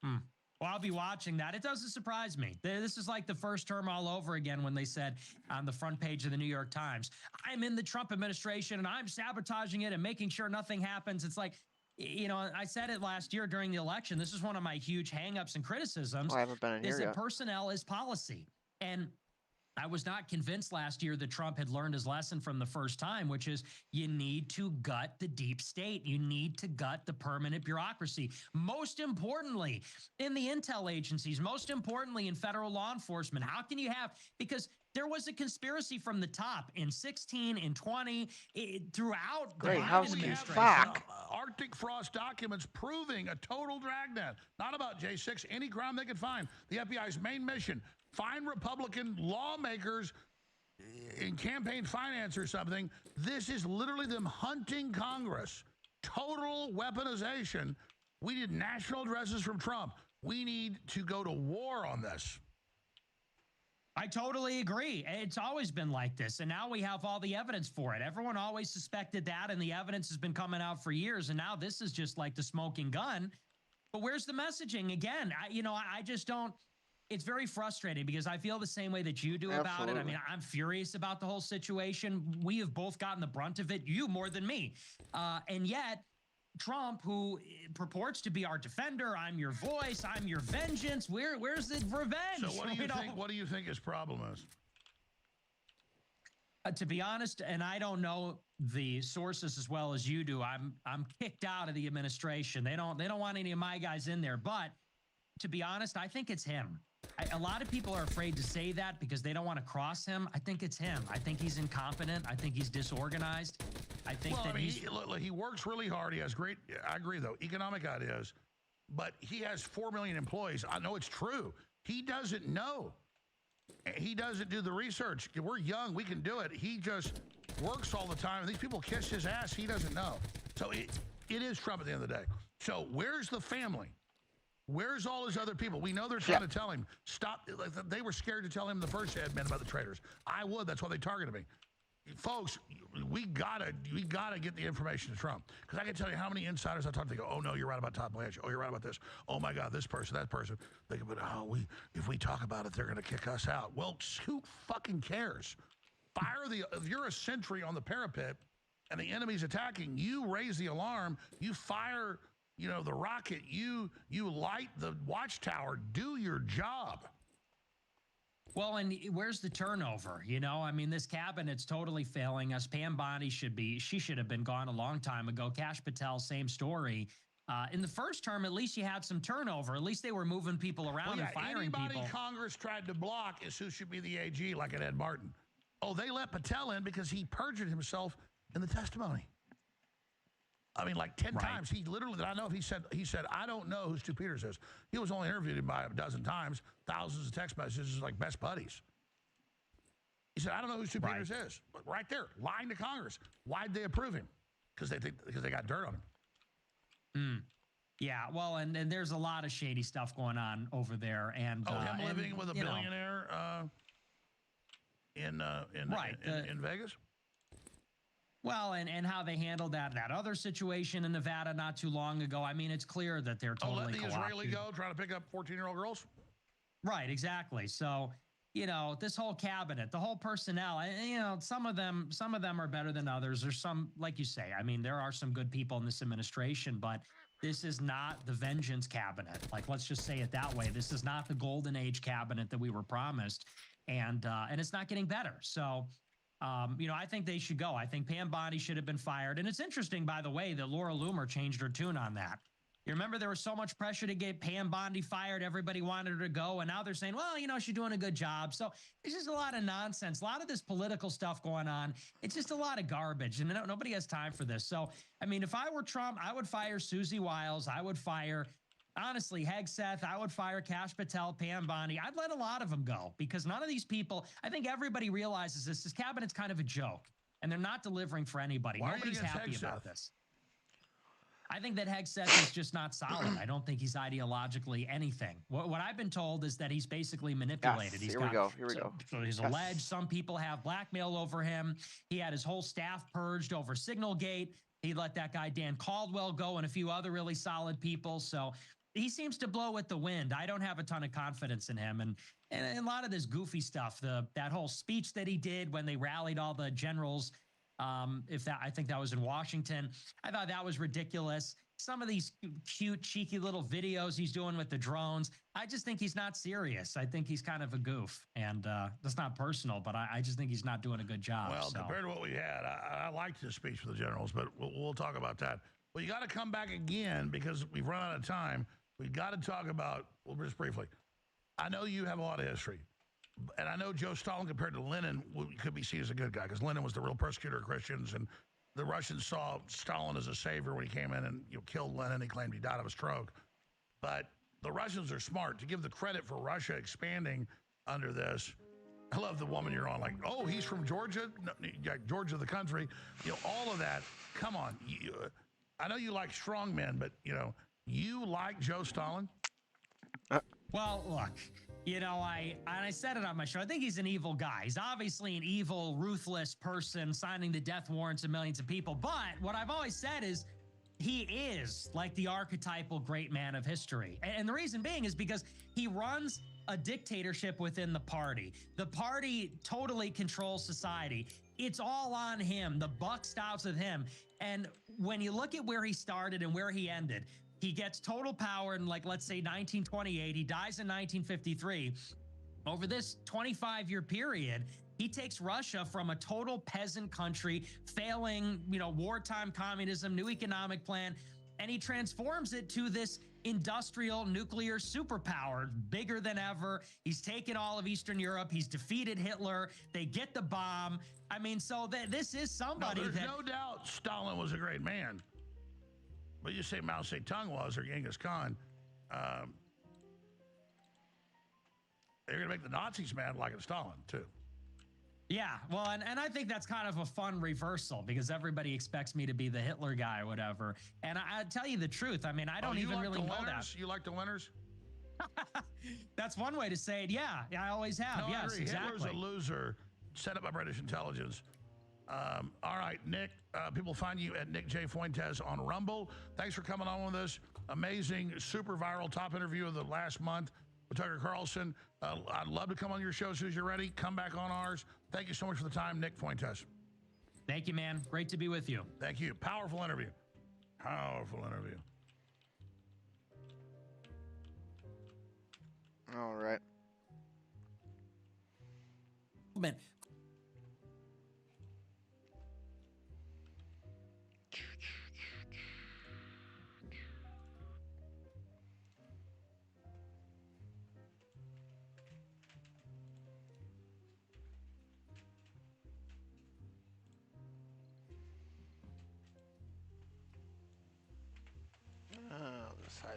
Well, I'll be watching that. It doesn't surprise me. This is like the first term all over again when they said on the front page of the New York Times, I'm in the Trump administration and I'm sabotaging it and making sure nothing happens. It's like, you know, I said it last year during the election. This is one of my huge hangups and criticisms. I haven't been in here yet. Personnel is policy. And I was not convinced last year that Trump had learned his lesson from the first time, which is you need to gut the deep state. You need to gut the permanent bureaucracy. Most importantly, in the intel agencies, most importantly in federal law enforcement. How can you have, because there was a conspiracy from the top in 16, in 20, throughout the Biden administration. Arctic Frost documents proving a total dragnet. Not about J6, any ground they could find. The FBI's main mission, find Republican lawmakers in campaign finance or something. This is literally them hunting Congress. Total weaponization. We need national addresses from Trump. We need to go to war on this. I totally agree. It's always been like this. And now we have all the evidence for it. Everyone always suspected that, and the evidence has been coming out for years. And now this is just like the smoking gun. But where's the messaging? Again, I just don't. It's very frustrating because I feel the same way that you do about it. I mean, I'm furious about the whole situation. We have both gotten the brunt of it, you more than me. And yet, Trump, who purports to be our defender, I'm your voice, I'm your vengeance. Where's the revenge? So what do you think his problem is? To be honest, and I don't know the sources as well as you do, I'm kicked out of the administration. They don't want any of my guys in there. But to be honest, I think it's him. A lot of people are afraid to say that because they don't want to cross him. I think it's him. I think he's incompetent. I think he's disorganized. I think he works really hard. He has great, I agree though, economic ideas, but he has 4 million employees. I know it's true. He doesn't know. He doesn't do the research. We're young. We can do it. He just works all the time. These people kiss his ass. He doesn't know. So it is Trump at the end of the day. So where's the family? Where's all his other people? We know they're trying to tell him, stop. They were scared to tell him the first admin about the traitors. I would. That's why they targeted me. Folks, we gotta get the information to Trump. Because I can tell you how many insiders I talk to, they go, oh, no, you're right about Todd Blanche. Oh, you're right about this. Oh, my God, this person, that person. They go, but if we talk about it, they're going to kick us out. Well, who fucking cares? If you're a sentry on the parapet and the enemy's attacking, you raise the alarm, you fire the rocket, you light the watchtower, do your job. Well, and where's the turnover? I mean, this cabinet's totally failing us. Pam Bondi should have been gone a long time ago. Kash Patel, same story. In the first term, at least you had some turnover. At least they were moving people around and firing anybody people. Congress tried to block is who should be the AG, like an Ed Martin. Oh, they let Patel in because he perjured himself in the testimony. I mean, like 10 times. He literally, that I know, he said, I don't know who Stu Peters is. He was only interviewed by a dozen times, thousands of text messages, like best buddies. He said, I don't know who Stu Peters is. But right there, lying to Congress. Why'd they approve him? Because they got dirt on him. Yeah, well, and there's a lot of shady stuff going on over there. And him living with a billionaire in Vegas? Well, and how they handled that other situation in Nevada not too long ago. I mean, it's clear that they're totally let the Israeli go trying to pick up 14-year-old girls? Right, exactly. So, this whole cabinet, the whole personnel, some of them are better than others. There's some, like you say, I mean, there are some good people in this administration, but this is not the vengeance cabinet. Like, let's just say it that way. This is not the golden age cabinet that we were promised, and it's not getting better. So, I think they should go. I think Pam Bondi should have been fired. And it's interesting, by the way, that Laura Loomer changed her tune on that. You remember there was so much pressure to get Pam Bondi fired. Everybody wanted her to go. And now they're saying, well, she's doing a good job. So it's just a lot of nonsense, a lot of this political stuff going on. It's just a lot of garbage. And nobody has time for this. So, I mean, if I were Trump, I would fire Susie Wiles. I would fire, honestly, Hegseth. I would fire Kash Patel, Pam Bondi. I'd let a lot of them go because none of these people, I think everybody realizes this cabinet's kind of a joke. And they're not delivering for anybody. Nobody's happy about this. I think that Hegseth is just not solid. I don't think he's ideologically anything. What I've been told is that he's basically manipulated. Yes, here we go. So he's alleged some people have blackmail over him. He had his whole staff purged over Signalgate. He let that guy Dan Caldwell go and a few other really solid people. So he seems to blow with the wind. I don't have a ton of confidence in him. And a lot of this goofy stuff, that whole speech that he did when they rallied all the generals, I think that was in Washington. I thought that was ridiculous. Some of these cute, cheeky little videos he's doing with the drones. I just think he's not serious. I think he's kind of a goof. And that's not personal, but I just think he's not doing a good job. Well, compared to what we had, I liked his speech for the generals, but we'll talk about that. Well, you got to come back again because we've run out of time. We've got to talk about, well, just briefly, I know you have a lot of history. And I know Joe Stalin compared to Lenin could be seen as a good guy because Lenin was the real persecutor of Christians, and the Russians saw Stalin as a savior when he came in and killed Lenin. He claimed he died of a stroke. But the Russians are smart. To give the credit for Russia expanding under this, I love the woman you're on, like, oh, he's from Georgia? No, yeah, Georgia, the country. All of that. Come on. I know you like strong men, but, you like Joe Stalin? Well, look. I said it on my show. I think he's an evil guy. He's obviously an evil, ruthless person signing the death warrants of millions of people. But what I've always said is he is like the archetypal great man of history. And the reason being is because he runs a dictatorship within the party. The party totally controls society. It's all on him. The buck stops with him. And when you look at where he started and where he ended, he gets total power in, let's say 1928. He dies in 1953. Over this 25-year period, he takes Russia from a total peasant country, failing, wartime communism, new economic plan, and he transforms it to this industrial nuclear superpower, bigger than ever. He's taken all of Eastern Europe. He's defeated Hitler. They get the bomb. I mean, so this is somebody there's no doubt Stalin was a great man. But you say Mao Zedong was, or Genghis Khan, they're going to make the Nazis mad like Stalin, too. Yeah, well, and I think that's kind of a fun reversal because everybody expects me to be the Hitler guy or whatever. And I tell you the truth, I mean, I don't even really know that. You like the winners? That's one way to say it. Yeah, I always have. No, yes, I agree. exactly. Hitler's a loser, set up by British intelligence. All right, Nick, people find you at Nick J. Fuentes on Rumble. Thanks for coming on with us. Amazing, super viral top interview of the last month with Tucker Carlson. I'd love to come on your show as soon as you're ready. Come back on ours. Thank you so much for the time, Nick Fuentes. Thank you, man. Great to be with you. Thank you. Powerful interview. Powerful interview. All right. Man.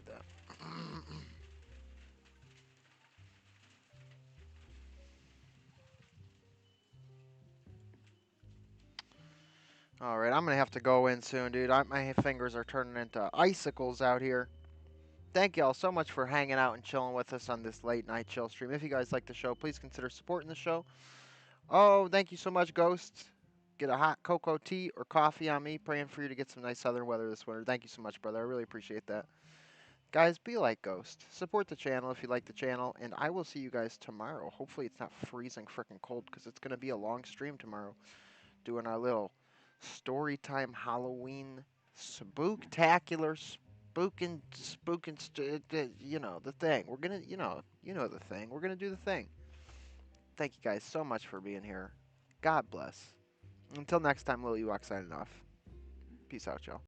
that. All right, I'm gonna have to go in soon, dude. My fingers are turning into icicles out here. Thank y'all so much for hanging out and chilling with us on this late night chill stream. If you guys like the show, please consider supporting the show. Oh, thank you so much, Ghost. Get a hot cocoa tea or coffee on me. Praying for you to get some nice southern weather this winter. Thank you so much, brother. I really appreciate that. Guys, be like Ghost. Support the channel if you like the channel, and I will see you guys tomorrow. Hopefully it's not freezing freaking cold because it's going to be a long stream tomorrow. Doing our little story time Halloween spooktacular you know, the thing. We're going to, you know the thing. We're going to do the thing. Thank you guys so much for being here. God bless. Until next time, Lil Ewok signing off. Peace out, y'all.